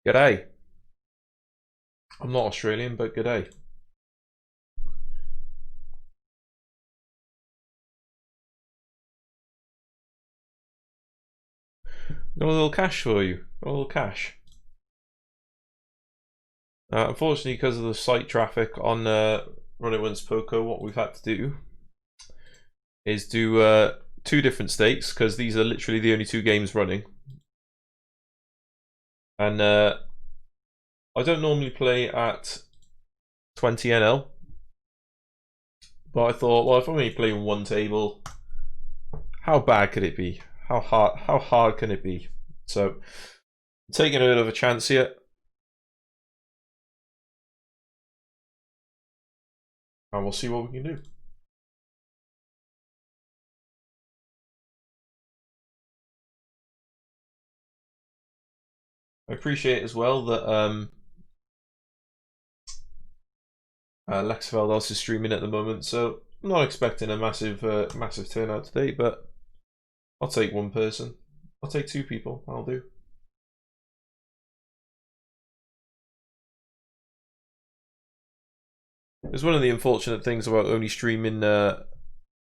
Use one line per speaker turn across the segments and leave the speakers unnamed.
G'day. I'm not Australian, but g'day. Got a little cash for you. Got a little cash. Unfortunately, because of the site traffic on Run It Once Poco, what we've had to do is do two different stakes, because these are literally the only two games running. And I don't normally play at 20 NL, but I thought, well, if I'm only playing one table, how bad could it be? How hard can it be? So, I'm taking a bit of a chance here. And we'll see what we can do. I appreciate as well that Lex Valdos is streaming at the moment, so I'm not expecting a massive turnout today, but I'll take one person. I'll take two people. I'll do. It's one of the unfortunate things about only streaming, or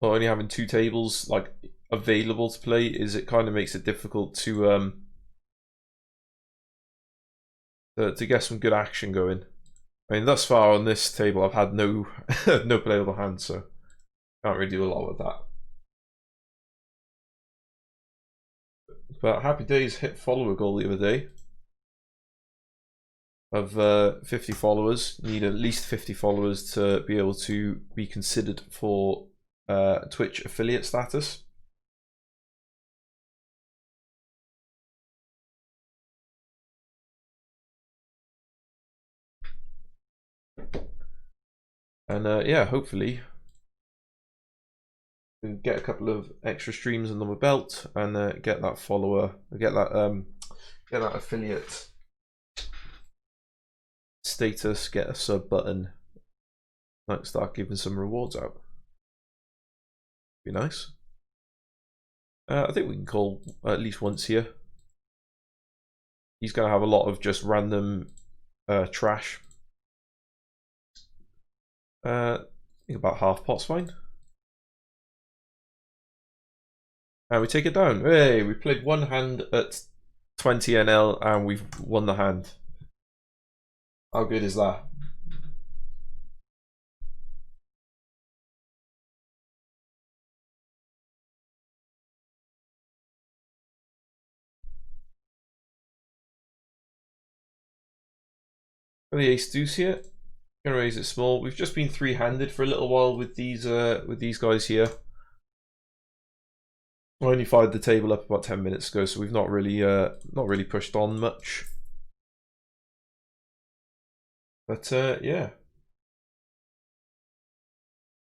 only having two tables like available to play, is it kind of makes it difficult to get some good action going. I mean, thus far on this table, I've had no no playable hands, so can't really do a lot with that. But Happy Days hit follower goal the other day of 50 followers. You need at least 50 followers to be able to be considered for Twitch affiliate status. And yeah, hopefully we can get a couple of extra streams under my belt and get that follower, get that affiliate status, get a sub button, like start giving some rewards out. Be nice. I think we can call at least once here. He's gonna have a lot of just random trash. I think about half pot's fine. And we take it down. Hey, we played one hand at 20 NL and we've won the hand. How good is that? For the ace deuce here, gonna raise it small. We've just been three-handed for a little while with these guys here. I only fired the table up about 10 minutes ago, so we've not really pushed on much. But yeah,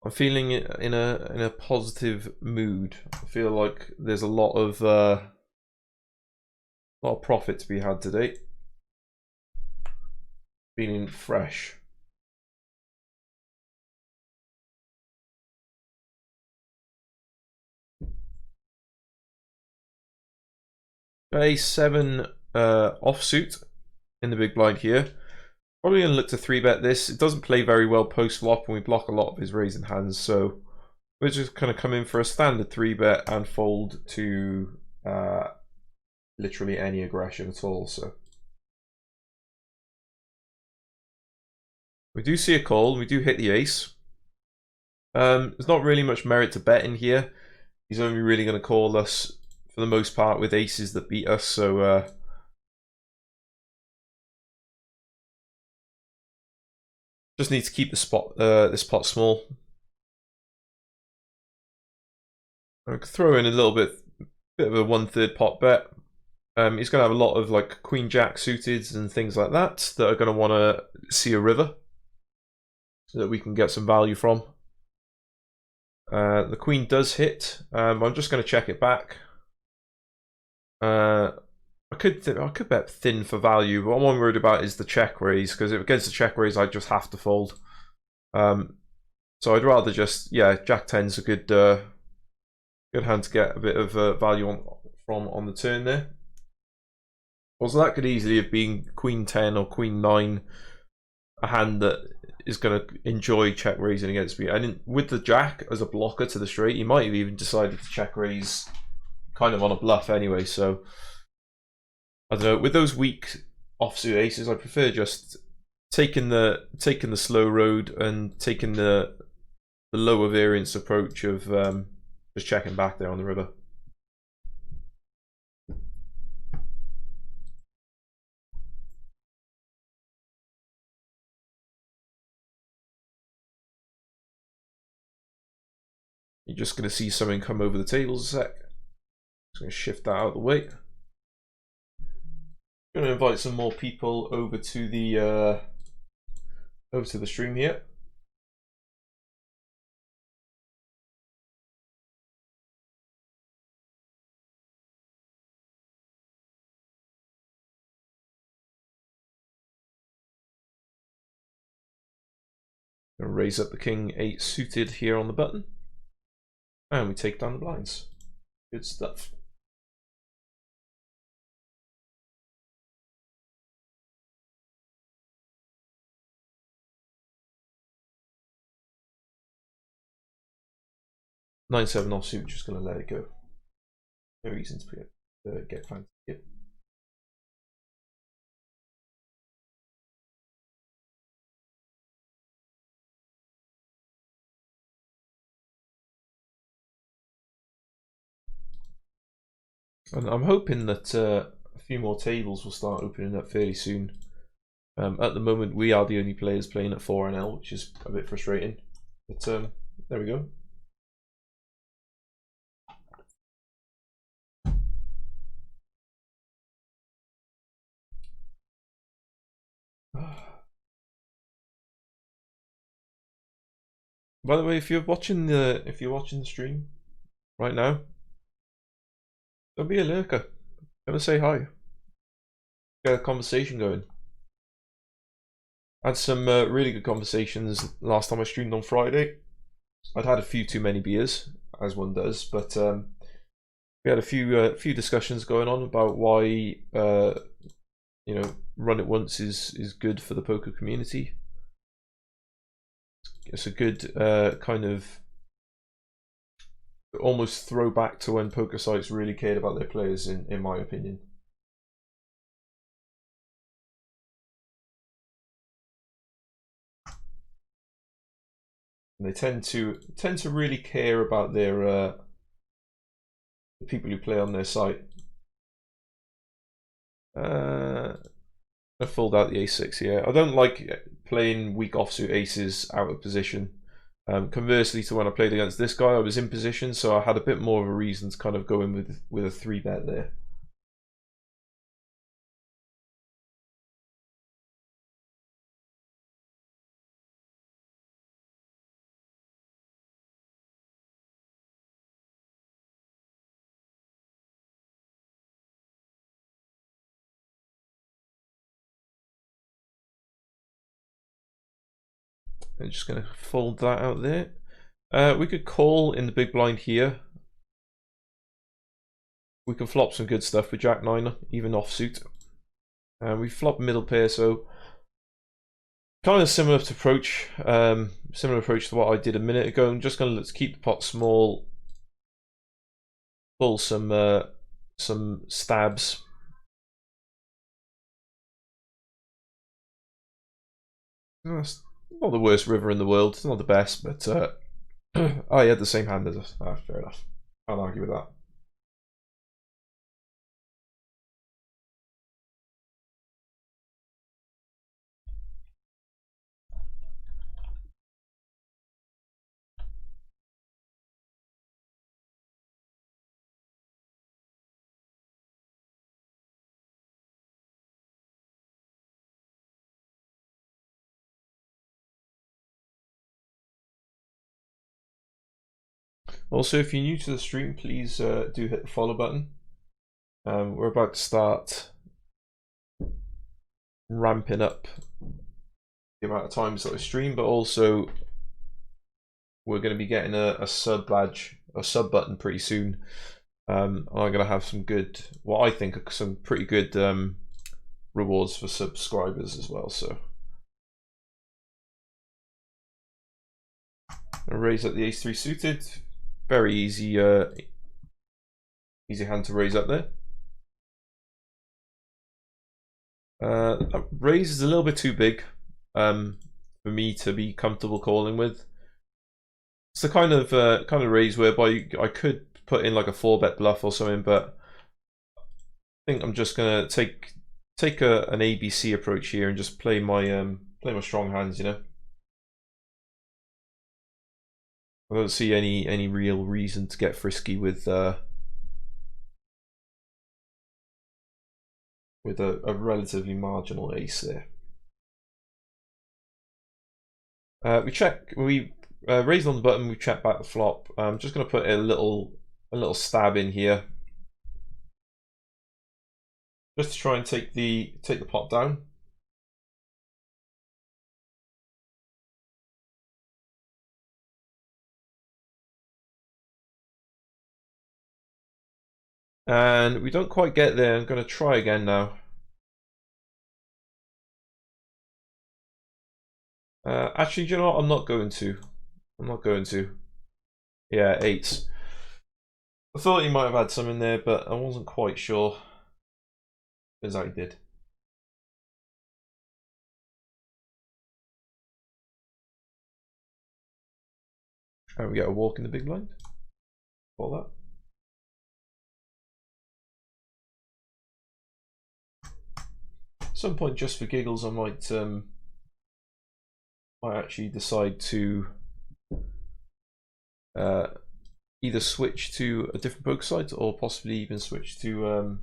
I'm feeling in a positive mood. I feel like there's a lot of profit to be had today. Feeling fresh. A7 offsuit in the big blind here. Probably going to look to 3-bet this. It doesn't play very well post-flop and we block a lot of his raising hands, so we're just going to come in for a standard 3-bet and fold to literally any aggression at all. So we do see a call, we do hit the ace. There's not really much merit to bet in here. He's only really going to call us for the most part with aces that beat us, so just need to keep this pot small. I could throw in a little bit of a 1/3 pot bet. He's going to have a lot of like Queen Jack suited and things like that are going to want to see a river so that we can get some value from. The Queen does hit. I'm just going to check it back. I could bet thin for value, but what I'm worried about is the check raise, because if against the check raise, I just have to fold. So I'd rather just, yeah, Jack 10's a good hand to get a bit of value on the turn there. Well, so that could easily have been Queen 10 or Queen 9, a hand that is going to enjoy check raising against me. And with the Jack as a blocker to the straight, he might have even decided to check raise kind of on a bluff anyway. So I don't know. With those weak offsuit aces, I prefer just taking the slow road and taking the lower variance approach of just checking back there on the river. You're just going to see something come over the tables a sec. Just going to shift that out of the way. Going to invite some more people over to the stream here. Going to raise up the King 8 suited here on the button. And we take down the blinds. Good stuff. Nine seven offsuit, just going to let it go. No reason to get fancy. Yep. And I'm hoping that a few more tables will start opening up fairly soon. At the moment, we are the only players playing at 4NL, which is a bit frustrating. But there we go. By the way, if you're watching the stream right now, don't be a lurker. Come and say hi. Get a conversation going. I had some really good conversations last time I streamed on Friday. I'd had a few too many beers, as one does, but we had a few discussions going on about why you know, run it once is good for the poker community. It's a good kind of almost throwback to when poker sites really cared about their players, in my opinion. And they tend to really care about their the people who play on their site. I fold out the ace-6 here. I don't like playing weak offsuit aces out of position. Conversely to when I played against this guy, I was in position, so I had a bit more of a reason to kind of go in with a 3-bet there. I'm just going to fold that out there. We could call in the big blind here. We can flop some good stuff with Jack 9, even offsuit. We flop middle pair, so kind of similar approach to what I did a minute ago. I'm just going to let's keep the pot small, pull some stabs. That's not the worst river in the world. It's not the best, but oh, he had the same hand as us. Oh, fair enough. Can't argue with that. Also, if you're new to the stream, please do hit the follow button. We're about to start ramping up the amount of times that I stream, but also we're going to be getting a sub badge, a sub button pretty soon. I'm going to have some good, what I think are some pretty good rewards for subscribers as well. So I raise up the ace-3 suited. Very easy, easy hand to raise up there. Raise is a little bit too big for me to be comfortable calling with. It's the kind of raise whereby I could put in like a 4-bet bluff or something, but I think I'm just gonna take an ABC approach here and just play my strong hands. You know, I don't see any real reason to get frisky with a relatively marginal ace there. We raised on the button, we check back the flop. I'm just going to put a little stab in here, just to try and take the pot down. And we don't quite get there. I'm going to try again now. Actually, do you know what? I'm not going to. Yeah, 8s. I thought he might have had some in there, but I wasn't quite sure. As I did. And we get a walk in the big blind. All that. At some point, just for giggles, I might actually decide to either switch to a different poker site or possibly even switch to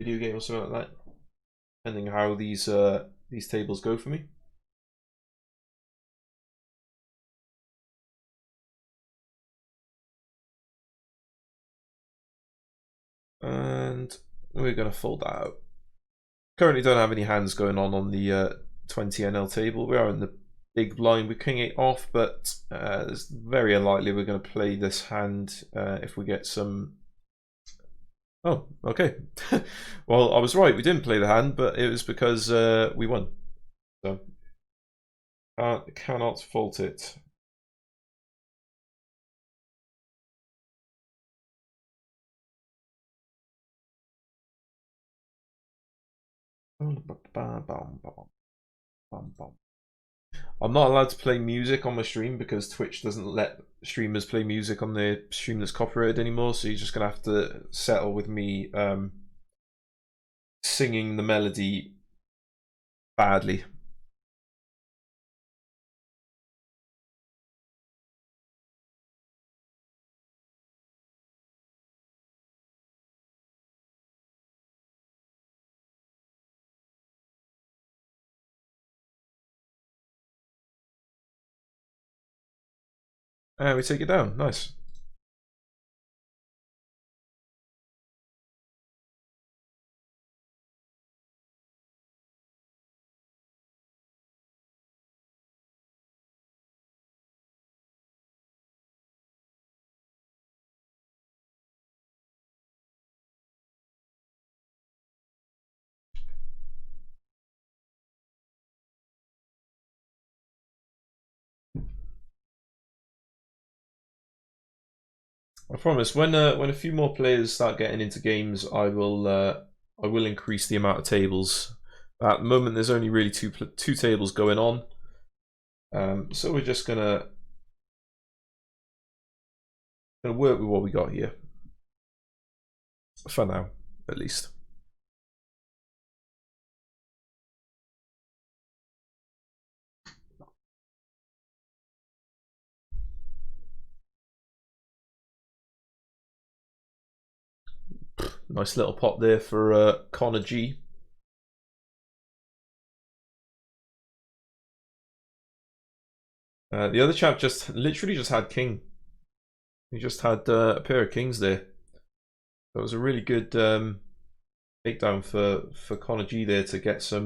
video game or something like that, depending how these tables go for me. And we're going to fold that out. Currently don't have any hands going on the 20 NL table. We are in the big blind with king 8 off, but it's very unlikely we're going to play this hand if we get some. Oh, okay. Well, I was right. We didn't play the hand, but it was because we won. So cannot fault it. I'm not allowed to play music on my stream because Twitch doesn't let streamers play music on their stream that's copyrighted anymore, so you're just gonna have to settle with me singing the melody badly. And we take it down. Nice. I promise. When a few more players start getting into games, I will increase the amount of tables. At the moment, there's only really two tables going on, so we're just gonna work with what we got here for now, at least. Nice little pot there for Connor G. The other chap literally just had king. He just had a pair of kings there. That was a really good takedown for Connor G there to get so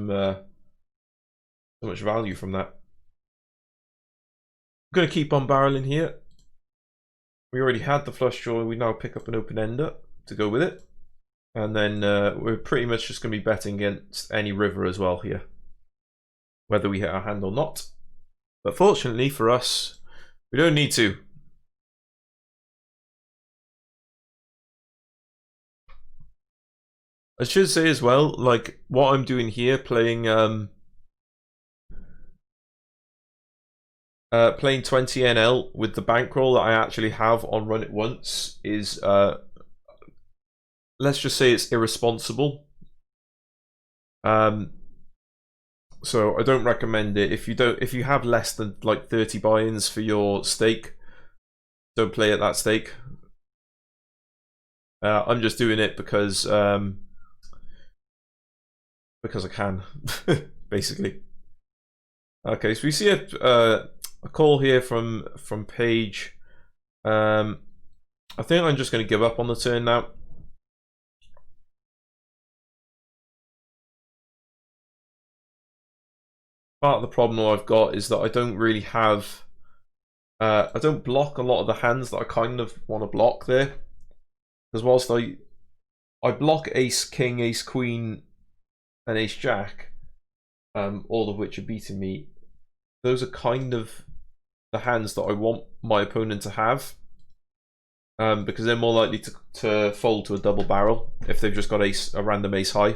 much value from that. I'm going to keep on barreling here. We already had the flush draw. We now pick up an open ender to go with it. And then we're pretty much just going to be betting against any river as well here, whether we hit our hand or not. But fortunately for us, we don't need to. I should say as well, like what I'm doing here, playing 20 NL with the bankroll that I actually have on Run It Once is, let's just say it's irresponsible. So I don't recommend it. If you have less than like 30 buy-ins for your stake, don't play at that stake. I'm just doing it because I can, basically. Okay, so we see a call here from Paige. I think I'm just going to give up on the turn now. Part of the problem I've got is that I don't really have... I don't block a lot of the hands that I kind of want to block there. Because whilst I block Ace King, Ace Queen, and Ace Jack, all of which are beating me, those are kind of the hands that I want my opponent to have. Because they're more likely to fold to a double barrel if they've just got a random ace high.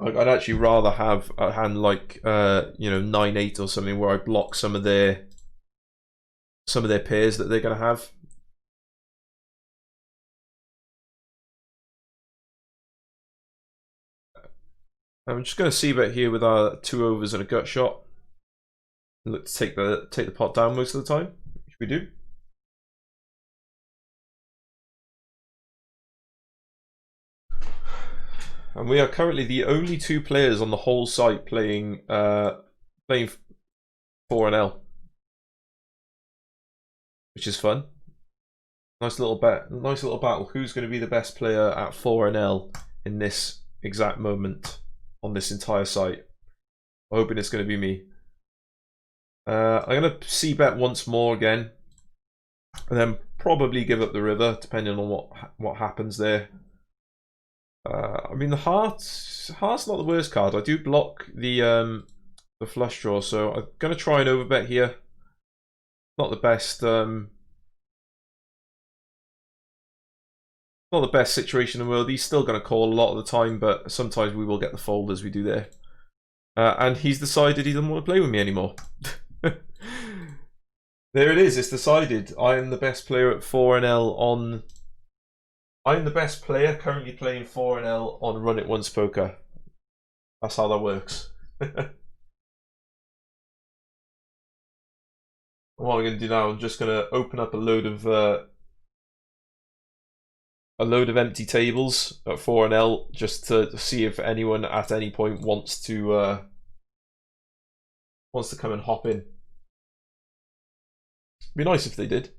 I'd actually rather have a hand like 9-8 or something where I block some of their pairs that they're going to have. I'm just going to see bet here with our 2 overs and a gut shot. Look to take the pot down most of the time, which we do. And we are currently the only 2 players on the whole site playing 4NL, which is fun. Nice little battle. Who's going to be the best player at 4NL in this exact moment on this entire site? I'm hoping it's going to be me. I'm going to c-bet once more again, and then probably give up the river, depending on what happens there. I mean, the heart's not the worst card. I do block the flush draw, so I'm going to try and overbet here. Not the best. Not the best situation in the world. He's still going to call a lot of the time, but sometimes we will get the fold as we do there. And he's decided he doesn't want to play with me anymore. There it is. It's decided. I am the best player at 4NL on... I'm the best player currently playing 4NL on Run It Once Poker. That's how that works. What I'm going to do now, I'm just going to open up a load of empty tables at 4NL just to see if anyone at any point wants to come and hop in. It'd be nice if they did.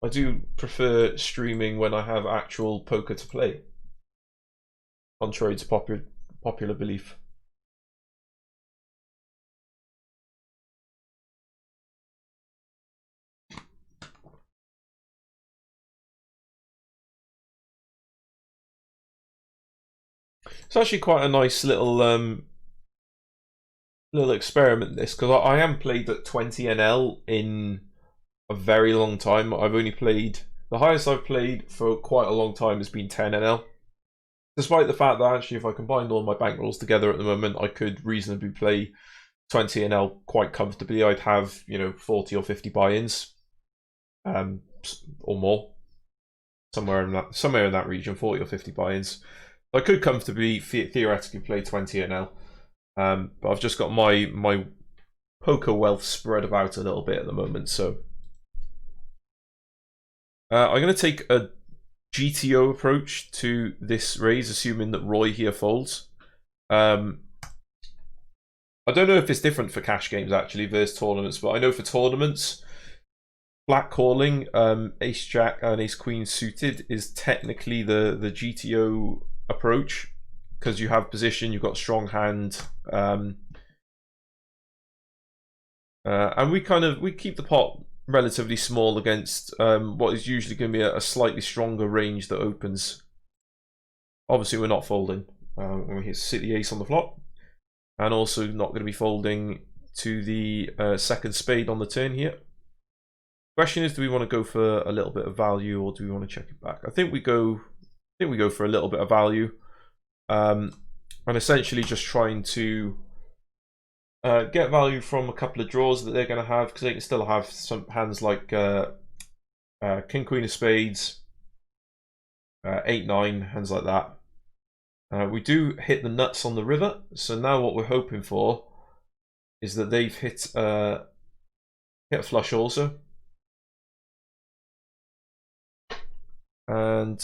I do prefer streaming when I have actual poker to play, contrary to popular belief. It's actually quite a nice little experiment, this, because I haven't played at 20 NL in a very long time. I've only played, the highest I've played for quite a long time has been 10 NL. Despite the fact that actually if I combined all my bankrolls together at the moment, I could reasonably play 20 NL quite comfortably. I'd have, 40 or 50 buy-ins, or more, somewhere in that region, 40 or 50 buy-ins. I could comfortably theoretically play 20 NL, but I've just got my poker wealth spread about a little bit at the moment, so I'm going to take a GTO approach to this raise, assuming that Roy here folds. I don't know if it's different for cash games actually versus tournaments, but I know for tournaments, flat calling Ace Jack and Ace Queen suited is technically the GTO approach, because you have position, you've got strong hand, And we keep the pot relatively small against what is usually going to be a slightly stronger range that opens. Obviously, we're not folding when we sit the ace on the flop, and also not going to be folding to the second spade on the turn here. Question is, do we want to go for a little bit of value, or do we want to check it back? I think we go for a little bit of value, and essentially just trying to get value from a couple of draws that they're going to have, because they can still have some hands like King Queen of Spades, 8-9, hands like that. We do hit the nuts on the river, so now what we're hoping for is that they've hit a flush also. And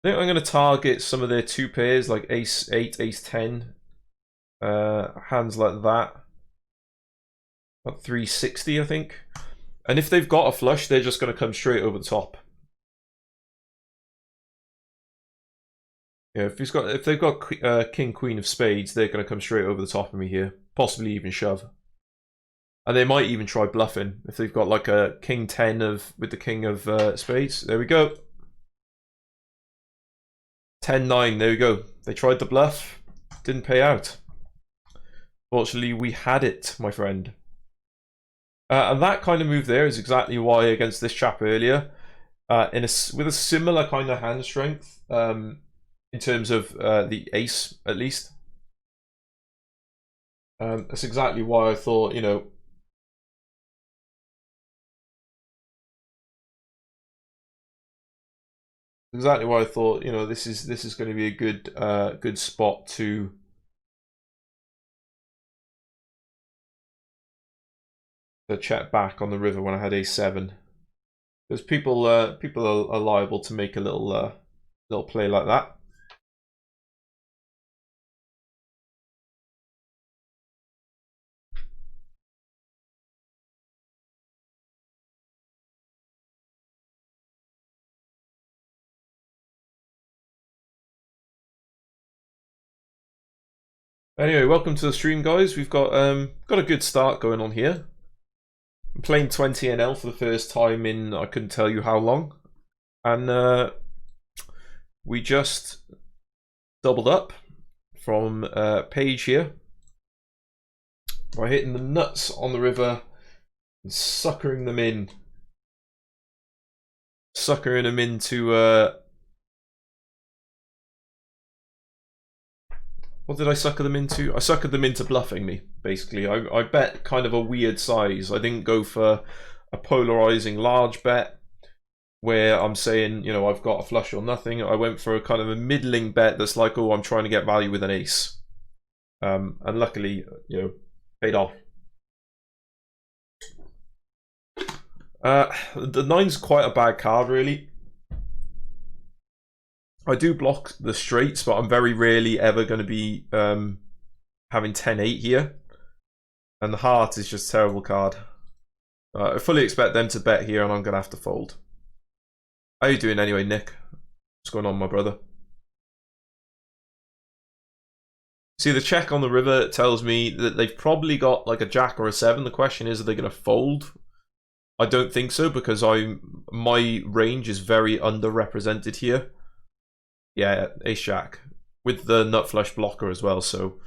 I think I'm going to target some of their two pairs, like ace 8, ace 10, hands like that. About 360, I think. And if they've got a flush, they're just going to come straight over the top. Yeah, if they've got King Queen of Spades, they're going to come straight over the top of me here, possibly even shove. And they might even try bluffing if they've got like a King 10 with the King of Spades. There we go. 10-9, there we go. They tried the bluff, didn't pay out. Fortunately, we had it, my friend. And that kind of move there is exactly why against this chap earlier, with a similar kind of hand strength, in terms of the ace at least. That's exactly why I thought, you know, this is going to be a good spot to check back on the river when I had a7, because people are liable to make a little play like that. Anyway, welcome to the stream, guys. We've got a good start going on here. I'm playing 20 NL for the first time in I couldn't tell you how long, and we just doubled up from Paige here by hitting the nuts on the river and suckering them into what did I sucker them into? I suckered them into bluffing me, basically. I bet kind of a weird size. I didn't go for a polarizing large bet where I'm saying, you know, I've got a flush or nothing. I went for a kind of a middling bet that's like, oh, I'm trying to get value with an ace. And luckily, you know, paid off. The 9's quite a bad card, really. I do block the straights, but I'm very rarely ever going to be having 10-8 here. And the heart is just a terrible card. I fully expect them to bet here, and I'm going to have to fold. How you doing anyway, Nick? What's going on, my brother? See, the check on the river tells me that they've probably got like a jack or a 7. The question is, are they going to fold? I don't think so, because my range is very underrepresented here. Yeah, ace jack with the nut flush blocker as well, so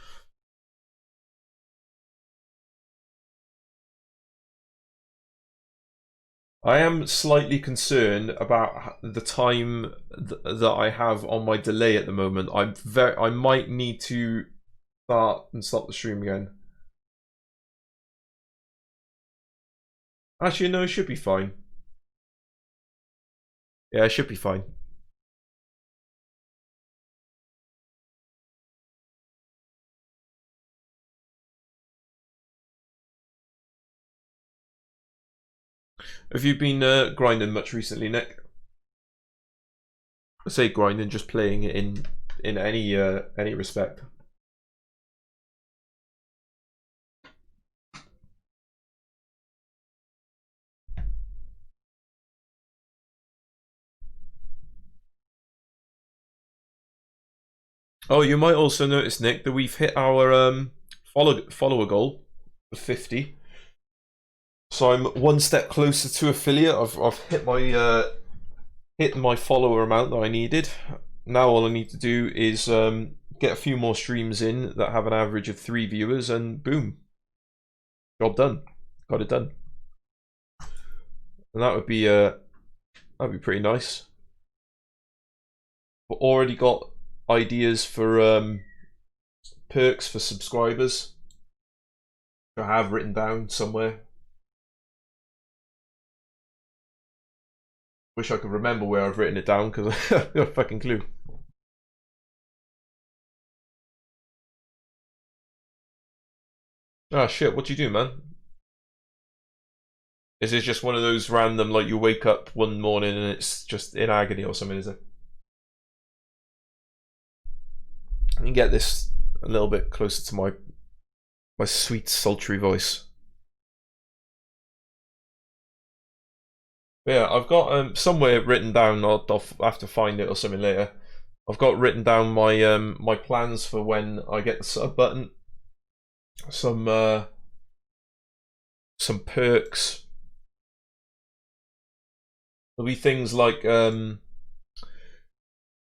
I am slightly concerned about the time that I have on my delay at the moment. I might need to start and stop the stream again. Actually, no, it should be fine. Yeah, it should be fine. Have you been grinding much recently, Nick? I say grinding, just playing it in any respect. Oh, you might also notice, Nick, that we've hit our follower goal of 50. So I'm one step closer to affiliate. I've hit my follower amount that I needed. Now all I need to do is get a few more streams in that have an average of 3 viewers, and boom, job done. Got it done. And that'd be pretty nice. We've already got ideas for perks for subscribers. I have written down somewhere. Wish I could remember where I've written it down because I have no fucking clue. Ah shit, what do you do, man? Is it just one of those random, like you wake up one morning and it's just in agony or something, is it? I can get this a little bit closer to my sweet, sultry voice. But yeah, I've got somewhere written down. I'll have to find it or something later. I've got written down my my plans for when I get the sub button. Some perks. There'll be things like you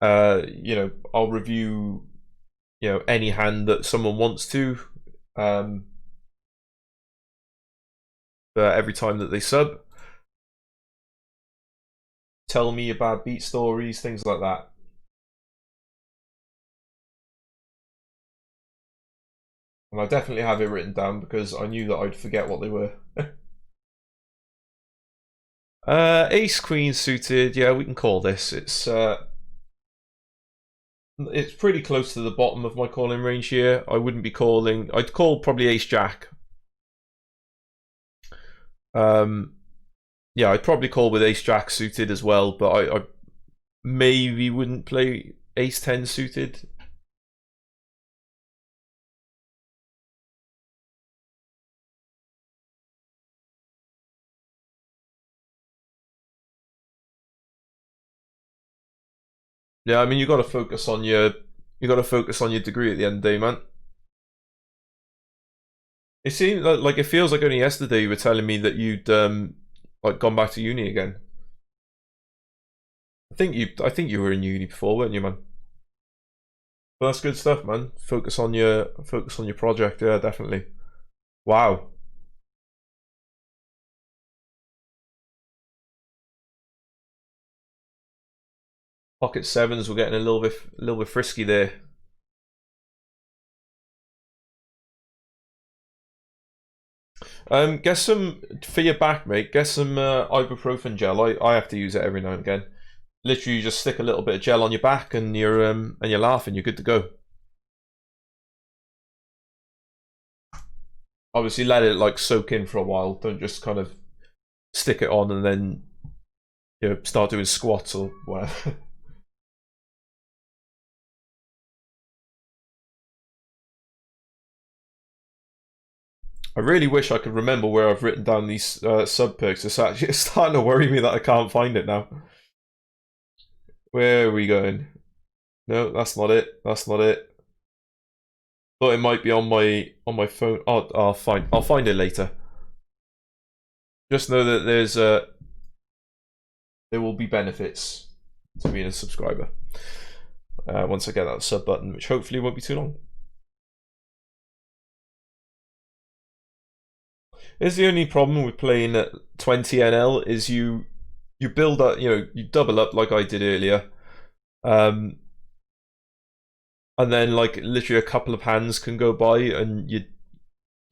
know, I'll review, you know, any hand that someone wants to every time that they sub. Tell me about beat stories, things like that. And I definitely have it written down because I knew that I'd forget what they were. Ace Queen suited, yeah, we can call this. It's pretty close to the bottom of my calling range here. I wouldn't be calling. I'd call probably Ace Jack. Yeah, I'd probably call with Ace Jack suited as well, but I maybe wouldn't play Ace 10 suited. Yeah, I mean you got to focus on your degree at the end of the day, man. It seems like it feels like only yesterday you were telling me that you'd like gone back to uni again. I think you were in uni before, weren't you, man? But that's good stuff, man. Focus on your project, yeah, definitely. Wow. Pocket sevens were getting a little bit frisky there. Get some for your back, mate. Get some ibuprofen gel. I have to use it every now and again. Literally, you just stick a little bit of gel on your back, and you're laughing. You're good to go. Obviously, let it like soak in for a while. Don't just kind of stick it on and then start doing squats or whatever. I really wish I could remember where I've written down these sub perks. It's starting to worry me that I can't find it now. Where are we going? No, that's not it. That's not it. Thought it might be on my phone. Oh, I'll find it later. Just know that there will be benefits to being a subscriber once I get that sub button, which hopefully won't be too long. Is the only problem with playing at 20 NL is you build up, you double up like I did earlier, and then like literally a couple of hands can go by and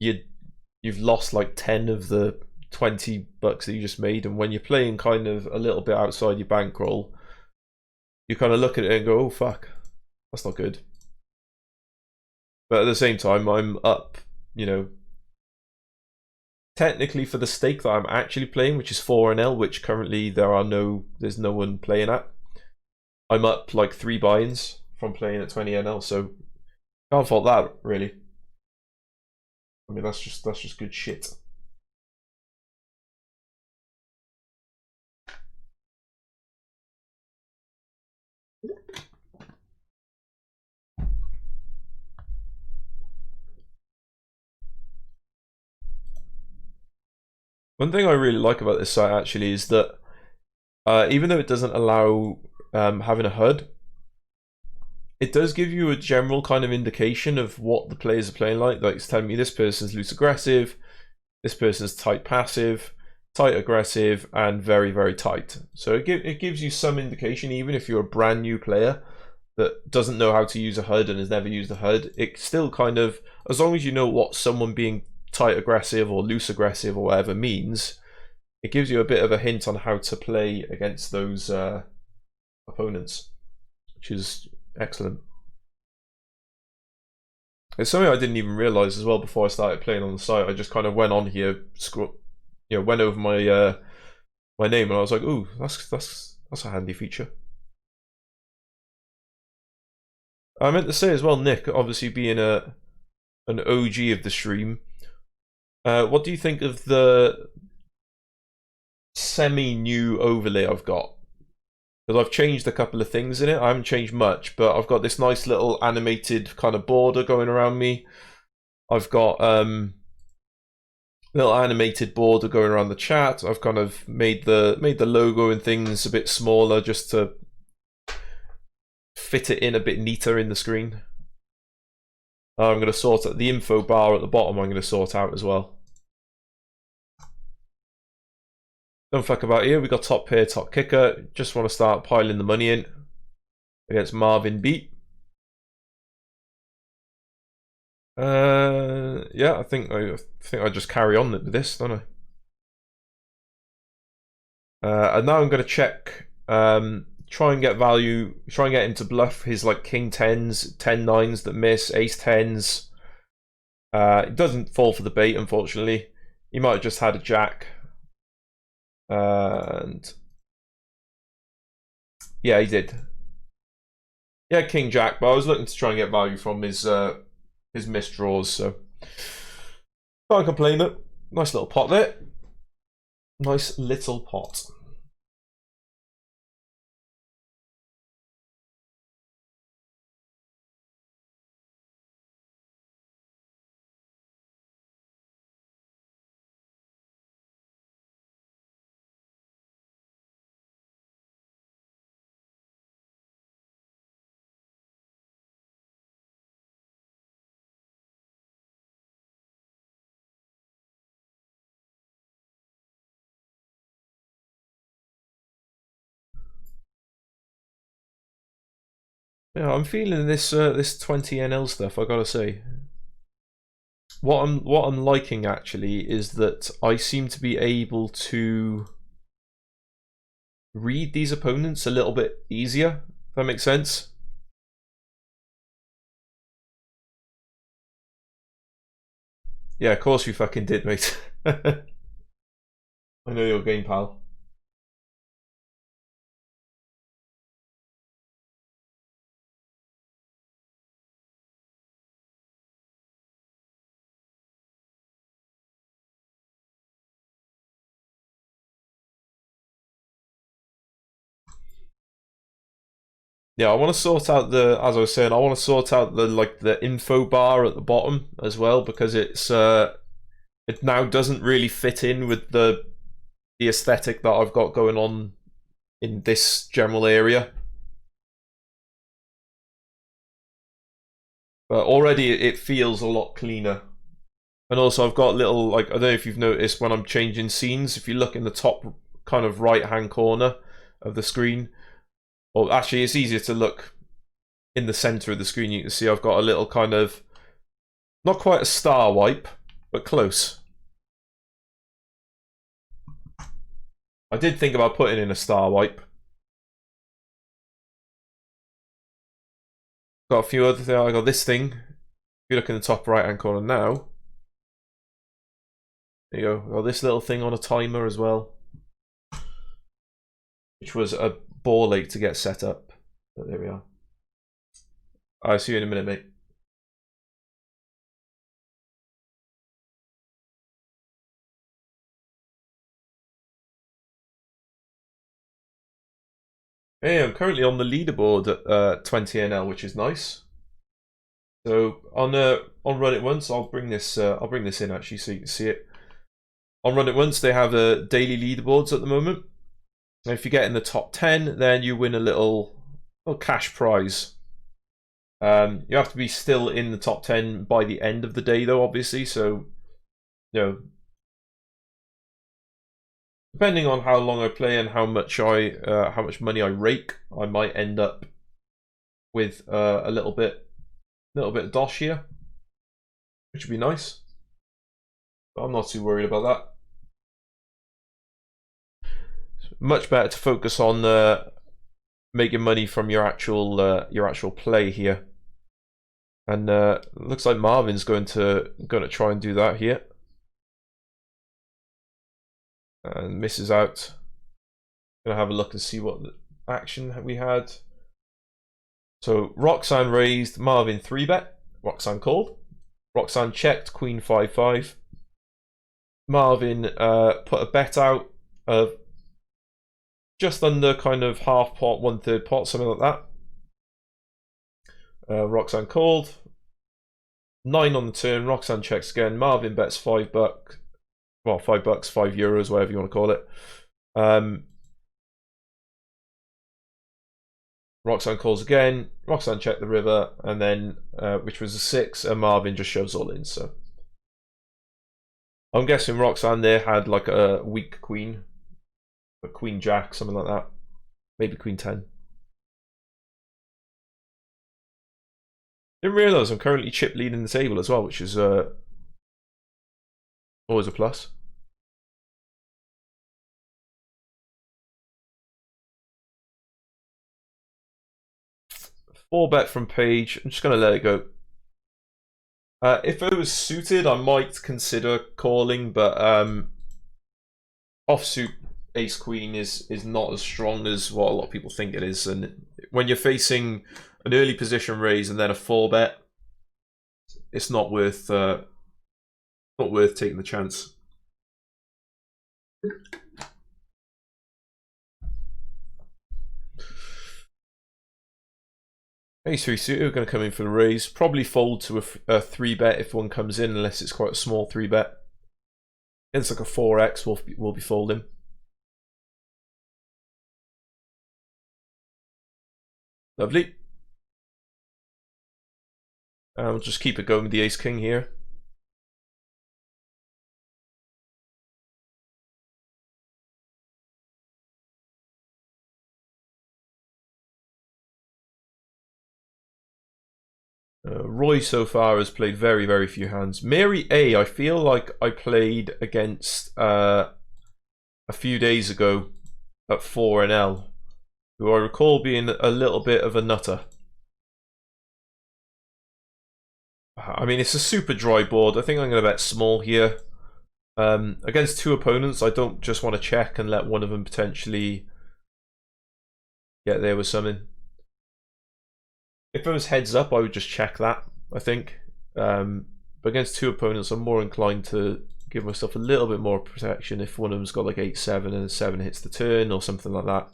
you've lost like 10 of the 20 bucks that you just made. And when you're playing kind of a little bit outside your bankroll, you kind of look at it and go, oh fuck, that's not good. But at the same time, I'm up, technically for the stake that I'm actually playing, which is 4 NL, which currently there's no one playing at. I'm up like 3 buy-ins from playing at 20 NL, so can't fault that really. I mean, that's just good shit. One thing I really like about this site actually is that even though it doesn't allow having a HUD, it does give you a general kind of indication of what the players are playing like. Like it's telling me this person's loose aggressive, this person's tight passive, tight aggressive, and very, very tight. So it gives you some indication, even if you're a brand new player that doesn't know how to use a HUD and has never used a HUD, it still kind of, as long as you know what someone being tight aggressive or loose aggressive or whatever means, it gives you a bit of a hint on how to play against those opponents, which is excellent. It's something I didn't even realize as well before I started playing on the site. I just kind of went on here, went over my my name, and I was like, "Ooh, that's a handy feature." I meant to say as well, Nick, obviously being an OG of the stream, what do you think of the semi-new overlay I've got? Because I've changed a couple of things in it. I haven't changed much, but I've got this nice little animated kind of border going around me. I've got little animated border going around the chat. I've kind of made the logo and things a bit smaller just to fit it in a bit neater in the screen. I'm going to sort out the info bar at the bottom. I'm going to sort out as well. Don't fuck about here. We got top pair, top kicker. Just want to start piling the money in against Marvin Beat. Yeah, I think I just carry on with this, don't I? And now I'm going to check. Try and get value. Try and get him to bluff his like king tens, 10-9s that miss, ace tens. It doesn't fall for the bait, unfortunately. He might have just had a jack. And yeah, he did. Yeah, king jack, but I was looking to try and get value from his missed draws, so can't complain. Though. Nice little pot there. Nice little pot. Yeah, I'm feeling this this 20 NL stuff. I gotta say, what I'm liking actually is that I seem to be able to read these opponents a little bit easier. If that makes sense. Yeah, of course you fucking did, mate. I know your game, pal. Yeah, I want to sort out the, as I was saying, I want to sort out the the info bar at the bottom as well, because it's it now doesn't really fit in with the aesthetic that I've got going on in this general area. But already it feels a lot cleaner. And also I've got little, like, I don't know if you've noticed when I'm changing scenes, if you look in the top kind of right hand corner of the screen, or actually it's easier to look in the center of the screen, you can see I've got a little kind of, not quite a star wipe, but close. I did think about putting in a star wipe. Got a few other things. I got this thing. If you look in the top right hand corner now, there you go. Got this little thing on a timer as well, which was a ball late to get set up. But there we are. I'll see you in a minute, mate. Hey, I'm currently on the leaderboard at 20 NL, which is nice. So on Run It Once, I'll bring this in actually so you can see it. On Run It Once, they have daily leaderboards at the moment. And if you get in the top 10, then you win a little cash prize. You have to be still in the top 10 by the end of the day, though, obviously. So, you know, depending on how long I play and how much money I rake, I might end up with a little bit of dosh here, which would be nice. But I'm not too worried about that. It's much better to focus on making money from your actual play here. And looks like Marvin's going to try and do that here, and misses out. Gonna have a look and see what action we had. So Roxanne raised, Marvin 3-bet, Roxanne called, Roxanne checked, Queen 5-5. Marvin put a bet out of just under kind of half pot, 1/3 pot, something like that. Roxanne called. 9 on the turn. Roxanne checks again. Marvin bets $5. Well, $5, €5, whatever you want to call it. Roxanne calls again. Roxanne checked the river, and then which was a 6, and Marvin just shoves all in. So I'm guessing Roxanne there had like a weak queen, a queen jack, something like that. Maybe queen 10. Didn't realise I'm currently chip leading the table as well, which is always a plus. Four bet from Paige. I'm just going to let it go. If it was suited, I might consider calling, but offsuit ace queen is not as strong as what a lot of people think it is. And when you're facing an early position raise and then a 4-bet, it's not worth taking the chance. Ace 3 suited, we're going to come in for the raise. Probably fold to a 3-bet if one comes in, unless it's quite a small 3-bet. It's like a 4x, we'll be folding. Lovely. We'll just keep it going with the ace king here. Roy so far has played very, very few hands. Mary A, I feel like I played against a few days ago at 4NL, who I recall being a little bit of a nutter. I mean, it's a super dry board. I think I'm going to bet small here. Against two opponents, I don't just want to check and let one of them potentially get there with something. If it was heads up, I would just check that, I think. But against two opponents, I'm more inclined to give myself a little bit more protection if one of them's got like 8-7 and 7 hits the turn or something like that.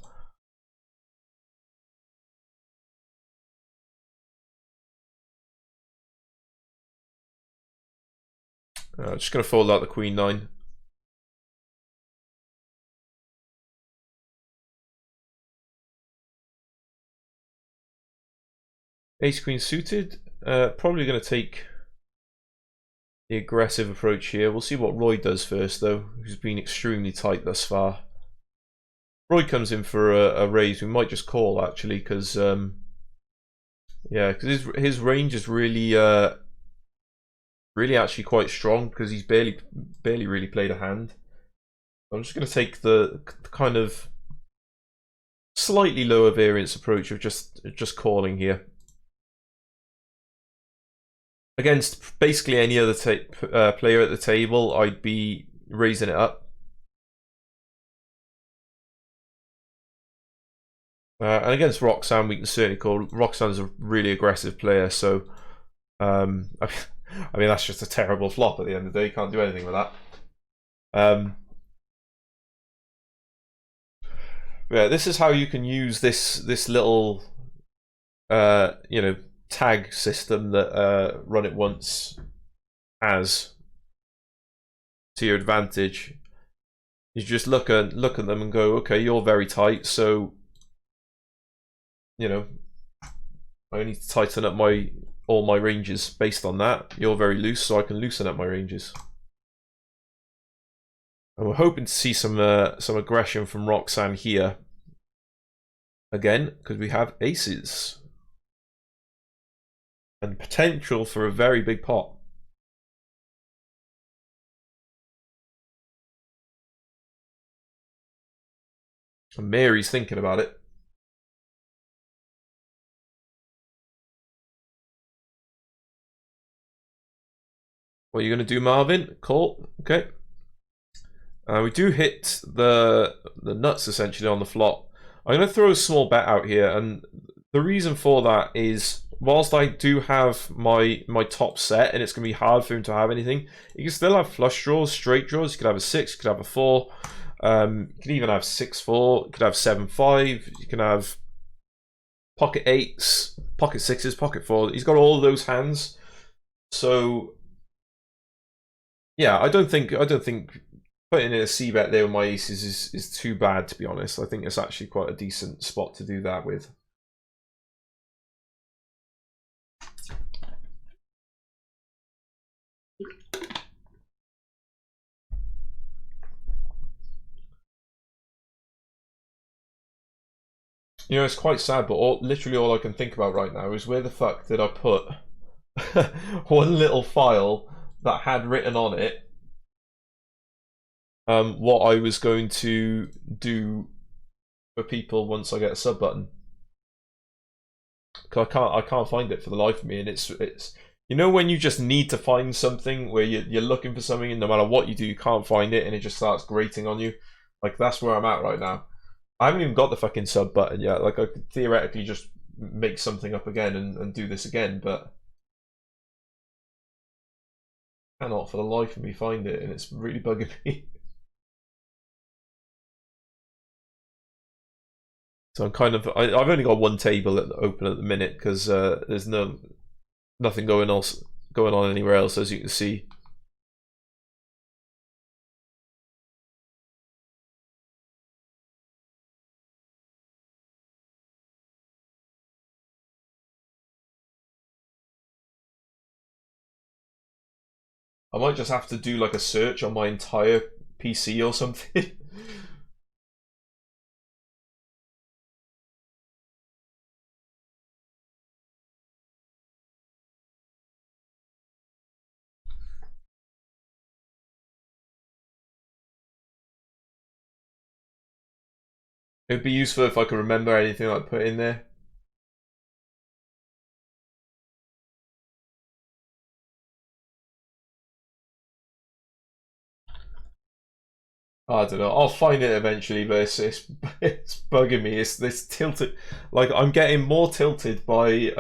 Just going to fold out the Queen 9. Ace Queen suited. Probably going to take the aggressive approach here. We'll see what Roy does first, though, who's been extremely tight thus far. Roy comes in for a raise. We might just call, actually, because yeah, because his range is really really actually quite strong, because he's barely really played a hand. I'm just going to take the kind of slightly lower variance approach of just calling here. Against basically any other player at the table, I'd be raising it up. And against Roxanne, we can certainly call. Roxanne's a really aggressive player, so I mean that's just a terrible flop at the end of the day. You can't do anything with that. Yeah, this is how you can use this little you know, tag system that Run It Once has to your advantage. You just look at them and go, okay, you're very tight, so you know, I need to tighten up all my ranges based on that. You're very loose, so I can loosen up my ranges. And we're hoping to see some aggression from Roxanne here again, because we have aces and potential for a very big pot. And Mary's thinking about it. What are you going to do, Marvin? Call. Okay. We do hit the nuts essentially on the flop. I'm going to throw a small bet out here, and the reason for that is, whilst I do have my top set, and it's going to be hard for him to have anything, you can still have flush draws, straight draws. You could have a 6, you could have a 4, you could even have 6-4, you could have 7-5, you can have pocket 8s, pocket 6s, pocket 4s. He's got all of those hands, so yeah, I don't think putting in a c-bet there with my aces is too bad, to be honest. I think it's actually quite a decent spot to do that with. You know, it's quite sad, but literally all I can think about right now is where the fuck did I put one little file that had written on it what I was going to do for people once I get a sub button. Cause I can't find it for the life of me, and it's you know when you just need to find something where you're looking for something, and no matter what you do, you can't find it, and it just starts grating on you. Like, that's where I'm at right now. I haven't even got the fucking sub button yet. Like, I could theoretically just make something up again and do this again, but I cannot for the life of me find it, and it's really bugging me. So I'm kind of, I've only got one table open at the minute because there's nothing going on anywhere else, as you can see. I might just have to do like a search on my entire PC or something. It'd be useful if I could remember anything I put in there. I don't know. I'll find it eventually, but it's bugging me. It's this tilted. Like, I'm getting more tilted by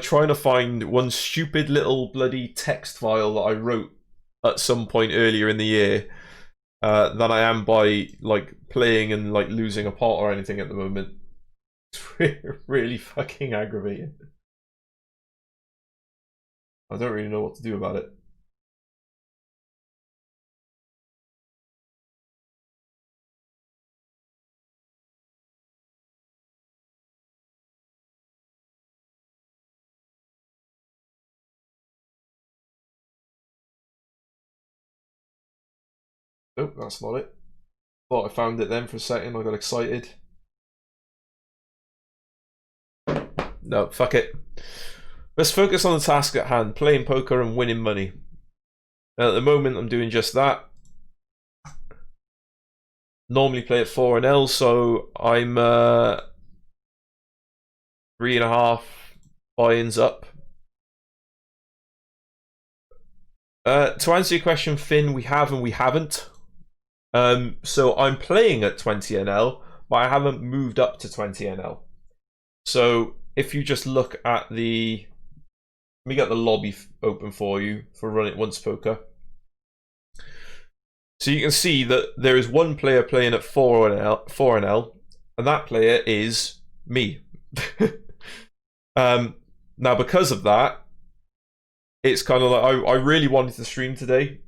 trying to find one stupid little bloody text file that I wrote at some point earlier in the year than I am by like playing and like losing a pot or anything at the moment. It's really fucking aggravating. I don't really know what to do about it. Nope, that's not it. Thought I found it then for a second. I got excited. No, fuck it. Let's focus on the task at hand, playing poker and winning money. At the moment, I'm doing just that. Normally play at 4-L, so I'm 3.5 buy-ins up. To answer your question, Finn, we have and we haven't. So I'm playing at 20NL, but I haven't moved up to 20NL. So if you just look at the, let me get the lobby open for you for Run It Once Poker. So you can see that there is one player playing at 4NL, and that player is me. Now because of that, it's kind of like I really wanted to stream today.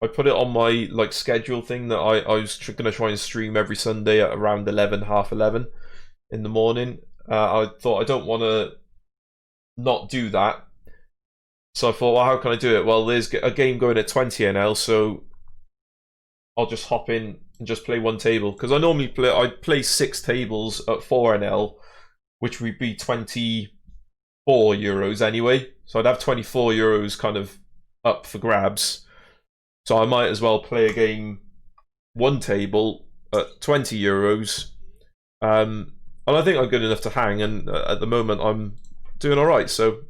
I put it on my like schedule thing that I was gonna try and stream every Sunday at around 11, half 11 in the morning. I thought I don't want to not do that, so I thought, well, how can I do it? Well, there's a game going at 20 NL, so I'll just hop in and just play one table, because I normally play 6 tables at 4 NL, which would be 24 euros anyway. So I'd have 24 euros kind of up for grabs. So I might as well play a game one table at 20 euros. And I think I'm good enough to hang, and at the moment I'm doing all right. So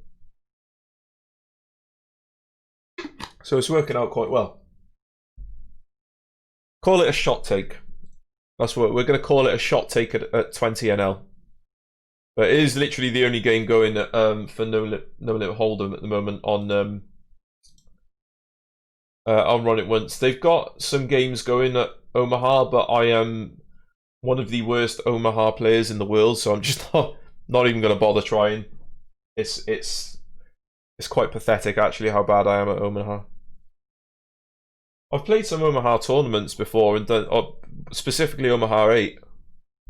it's working out quite well. Call it a shot take. That's what we're going to call it, a shot take at 20 NL. But it is literally the only game going for No Limit Hold'em at the moment on Run It Once. They've got some games going at Omaha, but I am one of the worst Omaha players in the world, so I'm just not even going to bother trying. It's quite pathetic actually how bad I am at Omaha. I've played some Omaha tournaments before and done, specifically Omaha 8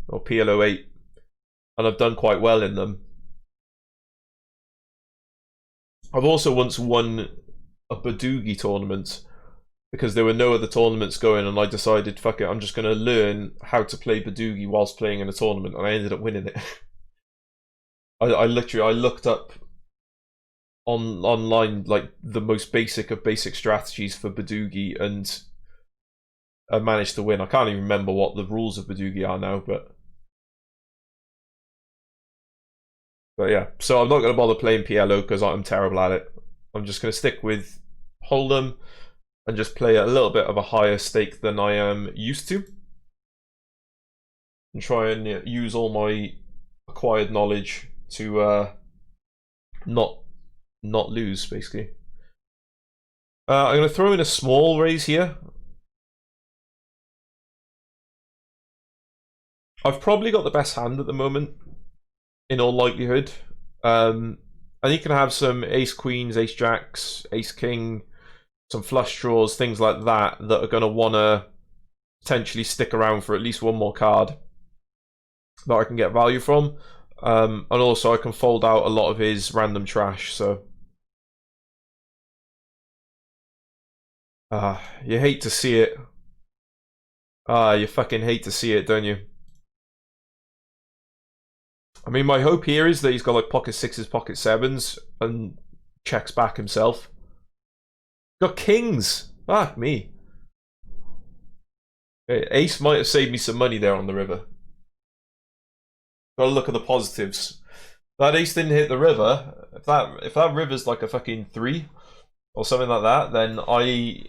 or PLO 8, and I've done quite well in them. I've also once won a Badugi tournament because there were no other tournaments going, and I decided, fuck it, I'm just going to learn how to play Badugi whilst playing in a tournament, and I ended up winning it. I looked up online like the most basic of basic strategies for Badugi, and I managed to win. I can't even remember what the rules of Badugi are now, but yeah. So I'm not going to bother playing PLO because I'm terrible at it. I'm just going to stick with Hold'em and just play a little bit of a higher stake than I am used to, and try and use all my acquired knowledge to not lose, basically. I'm going to throw in a small raise here. I've probably got the best hand at the moment, in all likelihood. And you can have some ace queens, ace jacks, ace king, some flush draws, things like that are going to want to potentially stick around for at least one more card that I can get value from. And also I can fold out a lot of his random trash, so you hate to see it. You fucking hate to see it, don't you? I mean, my hope here is that he's got like pocket 6s, pocket 7s, and checks back himself. Got kings! Fuck me. Okay, ace might have saved me some money there on the river. Gotta look at the positives. That ace didn't hit the river. If that river's like a fucking 3 or something like that, then I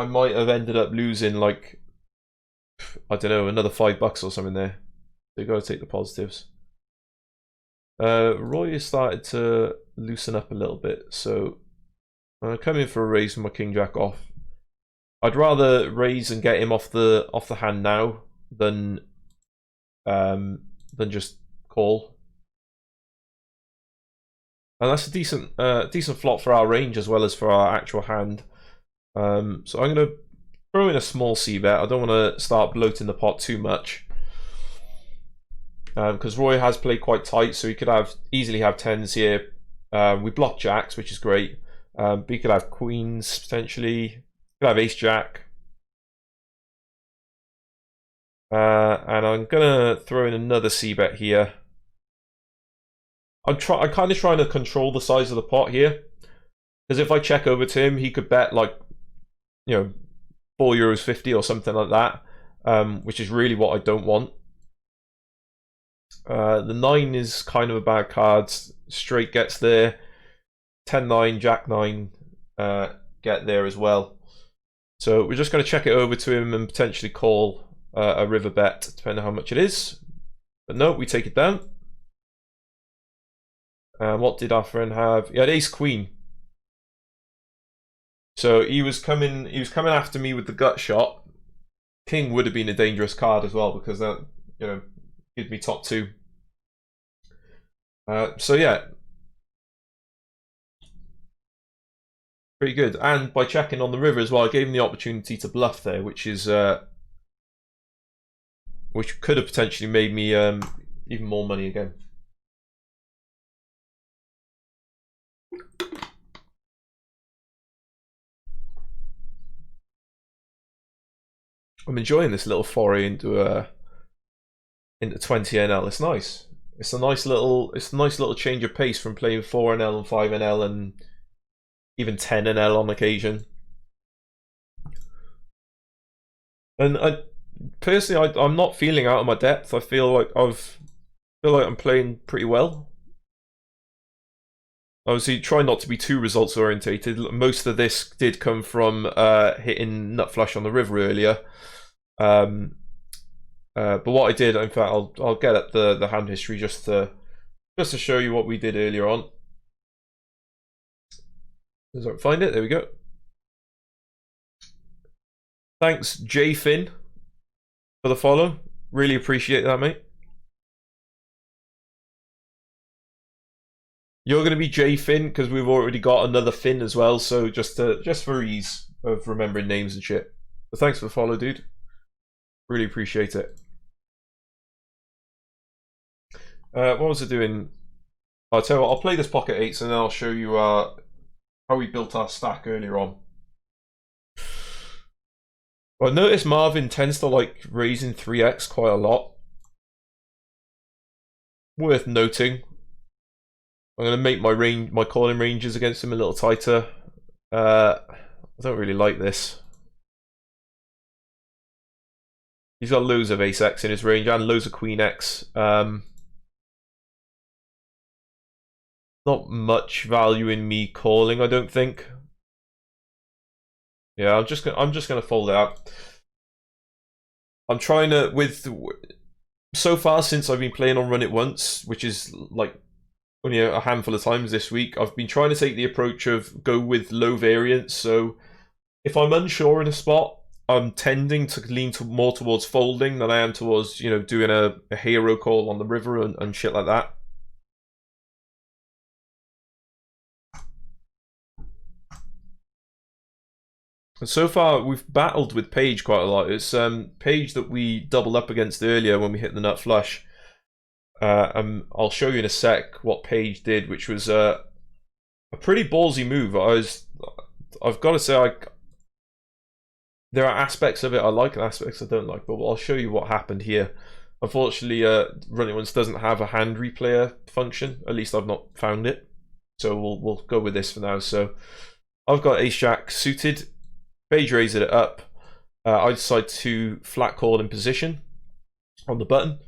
might have ended up losing like, I don't know, another $5 or something there. So you gotta take the positives. Roy has started to loosen up a little bit, so I'm coming for a raise with my king jack off. I'd rather raise and get him off the hand now than just call. And that's a decent flop for our range as well as for our actual hand. So I'm gonna throw in a small c bet. I don't want to start bloating the pot too much. Because Roy has played quite tight, so he could easily have 10s here. We block jacks, which is great. But he could have queens potentially. Could have ace jack. And I'm gonna throw in another c bet here. I'm kind of trying to control the size of the pot here, because if I check over to him, he could bet like, you know, €4.50 or something like that, which is really what I don't want. The 9 is kind of a bad card. Straight gets there. 10-9, Jack-9 get there as well. So we're just going to check it over to him and potentially call a river bet, depending on how much it is. But no, we take it down. What did our friend have? He had ace-queen. So he was coming after me with the gut shot. King would have been a dangerous card as well, because that, you know, gives me top 2. So yeah. pretty good. And by checking on the river as well, I gave him the opportunity to bluff there, which is which could have potentially made me even more money again. I'm enjoying this little foray into 20 NL. It's nice. It's a nice little change of pace from playing 4 NL and 5 NL and even 10 NL on occasion. And personally, I'm not feeling out of my depth. I feel like I'm playing pretty well. Obviously, try not to be too results orientated. Most of this did come from hitting nut flush on the river earlier. But what I did, in fact, I'll get at the hand history just to show you what we did earlier on. Does I find it? There we go. Thanks, J Finn, for the follow. Really appreciate that, mate. You're going to be J Finn because we've already got another Finn as well. So just for ease of remembering names and shit. But thanks for the follow, dude. Really appreciate it. What was I doing? I'll tell you what, I'll play this pocket eights and then I'll show you how we built our stack earlier on. I noticed Marvin tends to like raising 3x quite a lot. Worth noting. I'm going to make my calling ranges against him a little tighter. I don't really like this. He's got loads of ace x in his range and loads of queen x. Not much value in me calling, I don't think. Yeah, I'm just gonna fold it out. I'm trying to so far since I've been playing on Run It Once, which is like only a handful of times this week, I've been trying to take the approach of go with low variance. So if I'm unsure in a spot, I'm tending to lean more towards folding than I am towards, you know, doing a hero call on the river and shit like that. And so far, we've battled with Paige quite a lot. It's Paige that we doubled up against earlier when we hit the nut flush. I'll show you in a sec what Paige did, which was a pretty ballsy move. I've got to say, there are aspects of it I like and aspects I don't like, but I'll show you what happened here. Unfortunately, Run It Once doesn't have a hand replayer function. At least I've not found it. So we'll go with this for now. So I've got ace jack suited. Paige raises it up. I decide to flat call in position on the button.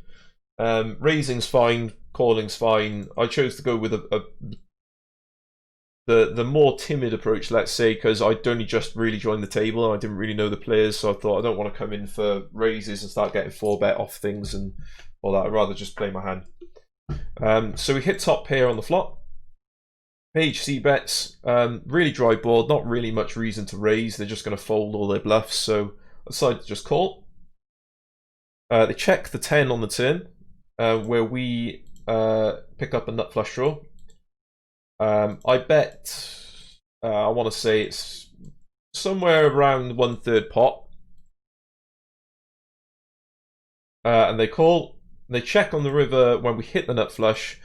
Raising's fine, calling's fine. I chose to go with the more timid approach, let's say, because I'd only just really joined the table and I didn't really know the players, so I thought I don't want to come in for raises and start getting 4-bet off things and all that. I'd rather just play my hand. So we hit top pair on the flop. Paige c-bets, really dry board, not really much reason to raise. They're just going to fold all their bluffs, so I decided to just call. They check the 10 on the turn, where we pick up a nut flush draw. I bet, I want to say it's somewhere around 1/3 pot. And they call, they check on the river when we hit the nut flush.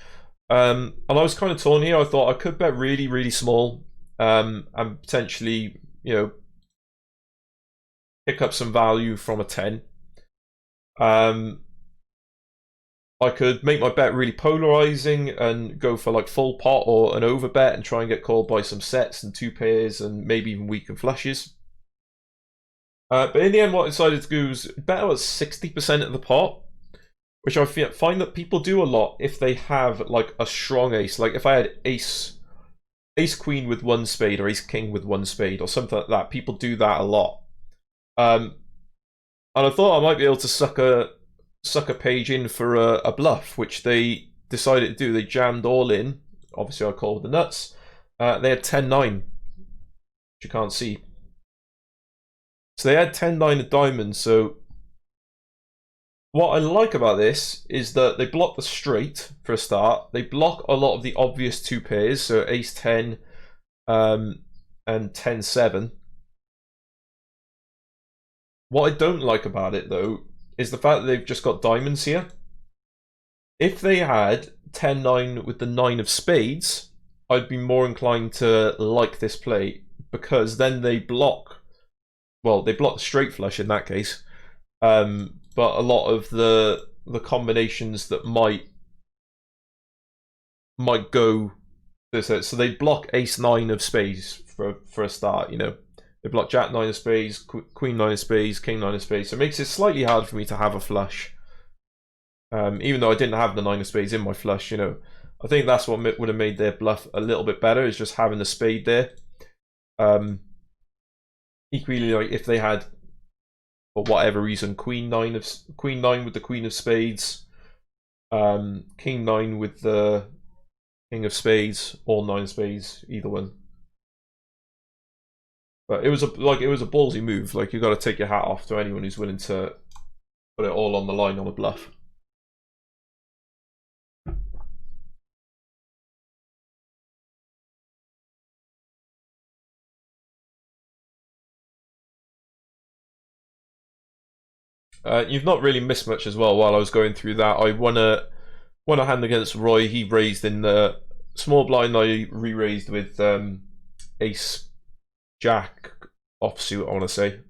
And I was kind of torn here. I thought I could bet really, really small and potentially, you know, pick up some value from a 10. I could make my bet really polarizing and go for like full pot or an over bet and try and get called by some sets and 2 pairs and maybe even weaken flushes. But in the end, what I decided to do was bet about 60% of the pot, which I find that people do a lot if they have like a strong ace. Like if I had ace queen with 1 spade or ace king with 1 spade or something like that, people do that a lot. And I thought I might be able to suck a Paige in for a bluff, which they decided to do. They jammed all in. Obviously, I called the nuts. They had 10-9, which you can't see. So they had 10-9 of diamonds. So what I like about this is that they block the straight for a start. They block a lot of the obvious 2 pairs. So ace 10, and 10-7. What I don't like about it, though, is the fact that they've just got diamonds here. If they had 10-9 with the 9 of spades, I'd be more inclined to like this play, because then they block. Well, they block the straight flush in that case, but a lot of the combinations that might go. So they block ace 9 of spades for a start. You know, they block jack 9 of spades, queen 9 of spades, king 9 of spades. So it makes it slightly hard for me to have a flush. Even though I didn't have the 9 of spades in my flush, you know, I think that's what would have made their bluff a little bit better, is just having the spade there. Equally, like if they had, for whatever reason, queen 9 with the queen of spades, king 9 with the king of spades, or 9 of spades, either one. But it was a ballsy move. Like, you got to take your hat off to anyone who's willing to put it all on the line on a bluff. You've not really missed much as well. While I was going through that, I won a hand against Roy. He raised in the small blind. I re-raised with ace jack offsuit, I want to say.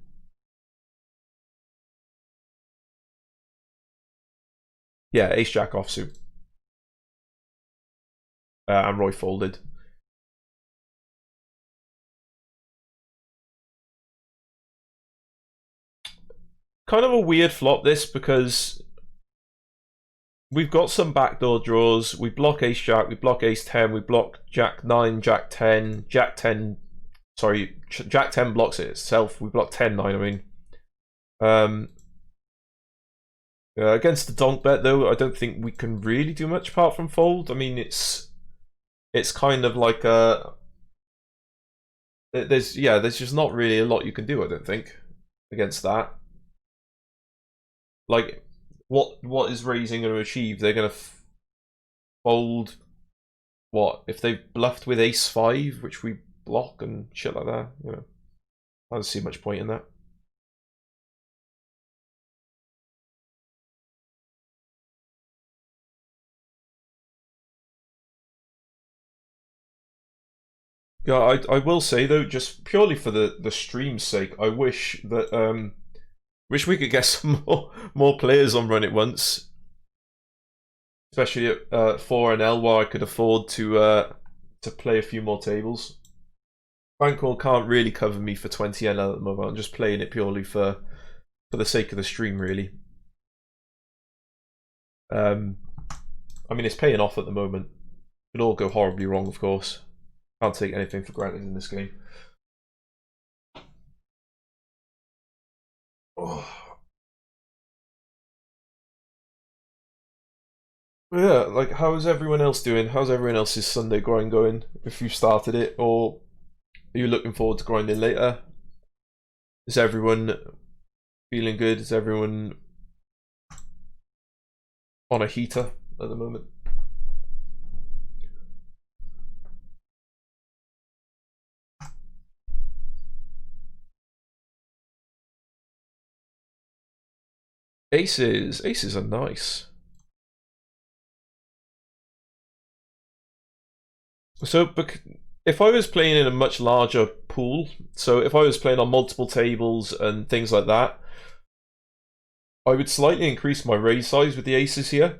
Yeah, ace jack offsuit. And Roy folded. Kind of a weird flop, this, because we've got some backdoor draws. We block ace jack, we block ace 10, we block jack 9, jack 10, jack 10. Sorry, jack 10 blocks it itself. We block 10 9. I mean, against the donk bet, though, I don't think we can really do much apart from fold. I mean, it's kind of like there's just not really a lot you can do, I don't think, against that. Like, what is raising going to achieve? They're going to fold. What if they've bluffed with ace 5, which we block and shit like that? You know, I don't see much point in that. Yeah, I will say, though, just purely for the stream's sake, I wish that wish we could get some more players on Run It Once, especially at 4NL, where I could afford to play a few more tables. Bankroll can't really cover me for 20NL at the moment. I'm just playing it purely for the sake of the stream, really. I mean, it's paying off at the moment. It could all go horribly wrong, of course. Can't take anything for granted in this game. Oh. Yeah, like, how's everyone else doing? How's everyone else's Sunday grind going? If you started it, or are you looking forward to grinding later? Is everyone feeling good? Is everyone on a heater at the moment? Aces are nice. So, if I was playing in a much larger pool, so if I was playing on multiple tables and things like that, I would slightly increase my raise size with the aces here,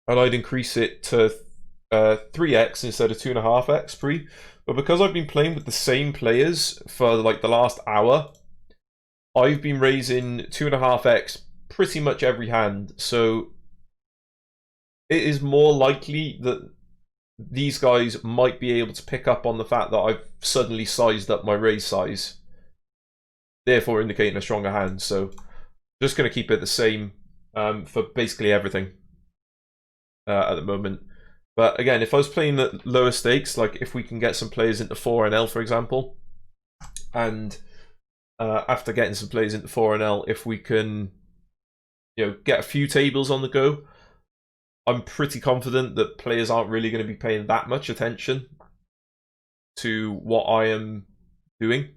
and I'd increase it to 3x instead of 2.5x pre. But because I've been playing with the same players for like the last hour, I've been raising 2.5x pretty much every hand, so it is more likely that these guys might be able to pick up on the fact that I've suddenly sized up my raise size, therefore indicating a stronger hand. So just going to keep it the same for basically everything at the moment. But again, if I was playing at lower stakes, like if we can get some players into 4NL, for example, and after getting some players into 4NL, if we can, you know, get a few tables on the go, I'm pretty confident that players aren't really going to be paying that much attention to what I am doing,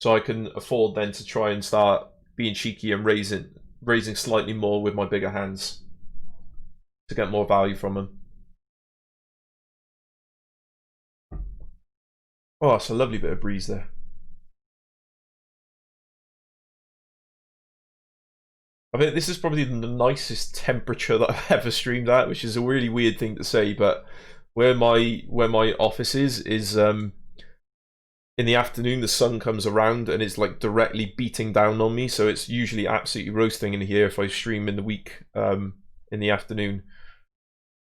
so I can afford then to try and start being cheeky and raising slightly more with my bigger hands to get more value from them. Oh, it's a lovely bit of breeze there. I think this is probably the nicest temperature that I've ever streamed at, which is a really weird thing to say, but where my office is in the afternoon the sun comes around and it's like directly beating down on me, so it's usually absolutely roasting in here if I stream in the week in the afternoon.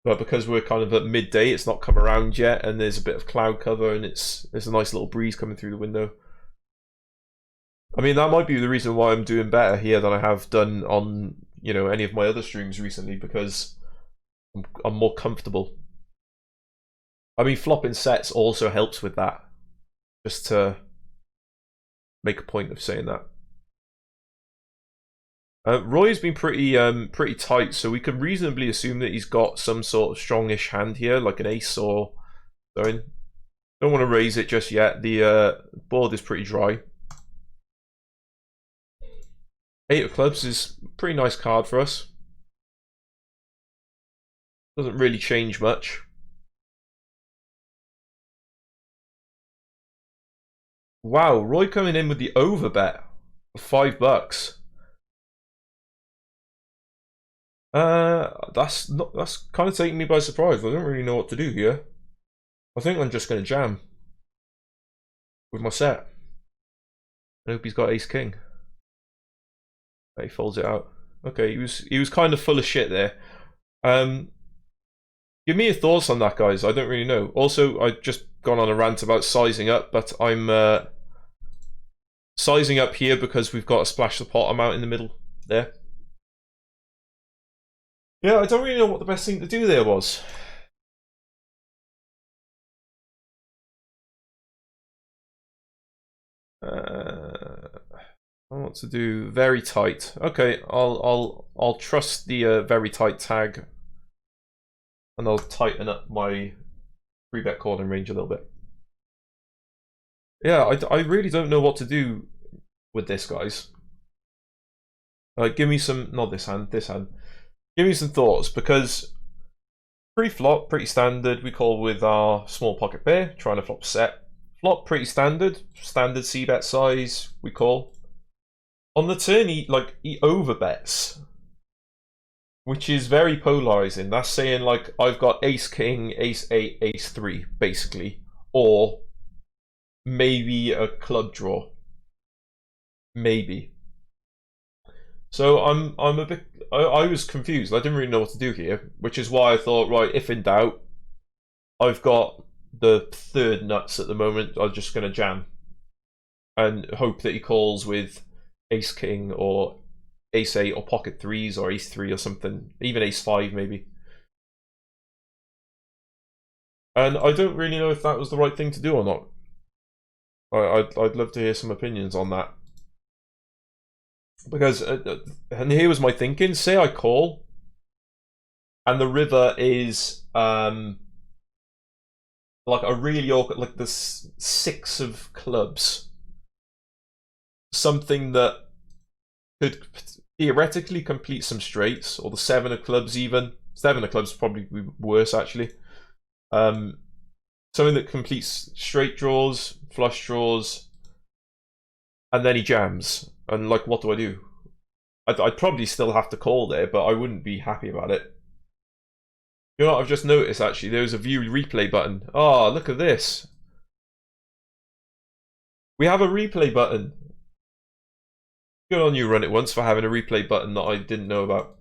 But because we're kind of at midday, it's not come around yet, and there's a bit of cloud cover, and there's a nice little breeze coming through the window. I mean, that might be the reason why I'm doing better here than I have done on, you know, any of my other streams recently, because I'm more comfortable. I mean, flopping sets also helps with that, just to make a point of saying that. Roy's been pretty tight, so we can reasonably assume that he's got some sort of strongish hand here, like an ace or something. Don't want to raise it just yet. The board is pretty dry. 8 of clubs is a pretty nice card for us. Doesn't really change much. Wow, Roy coming in with the overbet for $5. That's kind of taking me by surprise. I don't really know what to do here. I think I'm just going to jam with my set. I hope he's got ace king. He folds it out. Okay, he was kind of full of shit there. Give me your thoughts on that, guys. I don't really know. Also, I've just gone on a rant about sizing up, but I'm sizing up here because we've got a splash the pot amount in the middle there. Yeah, I don't really know what the best thing to do there was. I want to do very tight. Okay, I'll trust the very tight tag, and I'll tighten up my 3-bet calling range a little bit. Yeah, I really don't know what to do with this, guys. Give me some, not this hand, this hand. Give me some thoughts, because pre-flop, pretty standard. We call with our small pocket pair, trying to flop set. Flop, pretty standard c-bet size, we call. On the turn, he overbets, which is very polarizing. That's saying, like, I've got ace king, ace 8, ace 3, basically, or maybe a club draw, maybe. So I'm a bit. I was confused. I didn't really know what to do here, which is why I thought, right, if in doubt, I've got the third nuts at the moment. I'm just gonna jam and hope that he calls with ace king or ace 8 or pocket threes or ace 3 or something, even ace 5 maybe. And I don't really know if that was the right thing to do or not. I'd love to hear some opinions on that, because and here was my thinking. Say I call and the river is like a really awkward, like the 6 of clubs, something that could theoretically complete some straights, or the 7 of clubs even. 7 of clubs probably be worse, actually. Something that completes straight draws, flush draws, and then he jams. And like, what do I do? I'd probably still have to call there, but I wouldn't be happy about it. You know what I've just noticed, actually? There's a view replay button. Oh, look at this. We have a replay button. Good on you, Run It Once, for having a replay button that I didn't know about.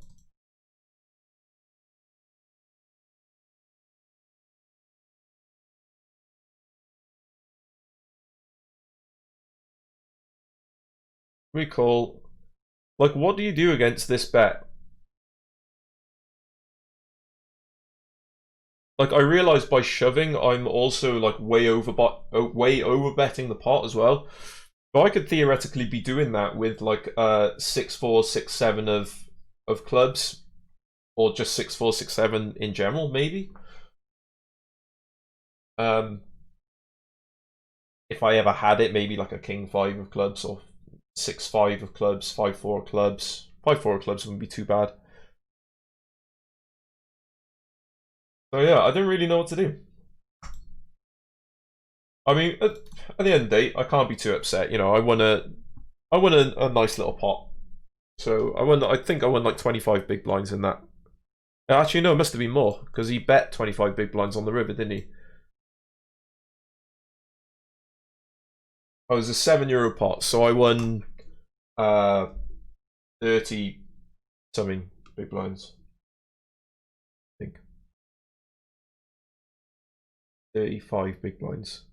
Recall. Like, what do you do against this bet? Like, I realize by shoving, I'm also like way over betting the pot as well. But I could theoretically be doing that with like 6-4, 6-7 of clubs, or just 6-4, 6-7 in general, maybe. if I ever had it, maybe like a king 5 of clubs or 6-5 of clubs, 5-4 of clubs. 5-4 of clubs wouldn't be too bad. So yeah, I don't really know what to do. I mean, at the end of the day, I can't be too upset. You know, I won a nice little pot. So I think I won like 25 big blinds in that. Actually, no, it must have been more because he bet 25 big blinds on the river, didn't he? I was a €7 pot, so I won 30 something big blinds. I think 35 big blinds.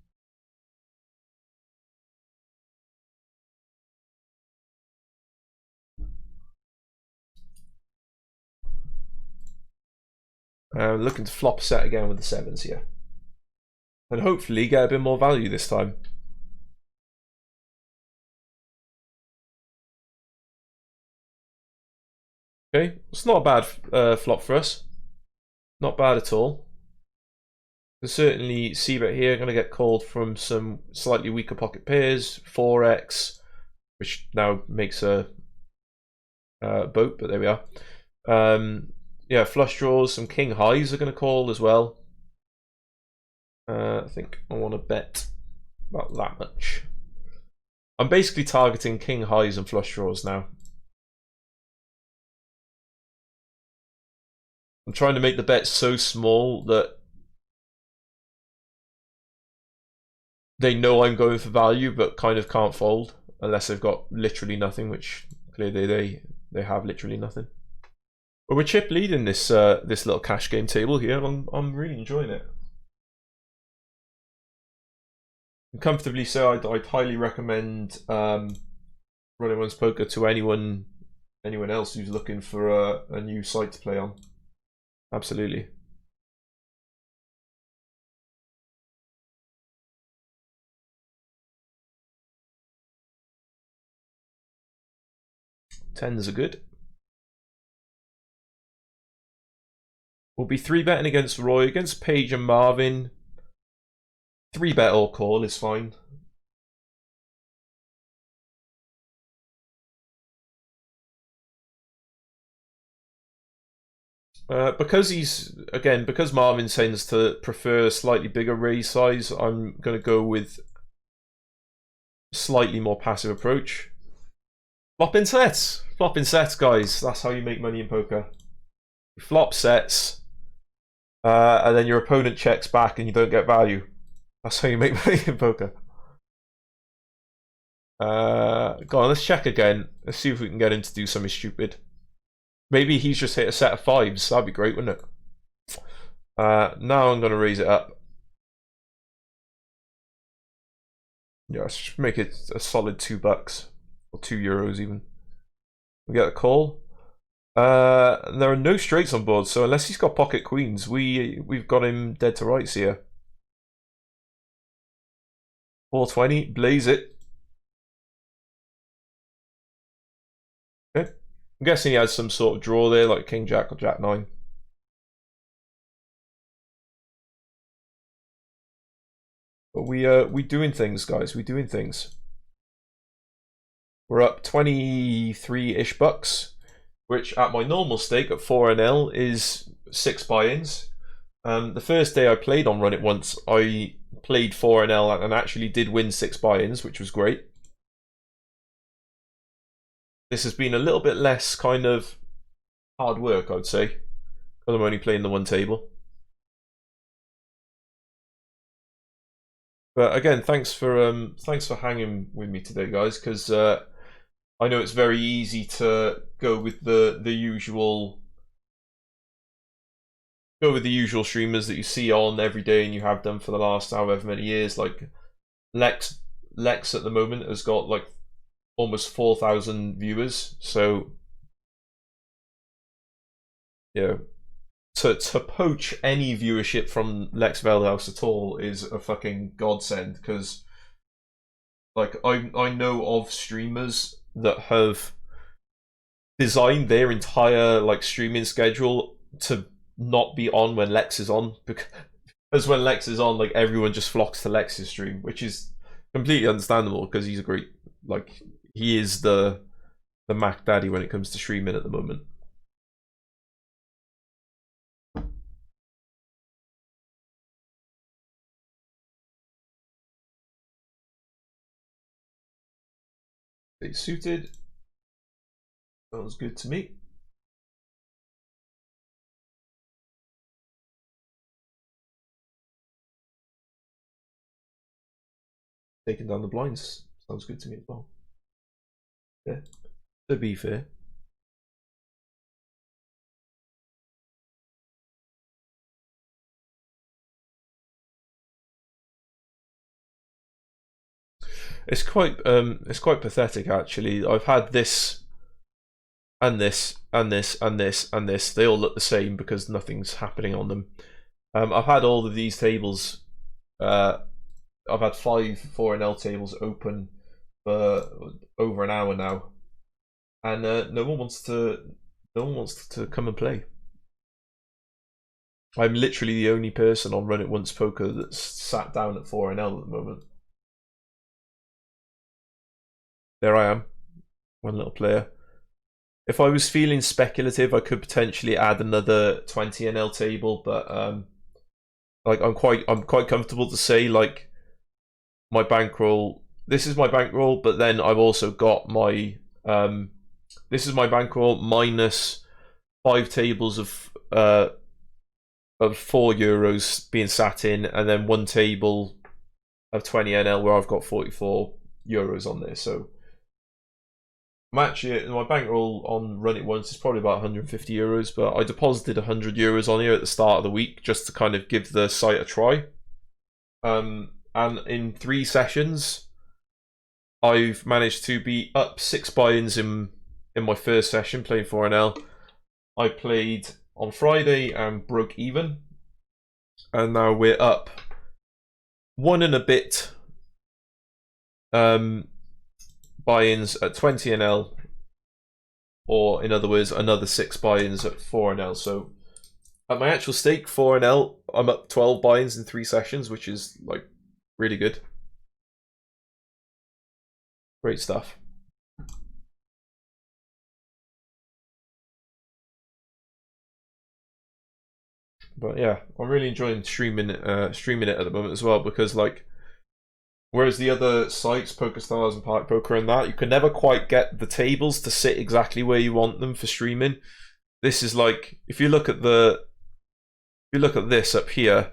Looking to flop set again with the 7s here. And hopefully get a bit more value this time. Okay, it's not a bad flop for us. Not bad at all. There's certainly c-bet here, going to get called from some slightly weaker pocket pairs, 4x, which now makes a boat, but there we are. Yeah, flush draws, some king highs are going to call as well. I think I want to bet about that much. I'm basically targeting king highs and flush draws now. I'm trying to make the bet so small that they know I'm going for value, but kind of can't fold unless they've got literally nothing, which clearly they have literally nothing. But we're chip leading this this little cash game table here. I'm really enjoying it. And comfortably so. I'd highly recommend Running Ones Poker to anyone else who's looking for a new site to play on. Absolutely. Tens are good. We'll be 3-betting against Roy, against Paige and Marvin. 3-bet or call is fine. Because Marvin tends to prefer a slightly bigger raise size, I'm going to go with a slightly more passive approach. Flopping sets, guys. That's how you make money in poker. You flop sets, and then your opponent checks back and you don't get value. That's how you make money in poker. Go on, let's check again. Let's see if we can get him to do something stupid. Maybe he's just hit a set of 5s. That'd be great, wouldn't it? Now I'm going to raise it up. Yeah, let's make it a solid $2 or €2 even. We get a call. There are no straights on board, so unless he's got pocket queens, we've got him dead to rights here. 420, blaze it. Okay. I'm guessing he has some sort of draw there, like King Jack or Jack 9. But we doing things, guys. We doing things. We're up 23-ish bucks, which at my normal stake at 4NL is 6 buy-ins. The first day I played on Run It Once, I played 4NL and actually did win 6 buy-ins, which was great. This has been a little bit less kind of hard work, I would say, because I'm only playing the one table. But again, thanks for hanging with me today, guys, because I know it's very easy to go with the usual streamers that you see on every day and you have done for the last however many years. Like Lex at the moment has got like almost 4,000 viewers, so yeah, to poach any viewership from Lex Veldhouse at all is a fucking godsend, because like I know of streamers that have designed their entire like streaming schedule to not be on when Lex is on, because when Lex is on, like everyone just flocks to Lex's stream, which is completely understandable because he's a great, like, he is the Mac Daddy when it comes to streaming at the moment. They suited. Sounds good to me. Taking down the blinds sounds good to me as well. Yeah, to be fair. It's quite pathetic actually. I've had this and this and this and this and this. They all look the same because nothing's happening on them. I've had all of these tables. I've had 5 4NL tables open for over an hour now, and no one wants to come and play. I'm literally the only person on Run It Once Poker that's sat down at 4NL at the moment. There I am, one little player. If I was feeling speculative, I could potentially add another 20NL table, but like I'm quite comfortable to say like my bankroll. This is my bankroll, but then I've also got my this is my bankroll minus 5 tables of 4 euros being sat in, and then 1 table of 20NL where I've got 44 euros on there. So my bankroll on Run It Once is probably about 150 euros, but I deposited 100 euros on here at the start of the week just to kind of give the site a try. And in 3 sessions, I've managed to be up 6 buy-ins in my first session playing 4NL. I played on Friday and broke even, and now we're up 1 and a bit buy-ins at 20NL, or in other words, another 6 buy-ins at 4NL. So at my actual stake, 4NL, I'm up 12 buy-ins in 3 sessions, which is like really good. Great stuff. But yeah, I'm really enjoying streaming it at the moment as well, because like, whereas the other sites, PokerStars and Park Poker and that, you can never quite get the tables to sit exactly where you want them for streaming. This is like, if you look at this up here,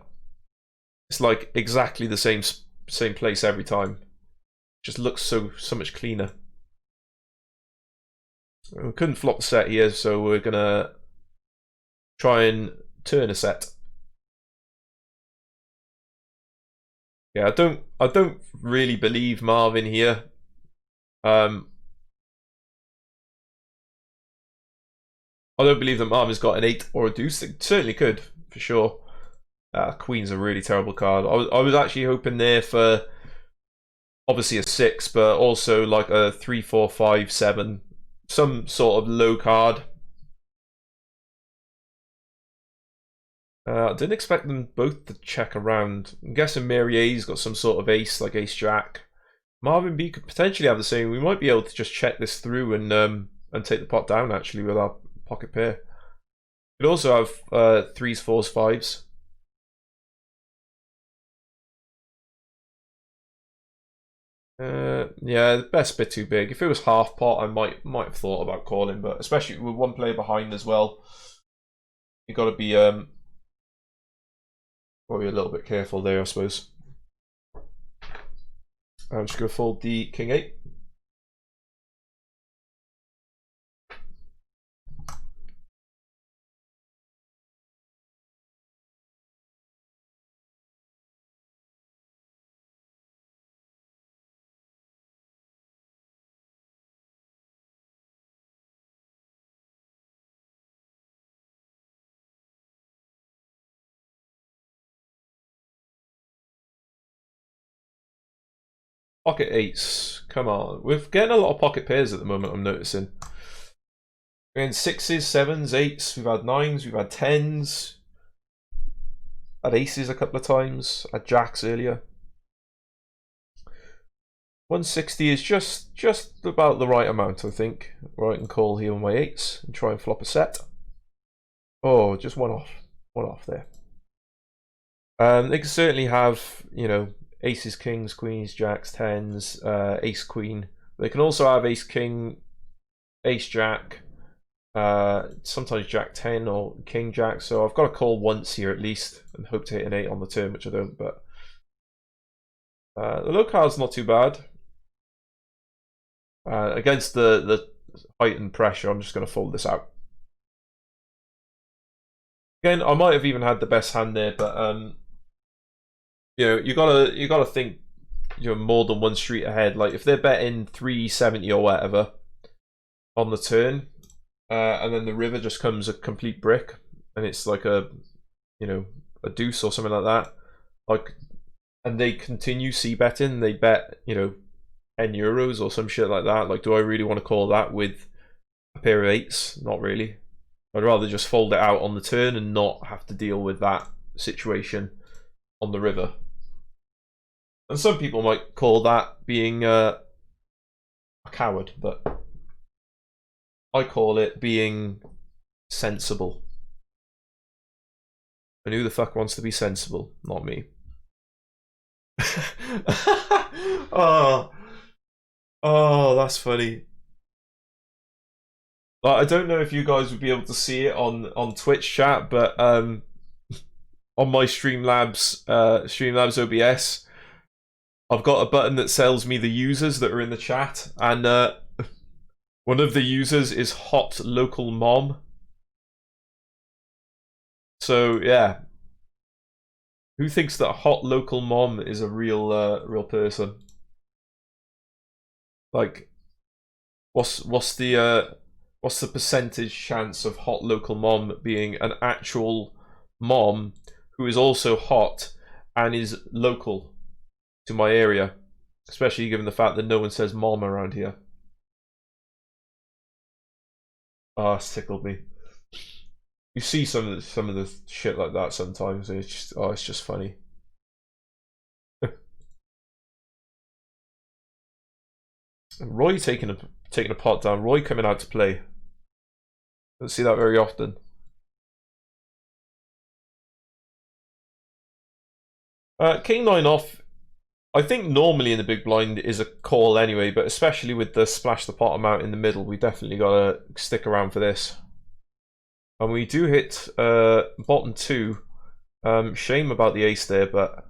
it's like exactly the same place every time. It just looks so much cleaner. We couldn't flop the set here, so we're gonna try and turn a set. Yeah, I don't really believe Marvin here. I don't believe that Marvin's got an 8 or a deuce. It certainly could, for sure. Queen's a really terrible card. I was actually hoping there for obviously a 6, but also like a 3, 4, 5, 7, some sort of low card. I didn't expect them both to check around. I'm guessing Mary A's got some sort of ace, like ace jack. Marvin B could potentially have the same. We might be able to just check this through and take the pot down actually with our pocket pair. We could also have 3s, 4s, 5s. Yeah, the bet's a bit too big. If it was half pot, I might have thought about calling, but especially with 1 player behind as well, you got to be probably a little bit careful there, I suppose. I'm just going to fold the King 8. Pocket 8s, come on. We're getting a lot of pocket pairs at the moment, I'm noticing. We're getting 6s, 7s, 8s, we've had 9s, we've had 10s. Had aces a couple of times, had jacks earlier. 160 is just about the right amount, I think. Where I can call here on my 8s and try and flop a set. Oh, just one off there. They can certainly have, you know, aces, kings, queens, jacks, tens, ace, queen. They can also have ace, king, ace, jack, sometimes jack 10 or king, jack. So I've got to call once here at least and hope to hit an 8 on the turn, which I don't. But the locale's not too bad. Against the heightened pressure, I'm just going to fold this out. Again, I might have even had the best hand there, but you know, you gotta think, you know, more than one street ahead. Like if they're betting 370 or whatever on the turn, and then the river just comes a complete brick, and it's like a, you know, a deuce or something like that, like, and they continue c-betting, they bet, you know, 10 euros or some shit like that. Like, do I really want to call that with a pair of 8s? Not really. I'd rather just fold it out on the turn and not have to deal with that situation on the river. And some people might call that being a coward, but I call it being sensible. And who the fuck wants to be sensible? Not me. Oh, that's funny. I don't know if you guys would be able to see it on Twitch chat, but on my Streamlabs OBS, I've got a button that tells me the users that are in the chat, and one of the users is Hot Local Mom. So yeah, who thinks that Hot Local Mom is a real person? Like, what's the percentage chance of Hot Local Mom being an actual mom who is also hot and is local to my area, especially given the fact that no one says mom around here? Ah, it's tickled me. You see some of the shit like that sometimes, and it's just funny. Roy taking a pot down. Roy coming out to play. Don't see that very often. King 9 off. I think normally in the big blind is a call anyway, but especially with the splash the pot amount in the middle, we definitely gotta stick around for this. And we do hit bottom 2. Shame about the ace there, but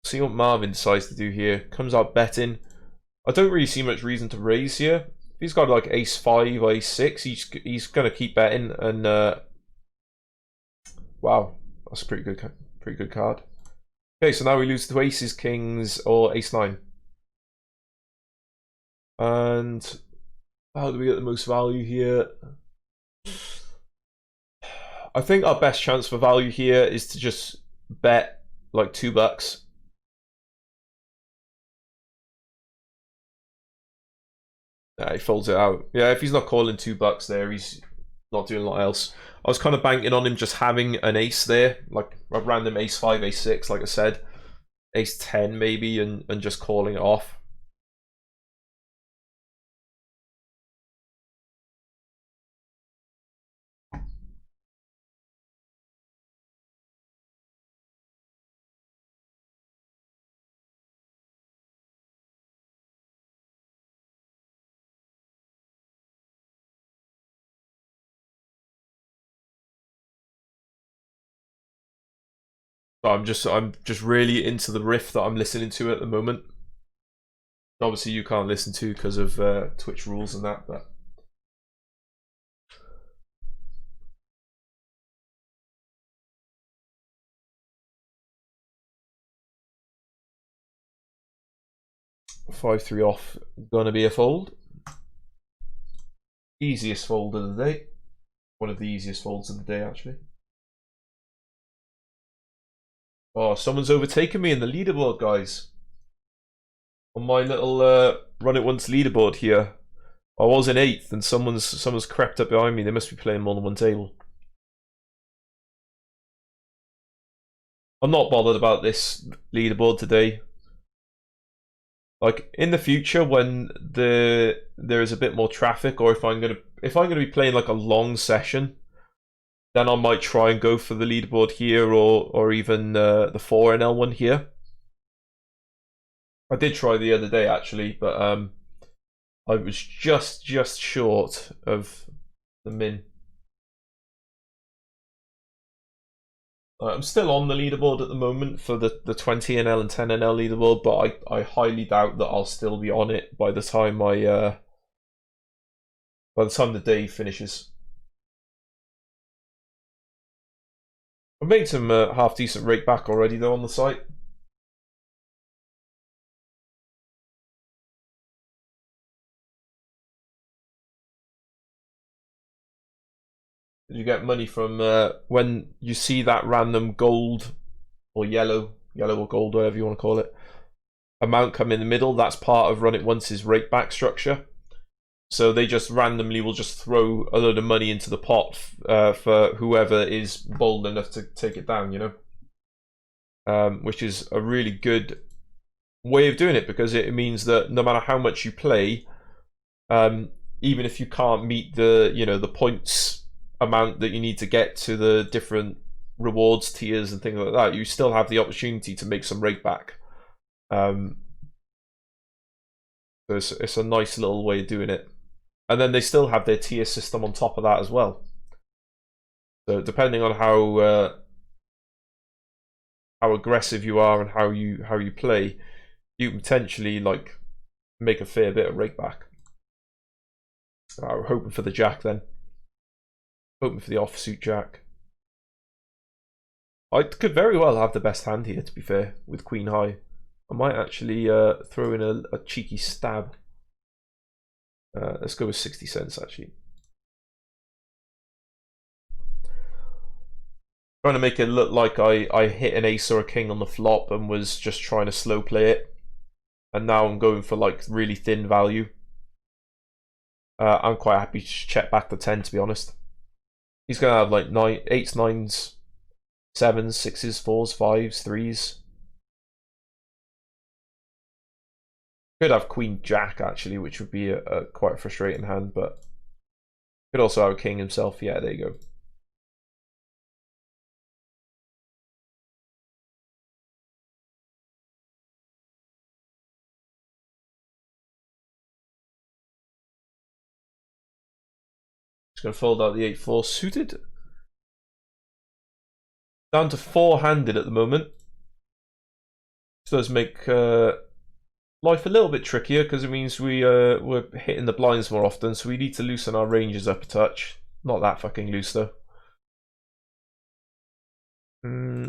see what Marvin decides to do here. Comes out betting. I don't really see much reason to raise here. If he's got like ace 5, ace 6, he's gonna keep betting, and wow, that's a pretty good card. Okay, so now we lose to aces, kings, or ace 9. And how do we get the most value here? I think our best chance for value here is to just bet like $2. He folds it out. Yeah, if he's not calling $2 there, he's not doing a lot else. I was kind of banking on him just having an ace there, like a random ace 5, ace 6, like I said, ace 10 maybe, and just calling it off. I'm just really into the riff that I'm listening to at the moment. Obviously, you can't listen to because of Twitch rules and that, but. $5-3 off, gonna be a fold. Easiest fold of the day. One of the easiest folds of the day, actually. Oh, someone's overtaken me in the leaderboard, guys. On my little run it once leaderboard here, I was in 8th, and someone's crept up behind me. They must be playing more than one table. I'm not bothered about this leaderboard today. like in the future when there is a bit more traffic, or if I'm gonna be playing like a long session, then I might try and go for the leaderboard here, or even the 4NL one here. I did try the other day actually, but I was just short of the min. I'm still on the leaderboard at the moment for the 20NL and 10NL leaderboard, but I highly doubt that I'll still be on it by the time the day finishes. I've made some half decent rake back already though on the site. You get money from when you see that random gold or yellow or gold, whatever you want to call it, amount come in the middle. That's part of Run It Once's rake back structure. So they just randomly will just throw a load of money into the pot for whoever is bold enough to take it down, you know, which is a really good way of doing it, because it means that no matter how much you play, even if you can't meet the points amount that you need to get to the different rewards tiers and things like that, you still have the opportunity to make some rake back. So it's a nice little way of doing it. And then they still have their tier system on top of that as well. So depending on how aggressive you are and how you play, you can potentially like make a fair bit of rake back. I'm hoping for the jack then. Hoping for the offsuit jack. I could very well have the best hand here, to be fair, with queen high. I might actually throw in a cheeky stab. Let's go with 60 cents actually. Trying to make it look like I hit an ace or a king on the flop and was just trying to slow play it. And now I'm going for like really thin value. I'm quite happy to check back the 10, to be honest. He's going to have like 8s, 9s, 7s, 6s, 4s, 5s, 3s. Could have queen jack actually, which would be a quite frustrating hand, but could also have a king himself. Yeah, there you go. Just going to fold out the 8-4 suited. Down to 4-handed at the moment. This does make life a little bit trickier, because it means we're hitting the blinds more often, so we need to loosen our ranges up a touch. Not that fucking loose though.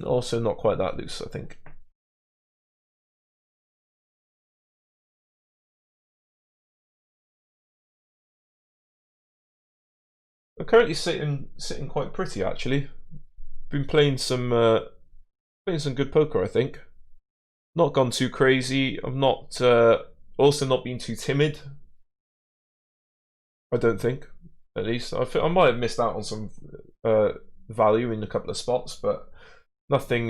Also not quite that loose, I think. I'm currently sitting quite pretty actually. Been playing some good poker, I think. Not gone too crazy. I'm not also not being too timid. I don't think, at least. I might have missed out on some value in a couple of spots, but nothing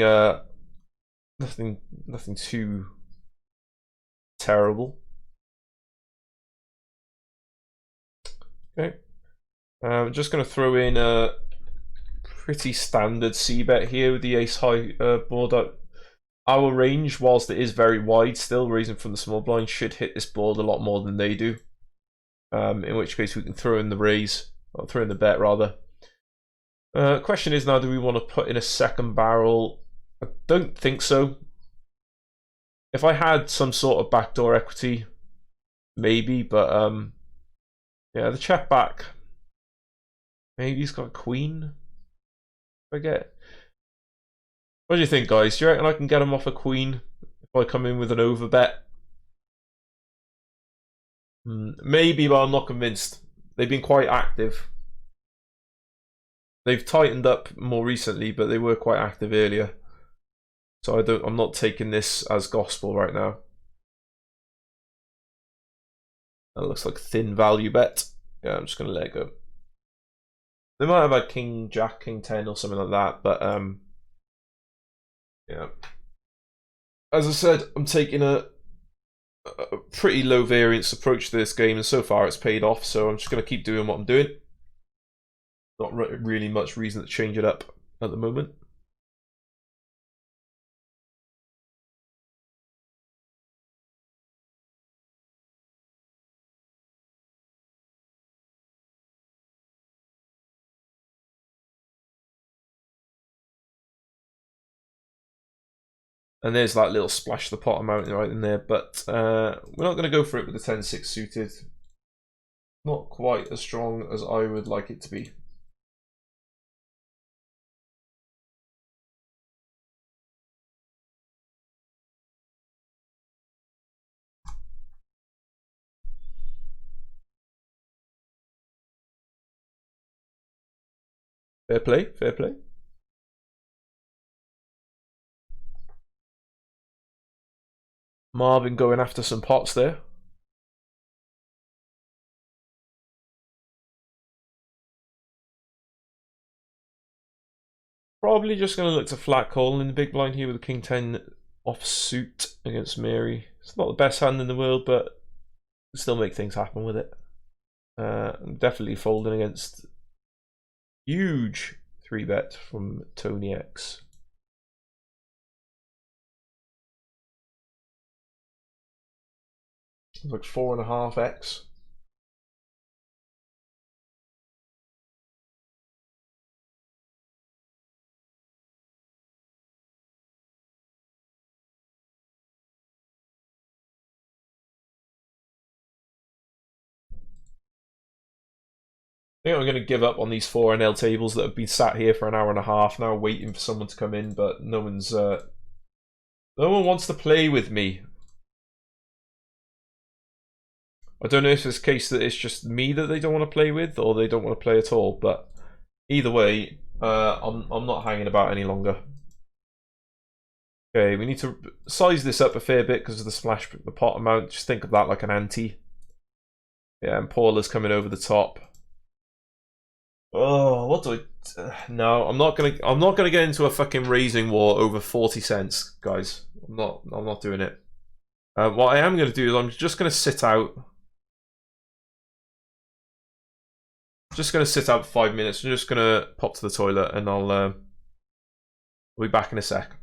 nothing too terrible. Okay. I'm just going to throw in a pretty standard c-bet here with the ace-high board up. Our range, whilst it is very wide still, raising from the small blind, should hit this board a lot more than they do. In which case we can throw in the raise, or throw in the bet rather. Question is now, do we want to put in a second barrel? I don't think so. If I had some sort of backdoor equity, maybe, but yeah, the check back. Maybe he's got a queen. Forget. What do you think, guys? Do you reckon I can get him off a queen if I come in with an overbet? Maybe, but I'm not convinced. They've been quite active. They've tightened up more recently, but they were quite active earlier. So I'm not taking this as gospel right now. That looks like thin value bet. Yeah, I'm just gonna let it go. They might have had king jack, king 10 or something like that, but yeah. As I said, I'm taking a a pretty low variance approach to this game, and so far it's paid off, so I'm just going to keep doing what I'm doing. Not really much reason to change it up at the moment. And there's that little splash the pot amount right in there, but we're not going to go for it with the 10-6 suited. Not quite as strong as I would like it to be. Fair play, fair play. Marvin going after some pots there. Probably just going to look to flat call in the big blind here with the King 10 offsuit against Mary. It's not the best hand in the world, but still make things happen with it. I'm definitely folding against huge 3-bet from Tony X. Like 4.5x. I think I'm going to give up on these 4NL tables that have been sat here for an hour and a half now, waiting for someone to come in, but no one wants to play with me. I don't know if it's a case that it's just me that they don't want to play with, or they don't want to play at all. But either way, I'm not hanging about any longer. Okay, we need to size this up a fair bit because of the splash, the pot amount. Just think of that like an ante. Yeah, and Paula's coming over the top. Oh, what do I? No, I'm not gonna get into a fucking raising war over 40 cents, guys. I'm not doing it. What I am gonna do is I'm just gonna sit out. Just gonna sit out for 5 minutes. I'm just gonna pop to the toilet, and I'll be back in a sec.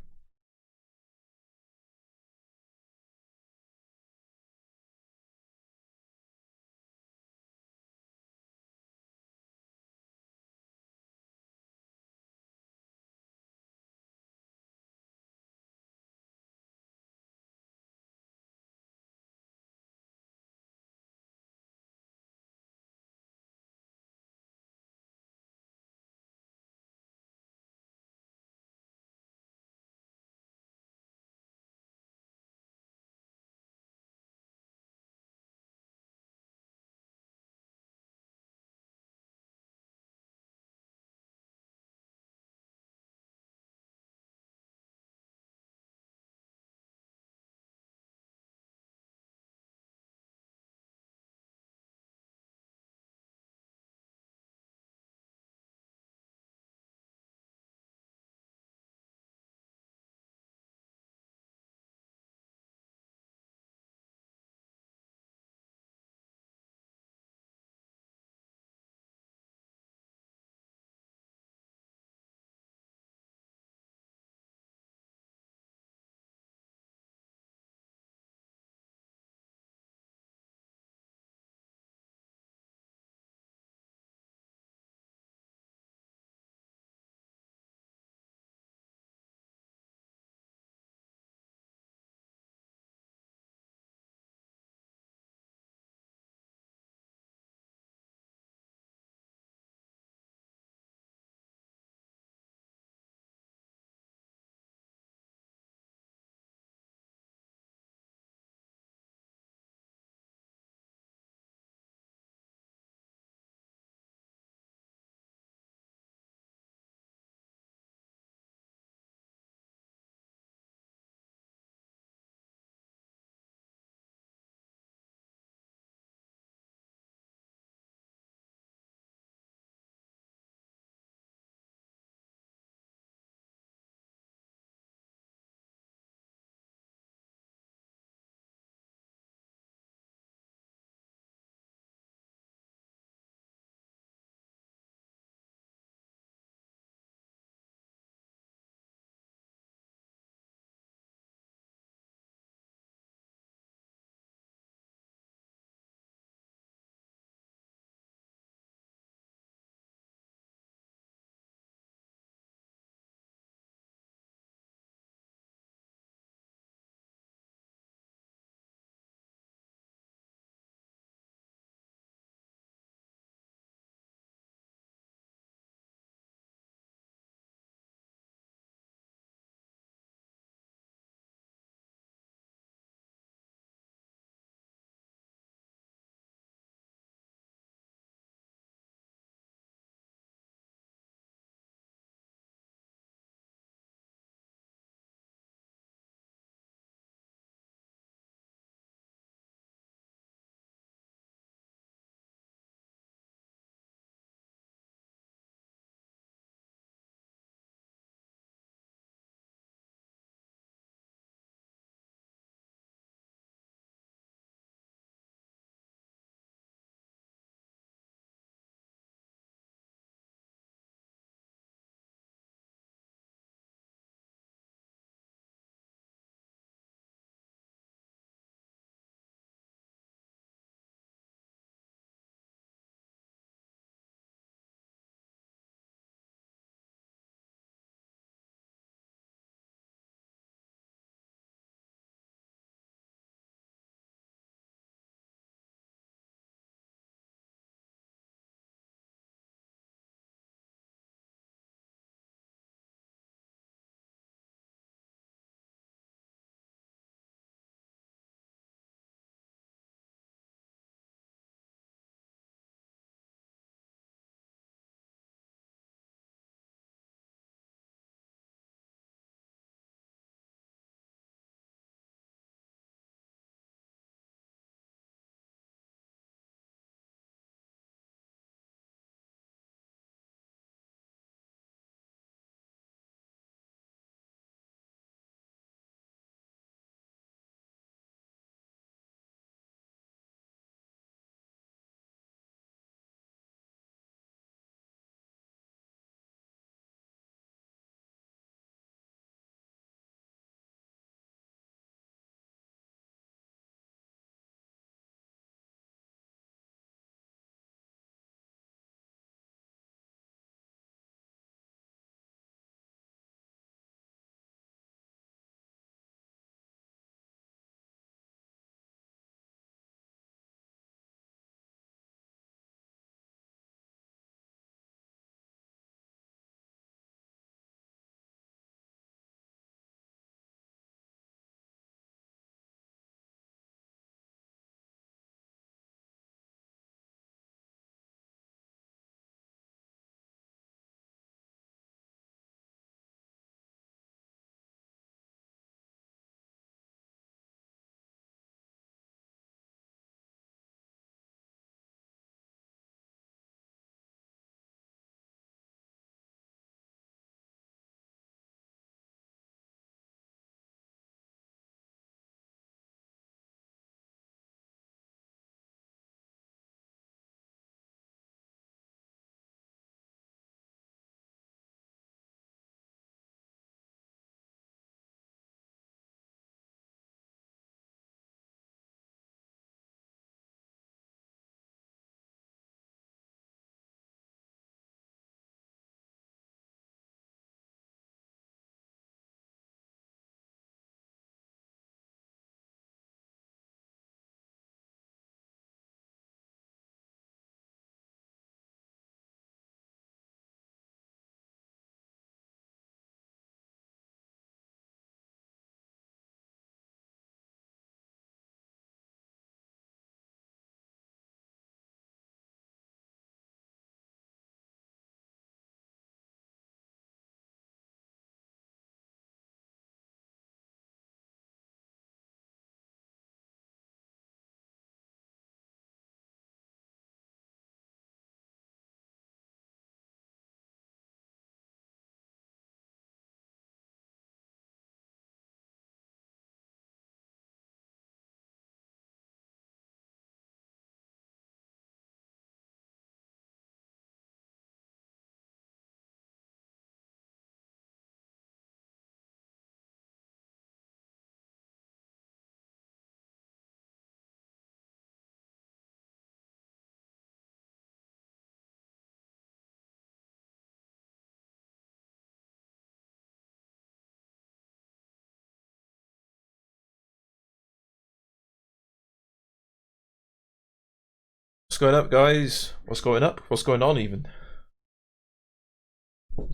What's going up, guys? What's going up? What's going on, even?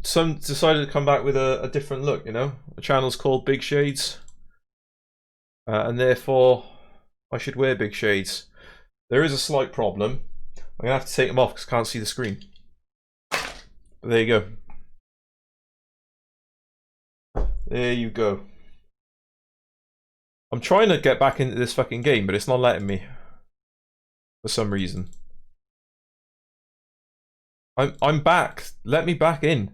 Some decided to come back with a different look, you know? The channel's called Big Shades. And therefore, I should wear big shades. There is a slight problem. I'm going to have to take them off because I can't see the screen. But there you go. There you go. I'm trying to get back into this fucking game, but it's not letting me. For some reason. I'm back. Let me back in.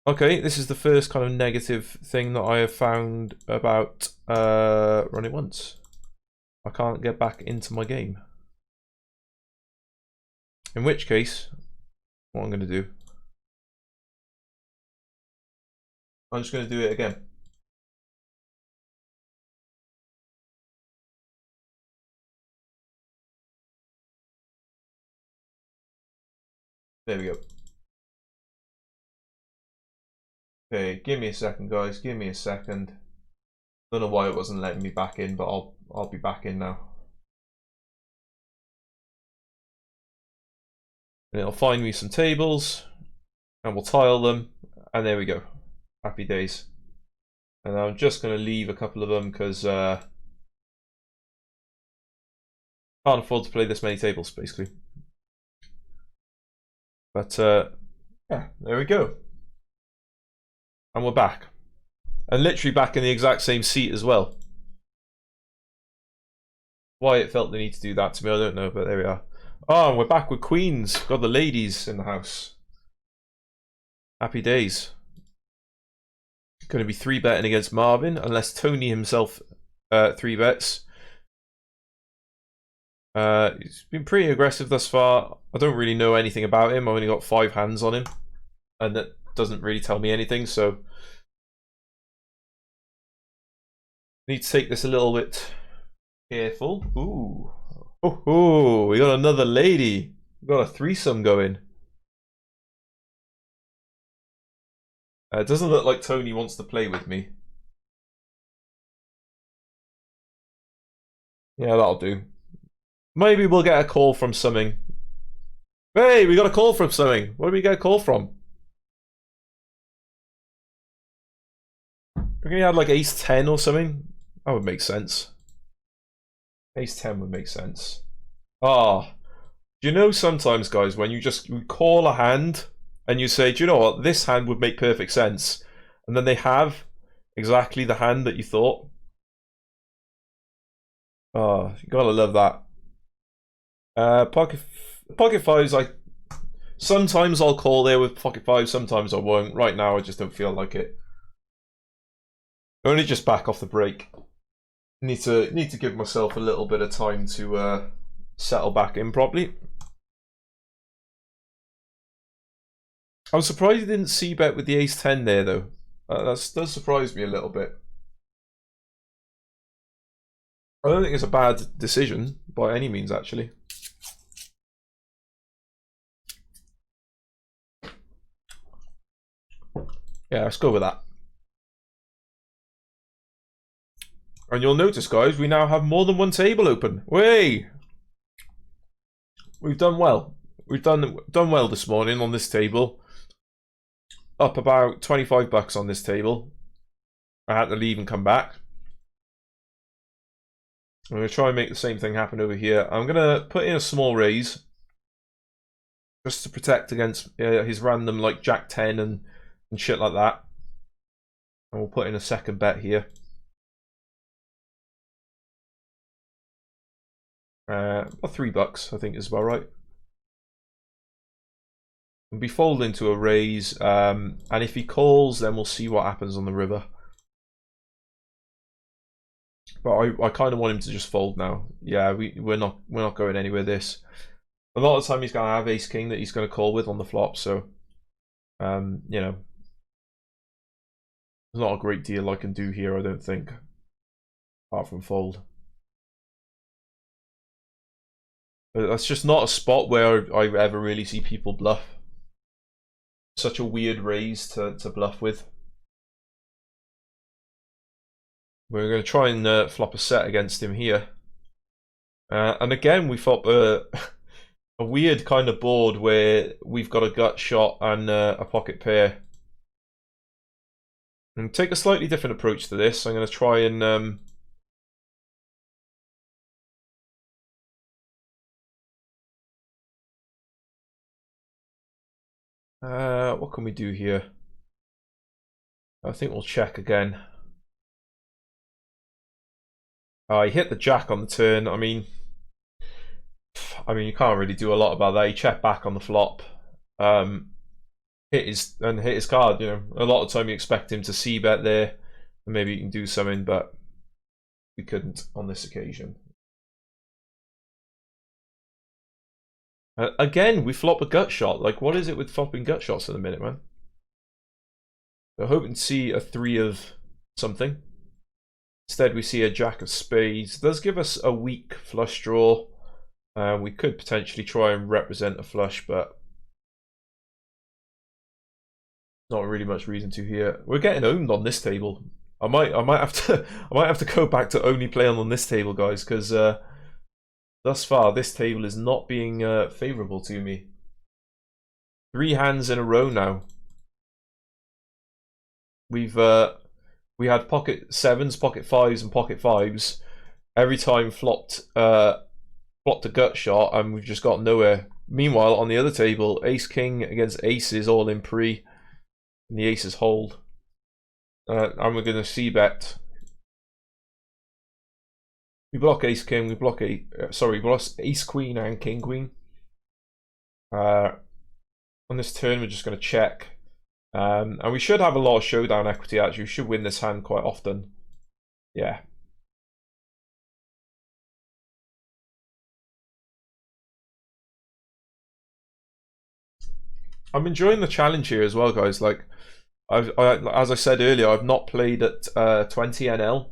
Okay, this is the first kind of negative thing that I have found about Run It Once. I can't get back into my game. In which case, what I'm going to do, I'm just going to do it again. There we go. Okay, give me a second, guys. Give me a second. Don't know why it wasn't letting me back in, but I'll be back in now. And it'll find me some tables, and we'll tile them, and there we go. Happy days. And I'm just going to leave a couple of them because can't afford to play this many tables, basically. But yeah, there we go. And we're back. And literally back in the exact same seat as well. Why it felt the need to do that to me, I don't know, but there we are. Oh, and we're back with Queens. Got the ladies in the house. Happy days. Going to be 3-betting against Marvin, unless Tony himself 3-bets. He's been pretty aggressive thus far. I don't really know anything about him. I've only got 5 hands on him. And that doesn't really tell me anything, so need to take this a little bit careful. Ooh. Oh, we got another lady. We got a threesome going. It doesn't look like Tony wants to play with me. Yeah, that'll do. Maybe we'll get a call from something. Hey, we got a call from something. Where did we get a call from? We're gonna have like ace 10 or something. That would make sense. Ace 10 would make sense. Ah, do you know sometimes, guys, when you call a hand and you say, do you know what, this hand would make perfect sense, and then they have exactly the hand that you thought. Oh, you gotta love that. Pocket fives, sometimes I'll call there with pocket fives, sometimes I won't. Right now, I just don't feel like it. Only just back off the break. Need to give myself a little bit of time to settle back in properly. I was surprised he didn't c-bet with the ace 10 there, though. That does surprise me a little bit. I don't think it's a bad decision by any means, actually. Yeah, let's go with that. And you'll notice, guys, we now have more than one table open. Way! We've done well. We've done well this morning on this table. Up about 25 bucks on this table. I had to leave and come back. I'm going to try and make the same thing happen over here. I'm going to put in a small raise. Just to protect against his random like Jack 10 and shit like that. And we'll put in a second bet here. About $3 I think is about right. We'll be folding to a raise, and if he calls, then we'll see what happens on the river. But I kind of want him to just fold now. Yeah, we're not going anywhere. This a lot of the time he's gonna have ace king that he's gonna call with on the flop, so you know, there's not a great deal I can do here, I don't think, apart from fold. That's just not a spot where I ever really see people bluff. Such a weird raise to bluff with. We're going to try and flop a set against him here. And again, we thought a weird kind of board where we've got a gut shot and a pocket pair. And take a slightly different approach to this. I'm going to try and what can we do here? I think we'll check again. He hit the jack on the turn. I mean, you can't really do a lot about that. He checked back on the flop, hit his card. You know, a lot of time you expect him to c-bet there, and maybe he can do something, but we couldn't on this occasion. Again, we flop a gut shot. Like, what is it with flopping gut shots at the minute, man? We're hoping to see a 3 of something. Instead, we see a jack of spades. It does give us a weak flush draw. We could potentially try and represent a flush, but not really much reason to here. We're getting owned on this table. I might have to go back to only playing on this table, guys, because thus far this table is not being favourable to me. 3 hands in a row now. We had pocket 7s, pocket 5s, and pocket 5s. Every time flopped a gut shot, and we've just got nowhere. Meanwhile, on the other table, ace king against aces all in pre, and the aces hold. And we're going to c-bet. We block ace king. We block we block ace queen and king queen. On this turn, we're just going to check. And we should have a lot of showdown equity, actually. We should win this hand quite often. Yeah. I'm enjoying the challenge here as well, guys. Like, as I said earlier, I've not played at 20 NL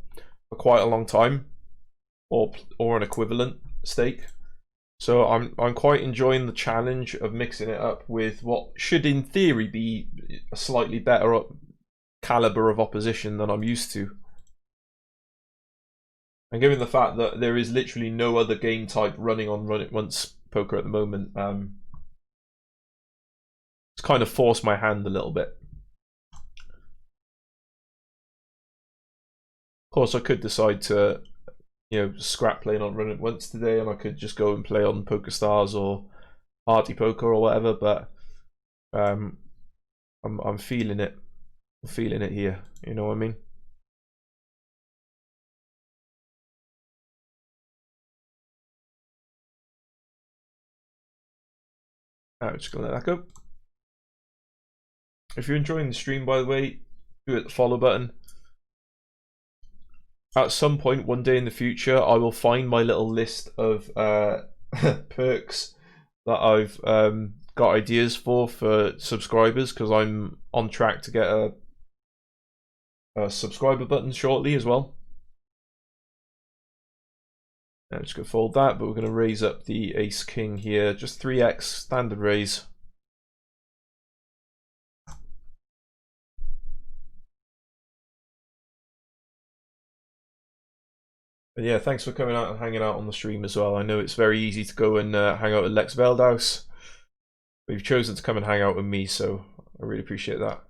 for quite a long time, or an equivalent stake. So I'm quite enjoying the challenge of mixing it up with what should, in theory, be a slightly better caliber of opposition than I'm used to. And given the fact that there is literally no other game type running on Run It Once poker at the moment, it's kind of forced my hand a little bit. Of course, I could decide to, you know, scrap playing on Run It Once today, and I could just go and play on PokerStars or Party Poker or whatever. But I'm feeling it. I'm feeling it here. You know what I mean? I'm just gonna let that go. If you're enjoying the stream, by the way, do hit the follow button. At some point, one day in the future, I will find my little list of perks that I've got ideas for subscribers, because I'm on track to get a subscriber button shortly as well. I'm just going to fold that, but we're going to raise up the ace king here. Just 3x standard raise. And yeah, thanks for coming out and hanging out on the stream as well. I know it's very easy to go and hang out with Lex Veldhaus, but you've chosen to come and hang out with me, so I really appreciate that.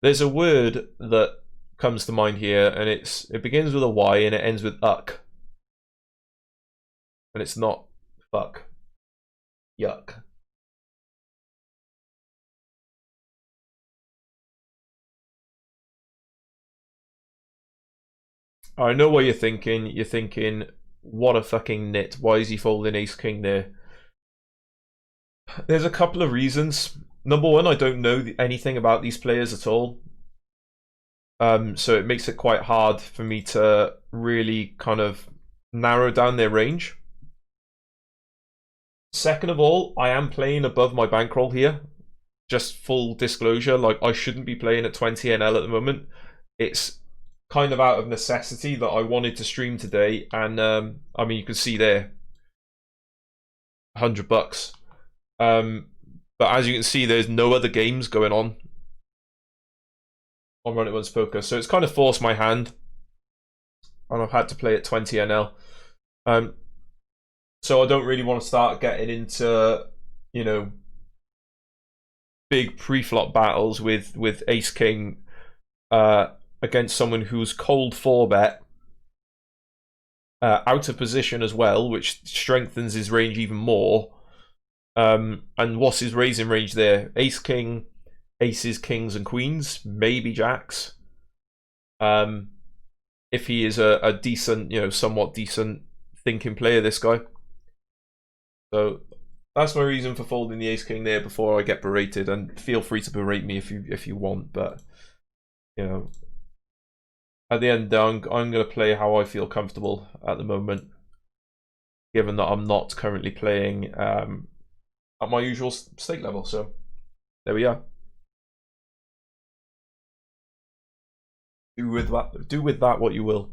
There's a word that comes to mind here, and it begins with a Y and it ends with uck, and it's not fuck. Yuck. I know what you're thinking. You're thinking, what a fucking nit. Why is he folding ace king there? There's a couple of reasons. Number one, I don't know anything about these players at all. So it makes it quite hard for me to really kind of narrow down their range. Second of all, I am playing above my bankroll here. Just full disclosure, like, I shouldn't be playing at 20 NL at the moment. It's kind of out of necessity that I wanted to stream today, and I mean, you can see there, $100. But as you can see, there's no other games going on Run It Once Poker, so it's kind of forced my hand. and I've had to play at 20 NL. So I don't really want to start getting into, you know, big pre-flop battles with Ace King against someone who's cold 4-bet, out of position as well, which strengthens his range even more. And what's his raising range there? Ace King, aces, kings, and queens, maybe jacks. If he is a decent, you know, somewhat decent thinking player, this guy. So that's my reason for folding the Ace King there before I get berated. And feel free to berate me if you want, but you know, at the end, I'm going to play how I feel comfortable at the moment, given that I'm not currently playing at my usual stake level. So there we are. Do with that what you will.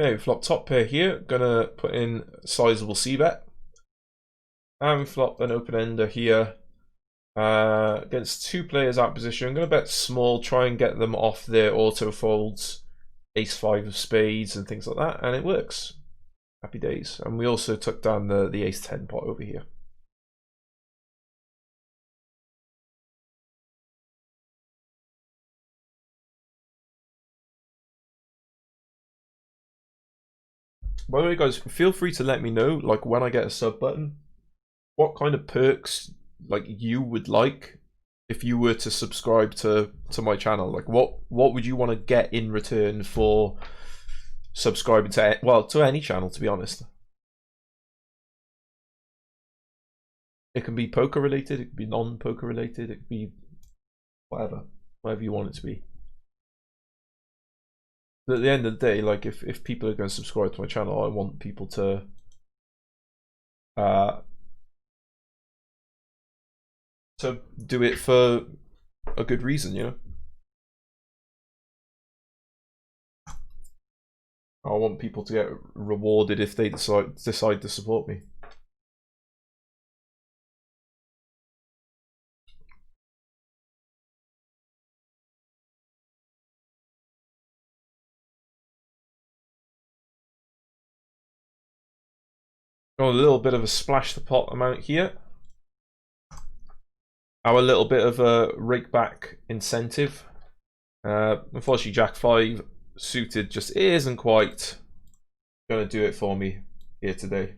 Okay, flop top pair here. Gonna put in sizable c-bet. And we flop an open ender here. Against two players out of position. I'm gonna bet small, try and get them off their auto folds, ace 5 of spades and things like that, and it works. Happy days. And we also took down the ace 10 pot over here. By the way, guys, feel free to let me know, like, when I get a sub button, what kind of perks, like, you would like if you were to subscribe to my channel. Like, what would you want to get in return for subscribing to, well, to any channel, to be honest. It can be poker related, it can be non-poker related, it can be whatever you want it to be. But at the end of the day, like, if people are going to subscribe to my channel, I want people to do it for a good reason, you know. I want people to get rewarded if they decide to support me. Got a little bit of a splash the pot amount here. Our little bit of a rake back incentive. Unfortunately, Jack 5 suited just isn't quite going to do it for me here today.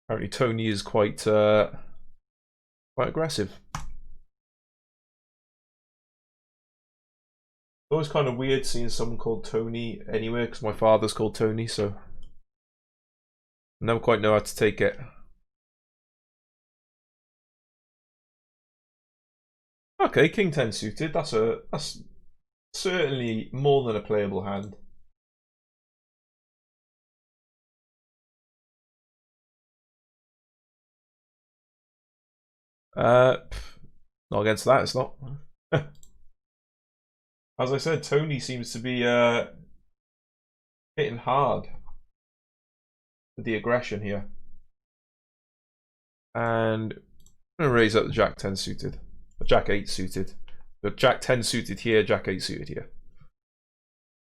Apparently, Tony is quite aggressive. Always kind of weird seeing someone called Tony anywhere, because my father's called Tony, so I never quite know how to take it. Okay, King 10 suited. That's certainly more than a playable hand. Not against that, it's not. As I said, Tony seems to be hitting hard with the aggression here. And I'm going to raise up the Jack 10 suited. Jack 8 suited. But Jack 10 suited here, Jack 8 suited here.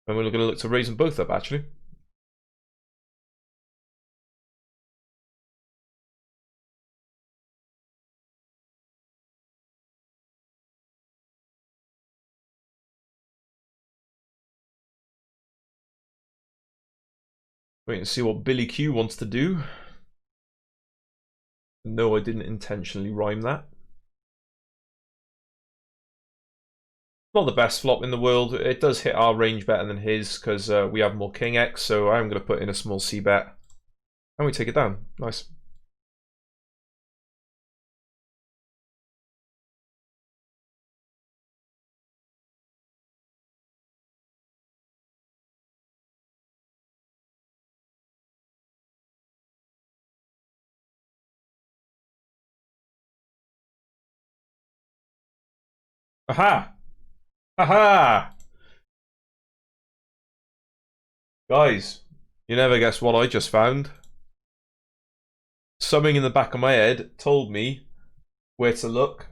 And we're going to look to raise them both up, actually. Wait and see what Billy Q wants to do. No, I didn't intentionally rhyme that. Not the best flop in the world. It does hit our range better than his because we have more King X, so I'm going to put in a small c-bet. And we take it down. Nice. Aha! Aha! Guys, you never guess what I just found. Something in the back of my head told me where to look.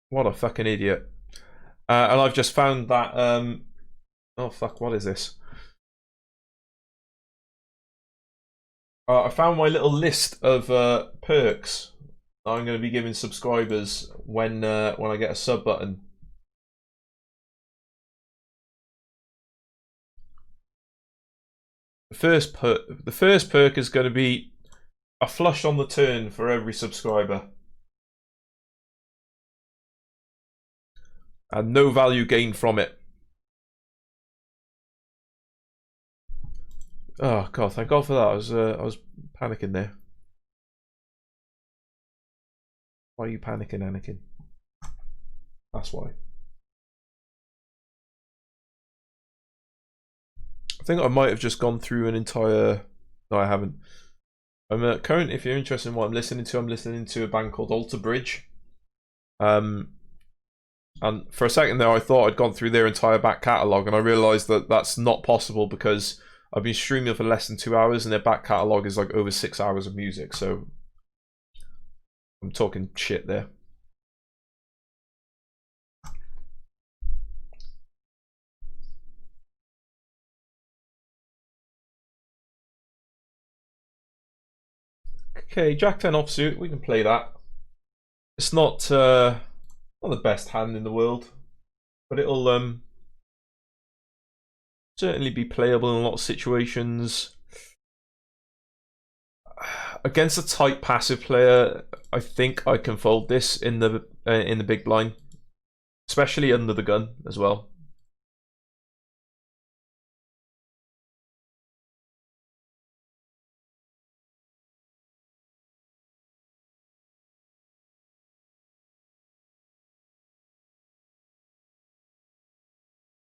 What a fucking idiot. And I've just found that, oh fuck, what is this? I found my little list of perks that I'm going to be giving subscribers when I get a sub button. The first perk is going to be a flush on the turn for every subscriber. And no value gained from it. Oh god, thank God for that. I was panicking there. Why are you panicking, Anakin? That's why. I think I might have just gone through an entire... No, I haven't. I'm currently, if you're interested in what I'm listening to a band called Alter Bridge. And for a second there, I thought I'd gone through their entire back catalogue, and I realised that that's not possible because I've been streaming for less than 2 hours, and their back catalogue is like over 6 hours of music. So I'm talking shit there. Okay, Jack 10 offsuit, we can play that. It's not the best hand in the world, but it'll certainly be playable in a lot of situations. Against a tight passive player, I think I can fold this in the big blind, especially under the gun as well.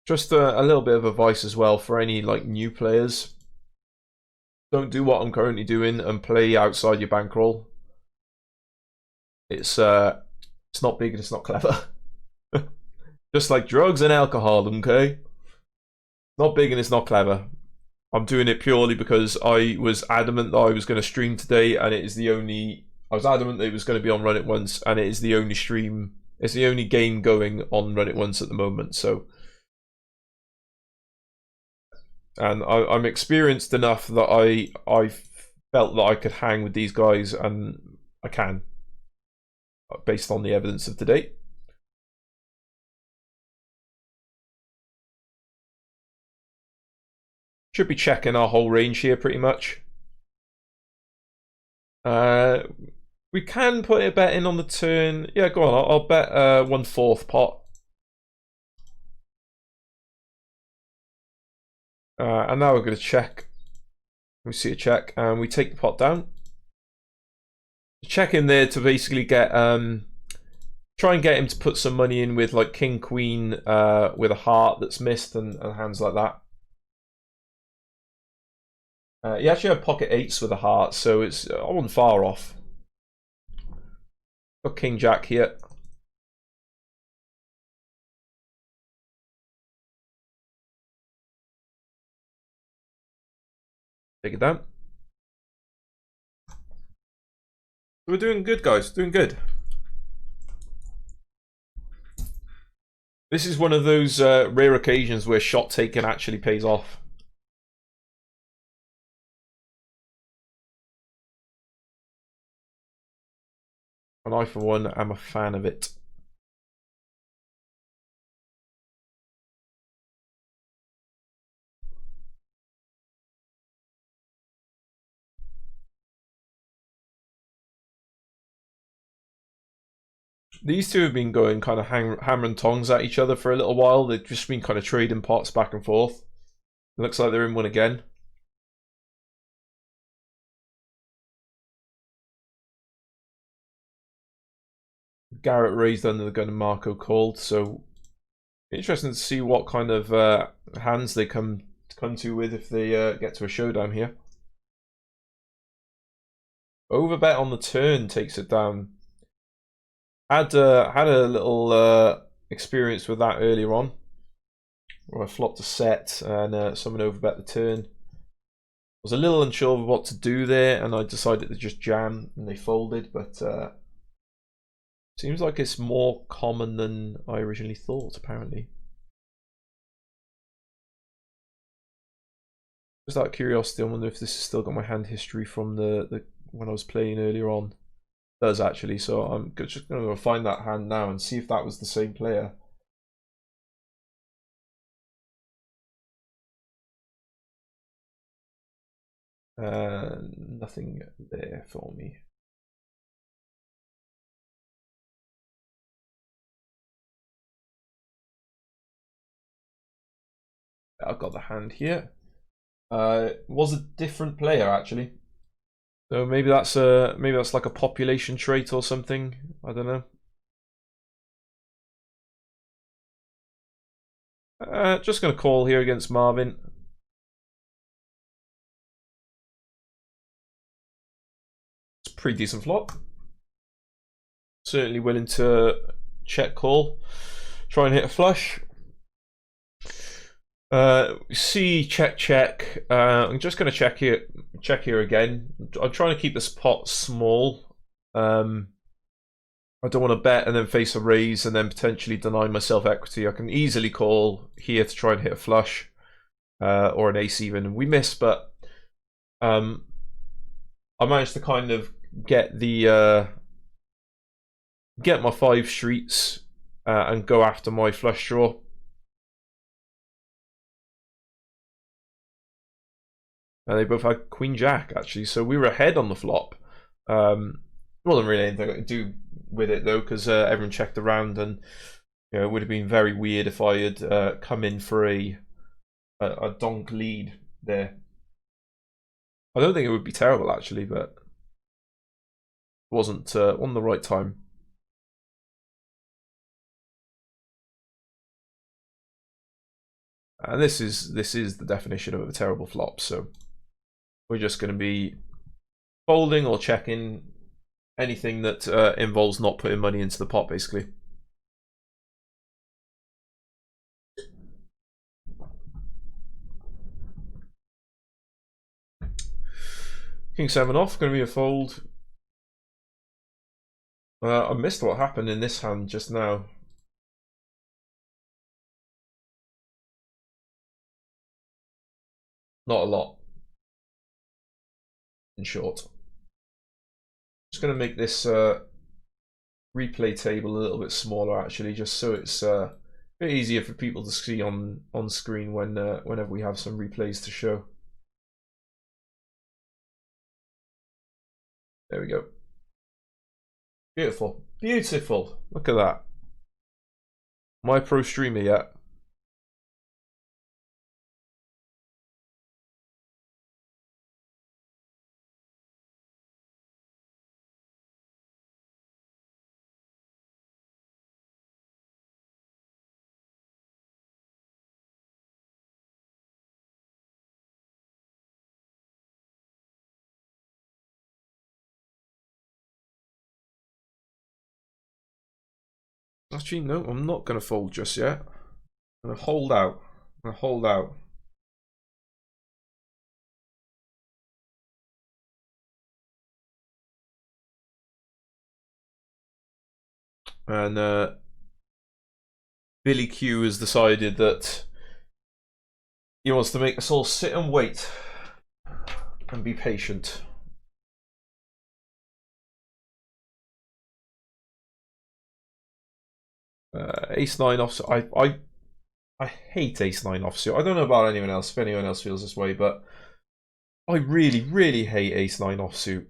Just a little bit of advice as well for any like new players. Don't do what I'm currently doing and play outside your bankroll. It's not big and it's not clever. Just like drugs and alcohol, okay? Not big and it's not clever. I'm doing it purely because I was adamant that I was going to stream today, and it is the only... I was adamant that it was going to be on Run It Once, and it is the only stream... It's the only game going on Run It Once at the moment, so... And I'm experienced enough that I felt that I could hang with these guys, and I can, based on the evidence of today. Should be checking our whole range here pretty much. We can put a bet in on the turn. Yeah, go on. I'll bet 1/4 pot. And now we're going to check. We see a check, and we take the pot down. Check in there to basically get try and get him to put some money in with like king queen with a heart that's missed and hands like that. He actually had pocket eights with a heart, so it's I wasn't far off. Got king jack here. Take it down. We're doing good, guys. Doing good. This is one of those rare occasions where shot taking actually pays off. And I, for one, am a fan of it. These two have been going kind of hammer and tongs at each other for a little while. They've just been kind of trading pots back and forth. It looks like they're in one again. Garrett raised under the gun and Marco called, so interesting to see what kind of hands they come to with if they get to a showdown here. Overbet on the turn takes it down. Had a little experience with that earlier on, where I flopped a set and someone overbet the turn. I was a little unsure of what to do there, and I decided to just jam, and they folded, but seems like it's more common than I originally thought, apparently. Just out of curiosity, I wonder if this has still got my hand history from the when I was playing earlier on. It does actually, so I'm just going to go find that hand now and see if that was the same player. Nothing there for me. I've got the hand here. Was a different player actually. So maybe that's like a population trait or something. I don't know. Just gonna call here against Marvin. It's a pretty decent flop. Certainly willing to check call. Try and hit a flush. See, check. I'm just gonna check here again. I'm trying to keep this pot small. I don't want to bet and then face a raise and then potentially deny myself equity. I can easily call here to try and hit a flush or an ace even. We miss, but I managed to kind of get the get my 5 streets and go after my flush draw. And they both had Queen Jack actually, so we were ahead on the flop. Wasn't really anything I could do with it though, because everyone checked around, and you know, it would have been very weird if I had come in for a donk lead there. I don't think it would be terrible actually, but it wasn't on the right time. And this is the definition of a terrible flop. So we're just going to be folding or checking anything that involves not putting money into the pot, basically. King 7 off, going to be a fold. I missed what happened in this hand just now. Not a lot, in short. Just going to make this replay table a little bit smaller, actually, just so it's a bit easier for people to see on screen when whenever we have some replays to show. There we go. Beautiful, beautiful. Look at that. My pro streamer yet. Actually, no, I'm not going to fold just yet. I'm going to hold out. I'm going to hold out. And Billy Q has decided that he wants to make us all sit and wait and be patient. Ace 9 offsuit. I hate Ace 9 offsuit. I don't know about anyone else, if anyone else feels this way, but I really, really hate Ace 9 offsuit.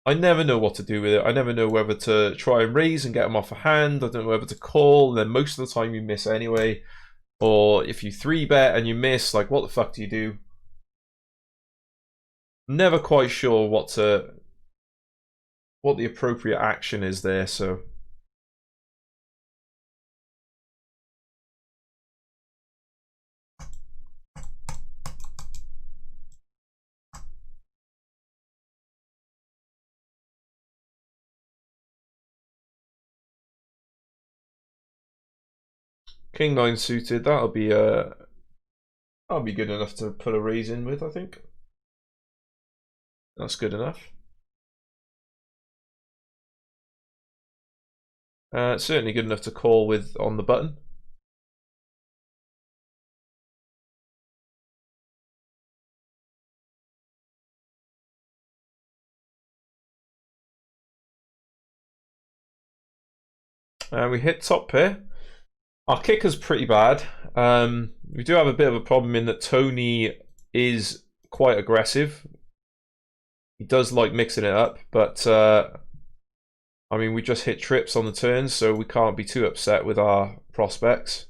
I never know what to do with it. I never know whether to try and raise and get them off a hand. I don't know whether to call, and then most of the time you miss anyway. Or if you 3-bet and you miss, like, what the fuck do you do? Never quite sure what the appropriate action is there, so King 9 suited, that'll be good enough to put a raise in with, I think. That's good enough. Certainly good enough to call with on the button. We hit top pair. Our kicker's pretty bad. We do have a bit of a problem in that Tony is quite aggressive. He does like mixing it up, but I mean, we just hit trips on the turns, so we can't be too upset with our prospects.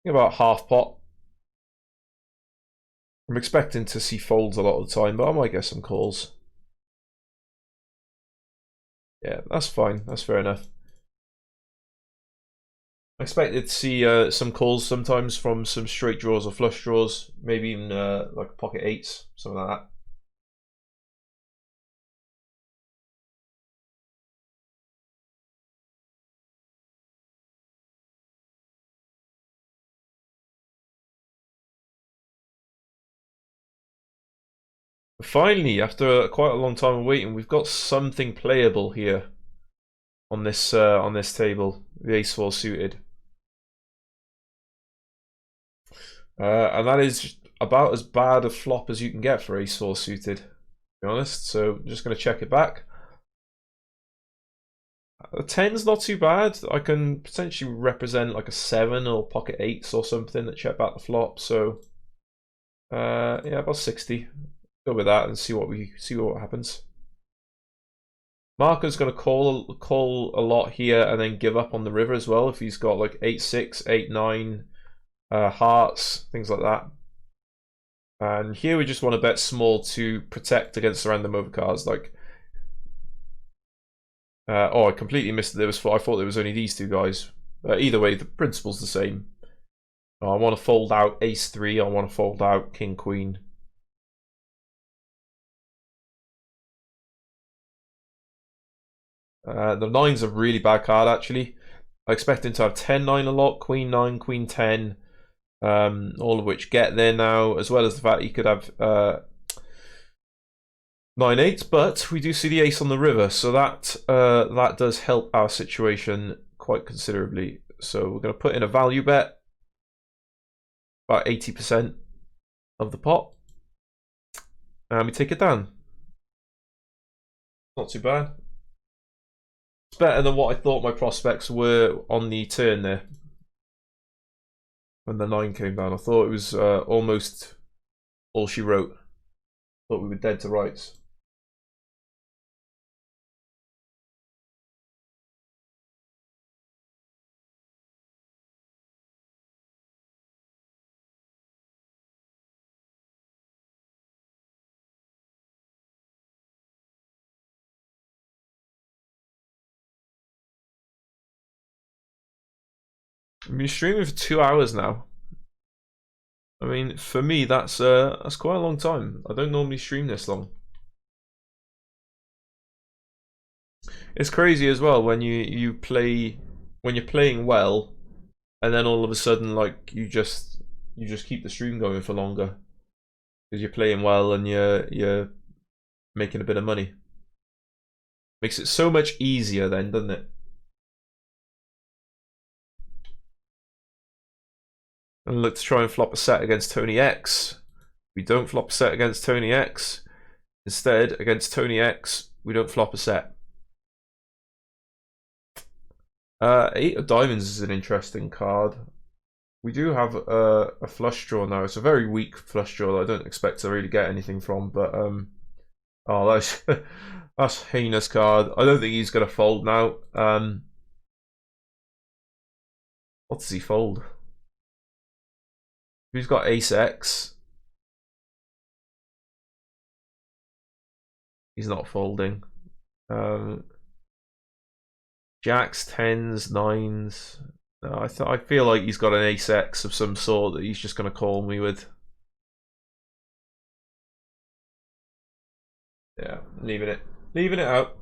About half pot. I'm expecting to see folds a lot of the time, but I might get some calls. Yeah, that's fine. That's fair enough. I expected to see some calls sometimes from some straight draws or flush draws, maybe even like pocket eights, something like that. Finally, after quite a long time of waiting, we've got something playable here on this table. The ace-4 suited, and that is about as bad a flop as you can get for ace-4 suited, to be honest. So I'm just going to check it back. A 10's not too bad. I can potentially represent like a 7 or pocket eights or something that check back the flop. So yeah, about 60. Go with that and see what happens. Marco's going to call a lot here and then give up on the river as well if he's got like 8-6, 8-9 hearts, things like that. And here we just want to bet small to protect against the random overcards. Like, oh, I completely missed it. I thought there was only these two guys. Either way, the principle's the same. I want to fold out ace-3. I want to fold out king-queen. The 9's a really bad card, actually. I expect him to have 10-9 a lot, queen-9, queen-10, all of which get there now, as well as the fact he could have 9-8, but we do see the ace on the river, so that does help our situation quite considerably. So we're going to put in a value bet, about 80% of the pot, and we take it down. Not too bad. It's better than what I thought my prospects were on the turn there. When the 9 came down, I thought it was almost all she wrote. Thought we were dead to rights. I've been streaming for 2 hours now. I mean, for me, that's quite a long time. I don't normally stream this long. It's crazy as well when you play when you're playing well, and then all of a sudden, like you just keep the stream going for longer because you're playing well and you're making a bit of money. Makes it so much easier then, doesn't it? And look to try and flop a set against Tony X. We don't flop a set against Tony X. Instead, against Tony X, we don't flop a set. 8 of diamonds is an interesting card. We do have a flush draw now. It's a very weak flush draw that I don't expect to really get anything from. But oh, that's heinous card. I don't think he's gonna fold now. What does he fold? He's got ace X. He's not folding. Jacks, 10s, 9s. No, I feel like he's got an ace X of some sort that he's just going to call me with. Yeah, leaving it out.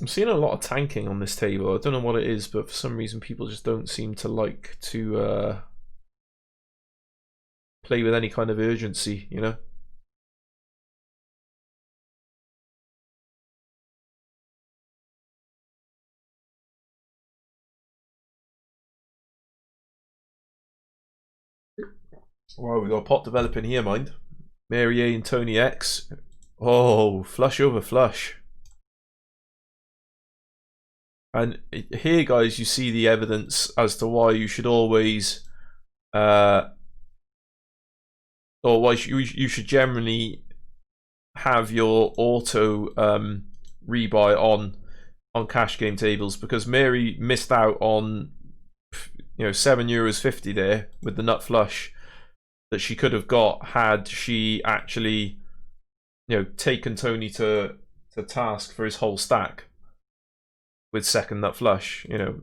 I'm seeing a lot of tanking on this table. I don't know what it is, but for some reason people just don't seem to like to play with any kind of urgency, you know? Wow, we got a pot developing here, mind. Mary A and Tony X. Oh, flush over flush. And here, guys, you see the evidence as to why you should always, or why you should generally have your auto rebuy on cash game tables, because Mary missed out on, you know, €7.50 there with the nut flush that she could have got had she actually, you know, taken Tony to task for his whole stack with second nut flush, you know.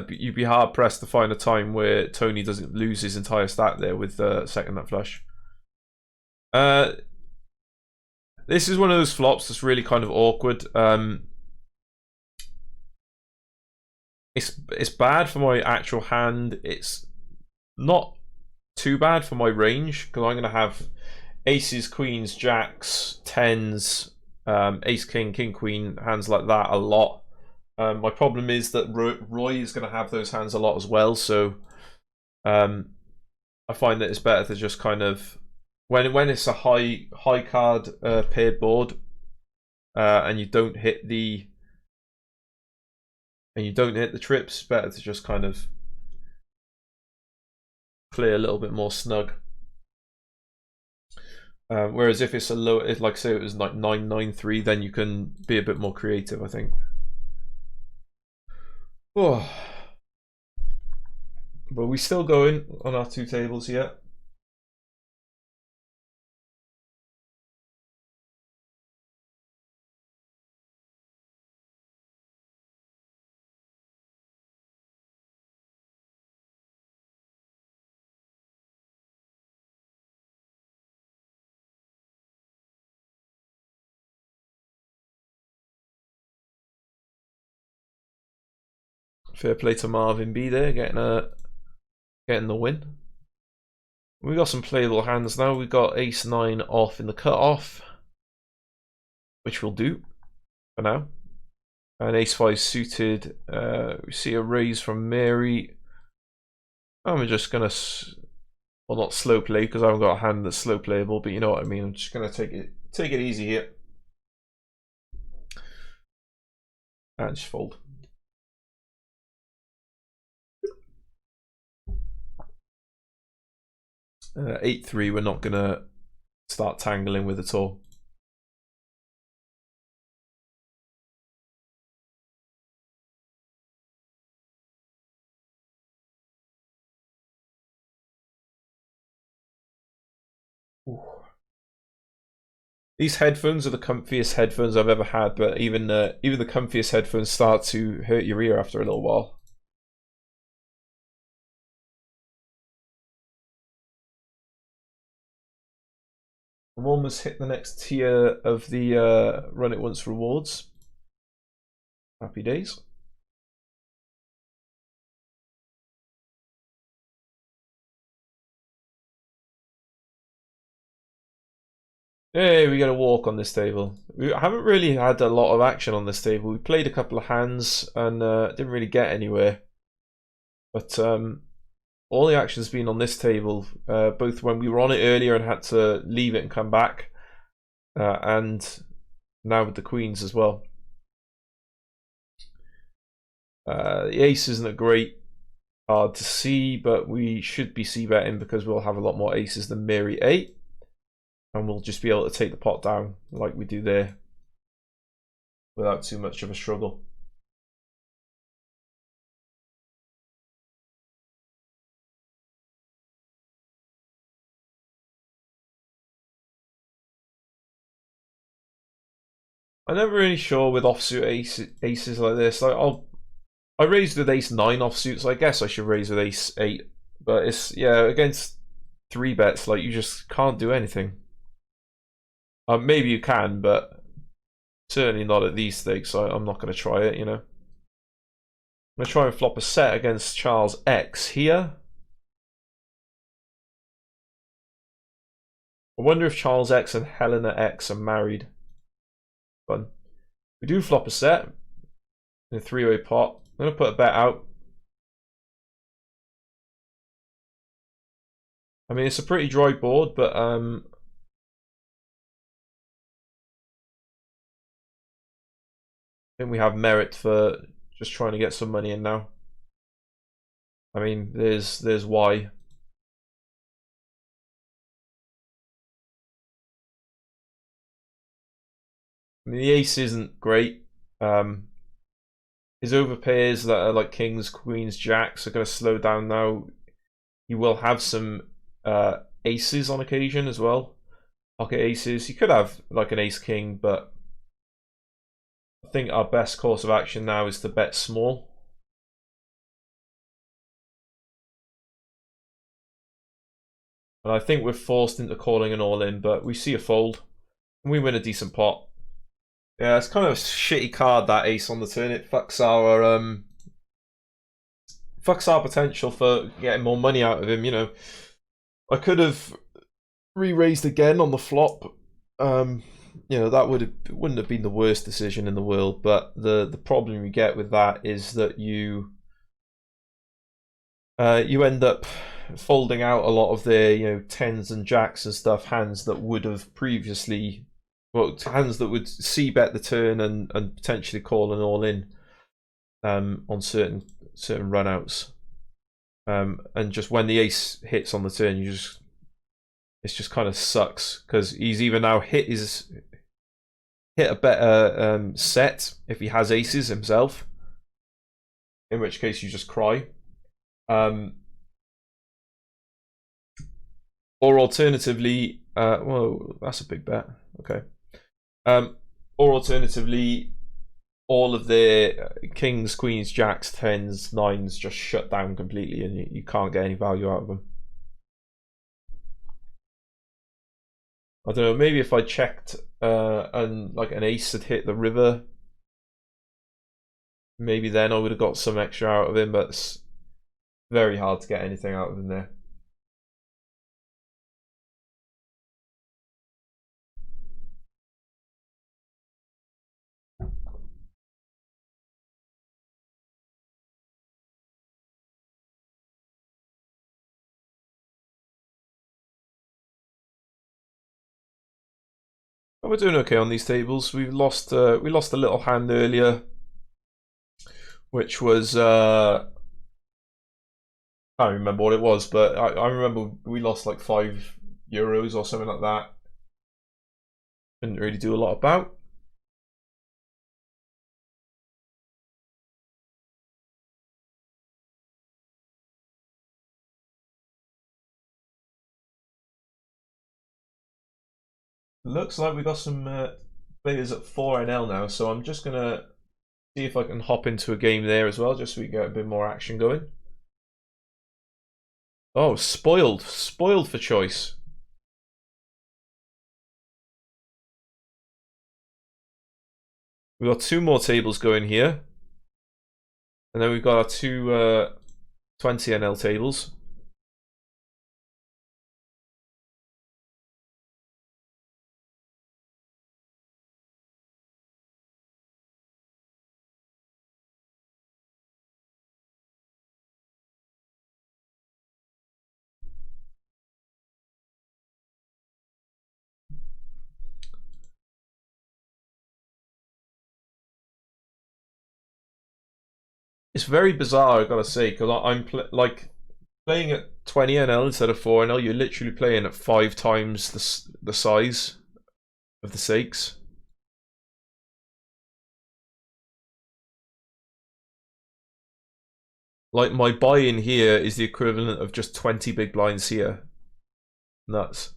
You'd be hard pressed to find a time where Tony doesn't lose his entire stack there with second nut flush. This is one of those flops that's really kind of awkward. It's bad for my actual hand. It's not too bad for my range, because I'm going to have aces, queens, jacks, tens, ace, king, king, queen, hands like that a lot. My problem is that Roy is going to have those hands a lot as well, so I find that it's better to just kind of, when it's a high card paired board, and you don't hit the trips, better to just kind of play a little bit more snug. Whereas if it's a low, like say it was like 9-9-3, then you can be a bit more creative, I think. Oh. But we still going on our two tables yet. Fair play to Marvin B there, getting the win. We got some playable hands now. We got ace 9 off in the cutoff, which will do for now. And ace 5 suited. We see a raise from Mary. I'm just gonna, well, not slow play because I haven't got a hand that's slow playable, but you know what I mean. I'm just gonna take it easy here and just fold. 8-3 we're not gonna start tangling with at all. Ooh. These headphones are the comfiest headphones I've ever had, but even the comfiest headphones start to hurt your ear after a little while. I'm almost hit the next tier of the run it once rewards. Happy days. Hey, we got a walk on this table. We haven't really had a lot of action on this table. We played a couple of hands and didn't really get anywhere. But all the action's been on this table, both when we were on it earlier and had to leave it and come back, and now with the queens as well. The ace isn't a great card to see, but we should be c-betting because we'll have a lot more aces than Mary 8. And we'll just be able to take the pot down like we do there without too much of a struggle. I'm never really sure with offsuit aces like this. Like I raised with ace 9 offsuit, so I guess I should raise with ace 8. But it's, yeah, against 3 bets, like you just can't do anything. Maybe you can, but certainly not at these stakes. So I'm not going to try it, you know. I'm going to try and flop a set against Charles X here. I wonder if Charles X and Helena X are married. Fun. We do flop a set in a three-way pot. I'm going to put a bet out. I mean, it's a pretty dry board, but I think we have merit for just trying to get some money in now. I mean, there's why. I mean, the ace isn't great. His overpairs that are like kings, queens, jacks are going to slow down now. He will have some aces on occasion as well. Pocket aces. He could have like an ace king, but I think our best course of action now is to bet small. And I think we're forced into calling an all-in, but we see a fold. And we win a decent pot. Yeah, it's kind of a shitty card, that ace on the turn. It fucks our potential for getting more money out of him, you know. I could have re-raised again on the flop. You know, that wouldn't have been the worst decision in the world, but the problem you get with that is that you end up folding out a lot of their, you know, tens and jacks and stuff, hands that would have previously, well, hands that would c-bet the turn and potentially call an all-in on certain runouts. And just when the ace hits on the turn, it just kind of sucks, because he's either now hit a better set if he has aces himself, in which case you just cry. Or alternatively, well, that's a big bet. Okay. Or alternatively, all of their kings, queens, jacks, tens, nines just shut down completely, and you can't get any value out of them. I don't know. Maybe if I checked and like an ace had hit the river, maybe then I would have got some extra out of him. But it's very hard to get anything out of him there. But we're doing okay on these tables. We lost a little hand earlier, which was I can't remember what it was, but I remember we lost like €5 or something like that. Didn't really do a lot about. Looks like we got some players at 4NL now, so I'm just gonna see if I can hop into a game there as well, just so we get a bit more action going. Oh, spoiled for choice. We've got 2 more tables going here, and then we've got our 2 20NL tables. It's very bizarre, I gotta say, because I'm playing at 20NL instead of 4NL. You're literally playing at 5 times the size of the stakes. Like, my buy-in here is the equivalent of just 20 big blinds here. Nuts.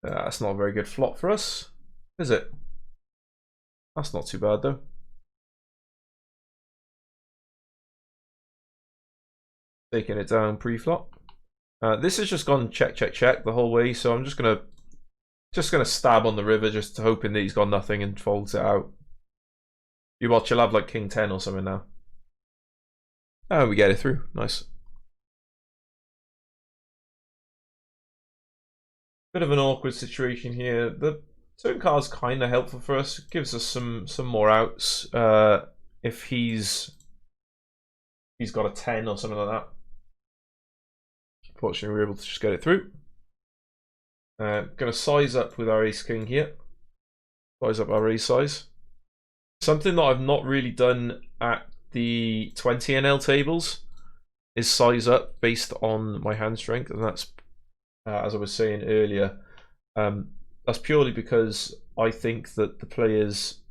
That's not a very good flop for us, is it? That's not too bad though. Taking it down pre-flop. This has just gone check, check, check the whole way, so I'm just gonna stab on the river, just hoping that he's got nothing and folds it out. You watch, you'll have like king 10 or something now. Oh, we get it through. Nice. Bit of an awkward situation here. The turn card's kind of helpful for us. It gives us some more outs. If he's got a 10 or something like that. Fortunately, we're able to just get it through. Going to size up with our ace king here. Size up our raise size. Something that I've not really done at the 20 NL tables is size up based on my hand strength, and that's as I was saying earlier, that's purely because I think that the players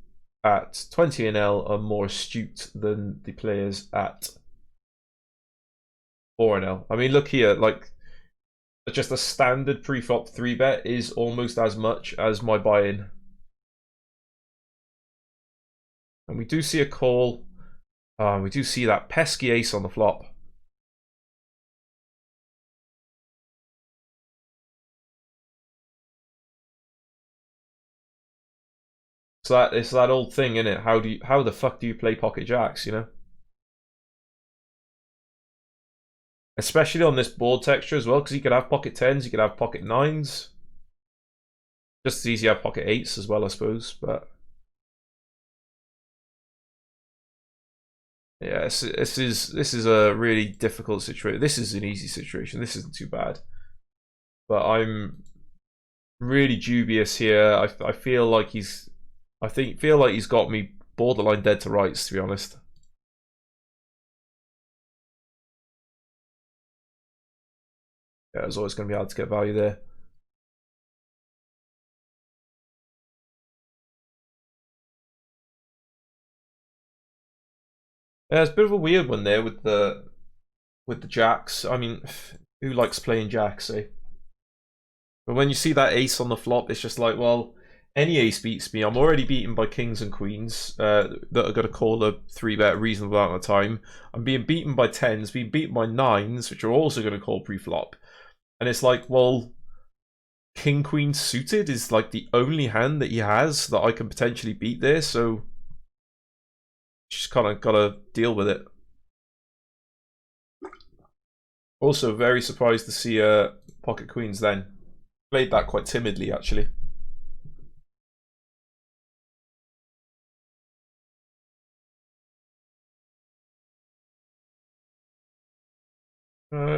at 20 NL are more astute than the players at 4 NL. I mean, look here, like just a standard pre-flop 3-bet is almost as much as my buy-in. And we do see a call. We do see that pesky ace on the flop. So it's that old thing, isn't it? How the fuck do you play pocket jacks, you know? Especially on this board texture as well, because you could have pocket 10s, you could have pocket 9s. Just as easy to have pocket 8s as well, I suppose, but yeah, this is a really difficult situation. This is an easy situation. This isn't too bad, but I'm really dubious here. I feel like he's got me borderline dead to rights, to be honest. Yeah, there's always going to be hard to get value there. Yeah, it's a bit of a weird one there with the jacks. I mean, who likes playing jacks, eh? But when you see that ace on the flop, it's just like, well, any ace beats me. I'm already beaten by kings and queens that are going to call a 3-bet a reasonable amount of time. I'm being beaten by 10s, being beaten by 9s, which are also going to call pre-flop. And it's like, well, king queen suited is like the only hand that he has that I can potentially beat there, so just kind of gotta deal with it. Also, very surprised to see pocket queens then. Played that quite timidly, actually.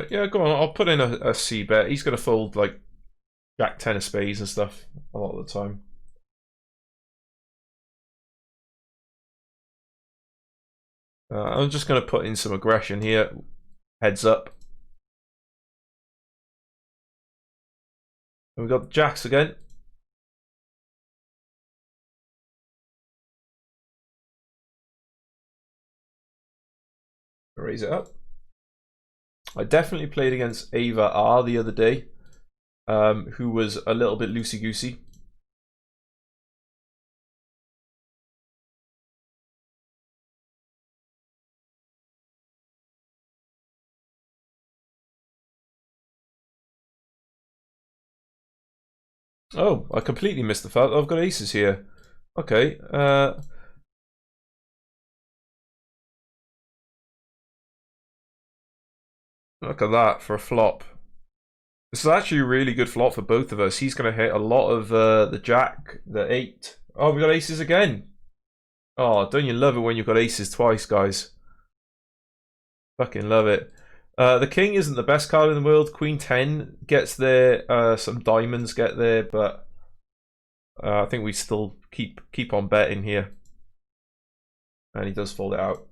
Yeah, go on. I'll put in a C bet. He's gonna fold like Jack 10 of spades and stuff a lot of the time. I'm just gonna put in some aggression here. Heads up. And we've got the jacks again. Raise it up. I definitely played against Ava R the other day, who was a little bit loosey-goosey. Oh, I completely missed the fact that I've got aces here. Okay, look at that for a flop. This is actually a really good flop for both of us. He's going to hit a lot of the jack, the 8. Oh, we got aces again. Oh, don't you love it when you've got aces twice, guys? Fucking love it. The king isn't the best card in the world. Queen 10 gets there. Some diamonds get there, but I think we still keep on betting here. And he does fold it out.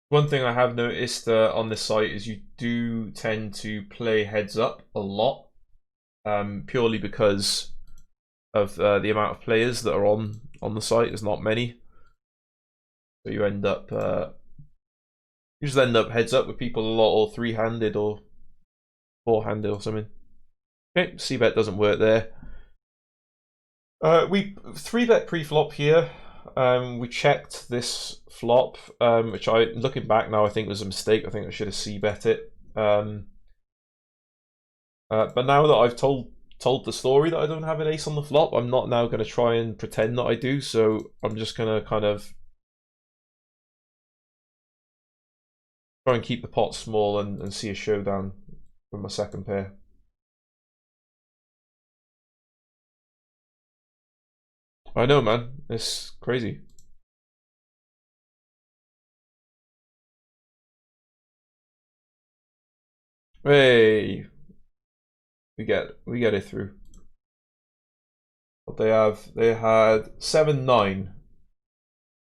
One thing I have noticed on this site is you do tend to play heads up a lot, purely because of the amount of players that are on the site. There's not many, so you end up you just end up heads up with people a lot, or three-handed, or four-handed or something. Okay, c-bet doesn't work there. We 3-bet pre-flop here. We checked this flop, which looking back now, I think was a mistake. I think I should have c-bet it. But now that I've told the story that I don't have an ace on the flop, I'm not now going to try and pretend that I do. So I'm just going to kind of try and keep the pot small and see a showdown with my second pair. I know, man. It's crazy. Hey, we get it through. What they had 7-9.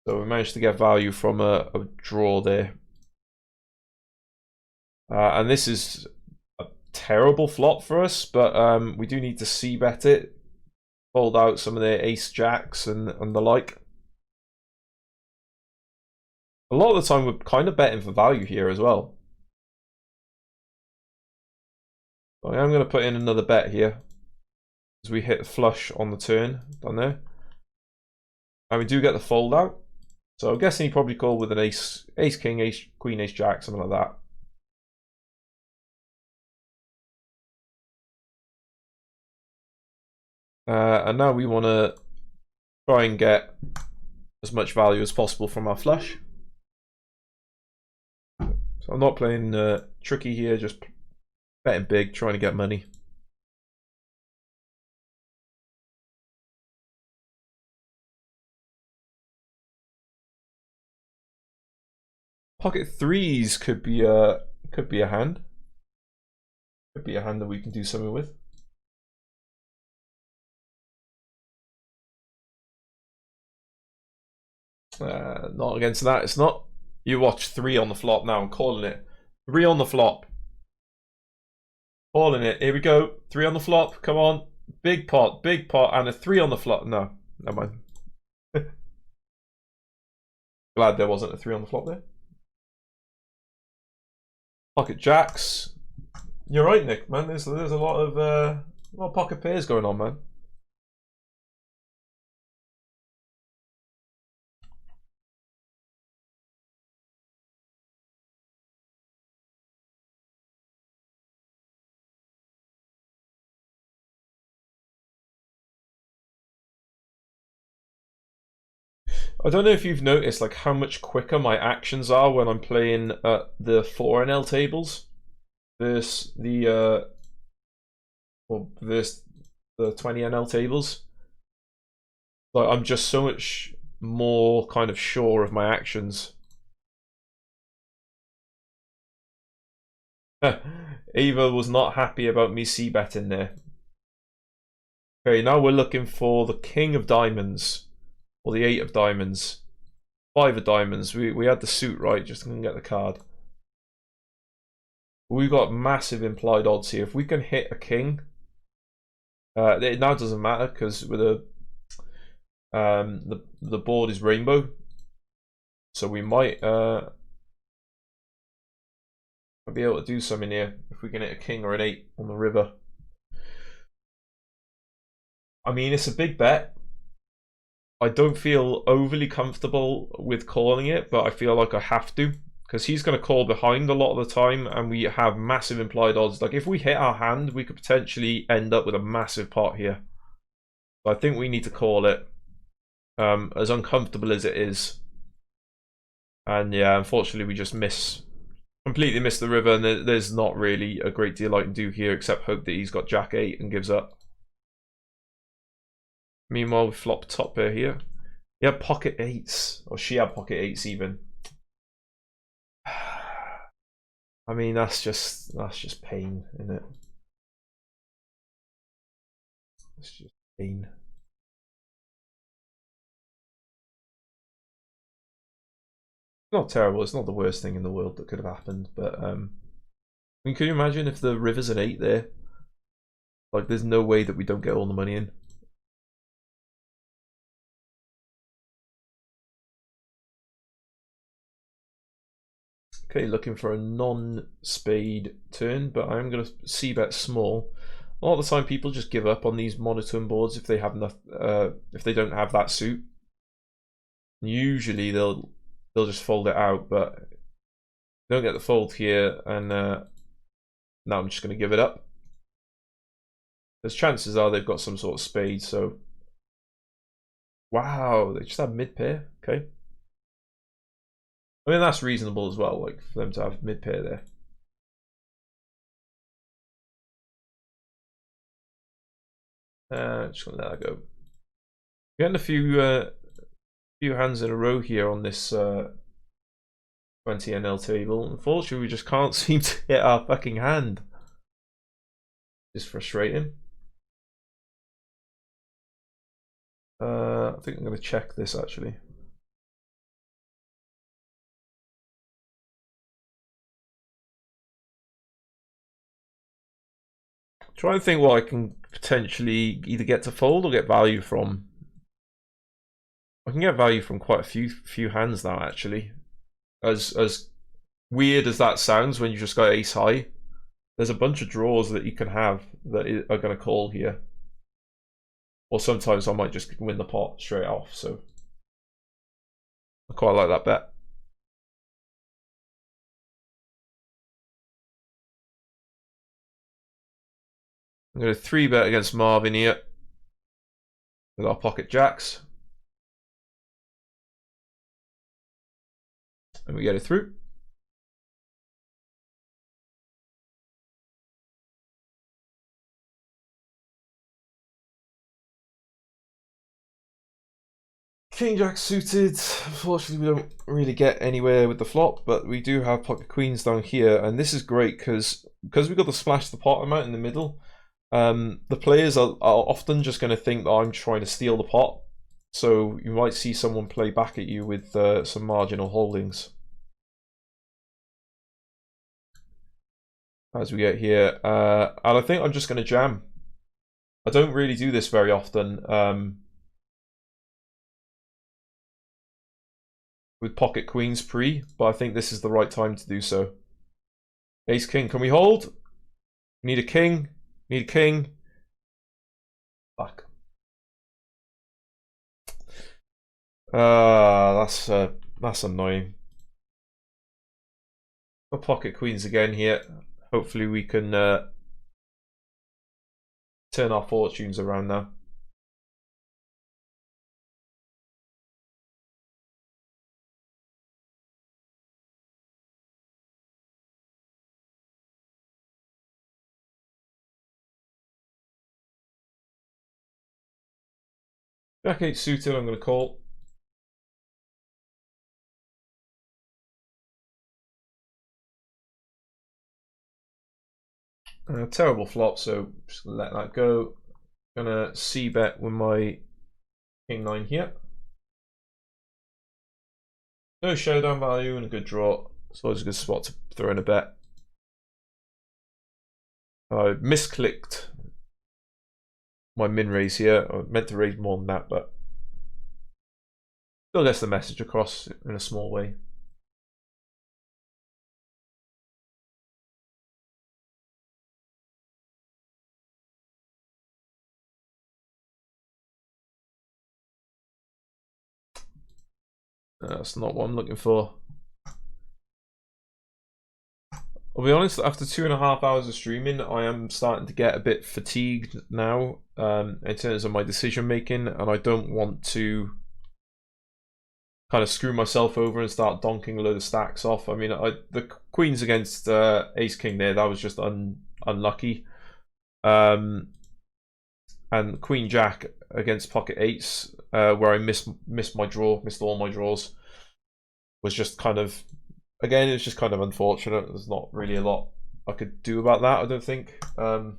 So we managed to get value from a draw there. And this is a terrible flop for us, but we do need to c-bet it. Fold out some of their ace jacks and the like. A lot of the time we're kind of betting for value here as well. I am going to put in another bet here as we hit flush on the turn down there. And we do get the fold out. So I'm guessing he probably called with an ace king, ace queen, ace jack, something like that. And now we want to try and get as much value as possible from our flush. So I'm not playing tricky here, just betting big, trying to get money. Pocket threes could be a hand. Could be a hand that we can do something with. Not against that. It's not. You watch 3 on the flop now. I'm calling it. 3 on the flop. Calling it. Here we go. 3 on the flop. Come on. Big pot, and a 3 on the flop. No, never mind. Glad there wasn't a 3 on the flop there. Pocket jacks. You're right, Nick. Man, there's a lot of pocket pairs going on, man. I don't know if you've noticed like how much quicker my actions are when I'm playing the 4NL tables versus the 20NL tables. Like I'm just so much more kind of sure of my actions. Ava was not happy about me c-betting there. Okay, now we're looking for the king of diamonds. Or the 8 of diamonds. 5 of diamonds. We had the suit right, just couldn't get the card. We've got massive implied odds here. If we can hit a king, it now doesn't matter because with the board is rainbow. So we might be able to do something here if we can hit a king or an 8 on the river. I mean, it's a big bet. I don't feel overly comfortable with calling it, but I feel like I have to because he's going to call behind a lot of the time and we have massive implied odds. Like if we hit our hand, we could potentially end up with a massive pot here. So I think we need to call it, as uncomfortable as it is. And yeah, unfortunately we just completely miss the river, and there's not really a great deal I can do here except hope that he's got jack 8 and gives up. Meanwhile, we flop top pair here. He had pocket 8s, or she had pocket 8s even. I mean, that's just pain, isn't it? It's just pain. Not terrible. It's not the worst thing in the world that could have happened, but I mean, can you imagine if the river's an 8 there? Like, there's no way that we don't get all the money in. Okay, looking for a non-spade turn, but I am going to c-bet small. A lot of the time, people just give up on these monotone boards if they have if they don't have that suit. Usually, they'll just fold it out, but don't get the fold here, and now I'm just going to give it up. Because chances are they've got some sort of spade. So, wow, they just have mid pair. Okay. I mean, that's reasonable as well, like for them to have mid pair there. Just gonna let that go. Getting a few hands in a row here on this 20 NL table. Unfortunately, we just can't seem to hit our fucking hand. It's frustrating. I think I'm gonna check this actually. Try and think what I can potentially either get to fold or get value from. I can get value from quite a few hands now, actually. As weird as that sounds, when you just got ace high, there's a bunch of draws that you can have that are going to call here. Or sometimes I might just win the pot straight off. So I quite like that bet. I'm going to 3-bet against Marvin here with our pocket jacks. And we get it through. King Jack suited. Unfortunately, we don't really get anywhere with the flop, but we do have pocket queens down here, and this is great because we got the splash the pot amount in the middle. The players are often just going to think that I'm trying to steal the pot, so you might see someone play back at you with some marginal holdings. As we get here, and I think I'm just going to jam. I don't really do this very often. With pocket queens pre, but I think this is the right time to do so. Ace king, can we hold? Need a king. Need a king. Fuck. That's annoying. Got pocket queens again here. Hopefully we can turn our fortunes around now. Jack 8 suited, I'm going to call. Terrible flop, so just gonna let that go. Gonna c-bet with my king 9 here. No showdown value and a good draw, so it's a good spot to throw in a bet. I misclicked my min raise here. I meant to raise more than that, but still gets the message across in a small way. That's not what I'm looking for. I'll be honest, after 2.5 hours of streaming, I am starting to get a bit fatigued now in terms of my decision making, and I don't want to kind of screw myself over and start donking a load of stacks off. I mean, the queens against ace king there, that was just unlucky. And queen jack against pocket eights, where I missed my draw, missed all my draws, was just kind of, again, it's just kind of unfortunate. There's not really a lot I could do about that, I don't think. So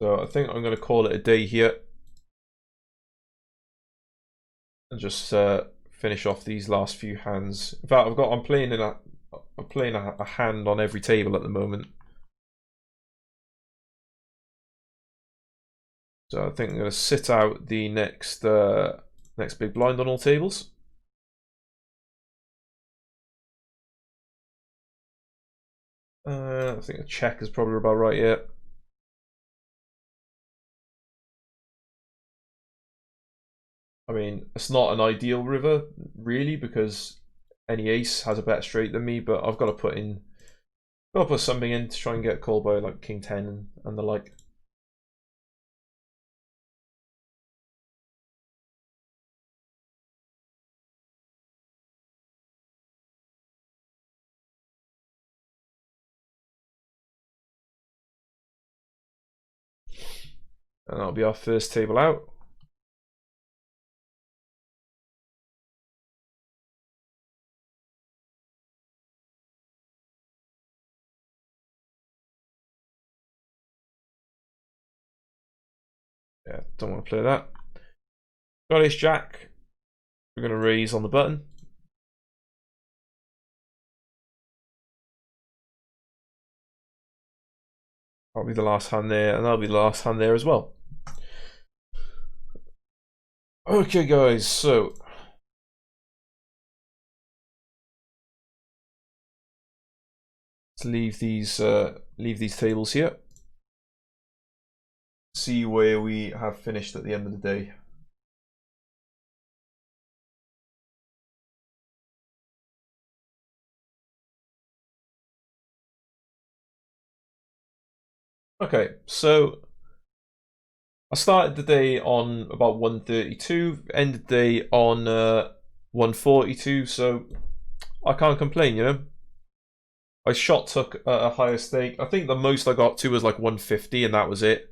I think I'm going to call it a day here and just finish off these last few hands. In fact, I'm playing a hand on every table at the moment. So I think I'm going to sit out the next big blind on all tables. I think a check is probably about right here. I mean, it's not an ideal river, really, because any ace has a better straight than me, but I've got to put something in to try and get called by like King 10 and the like. And that'll be our first table out. Yeah, don't want to play that. Got ace jack. We're going to raise on the button. That'll be the last hand there, and that'll be the last hand there as well. Okay, guys, so let's leave these tables here. See where we have finished at the end of the day. Okay, so I started the day on about 132, ended the day on 142, so I can't complain, you know. I shot took at a higher stake. I think the most I got to was like 150, and that was it.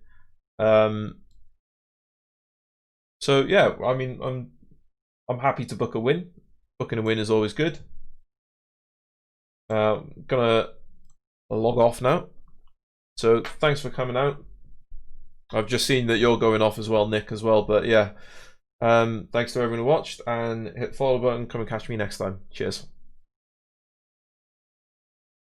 So yeah, I mean, I'm happy to book a win. Booking a win is always good. Gonna log off now. So thanks for coming out. I've just seen that you're going off as well, Nick, as well. But yeah, thanks to everyone who watched, and hit the follow button. Come and catch me next time. Cheers.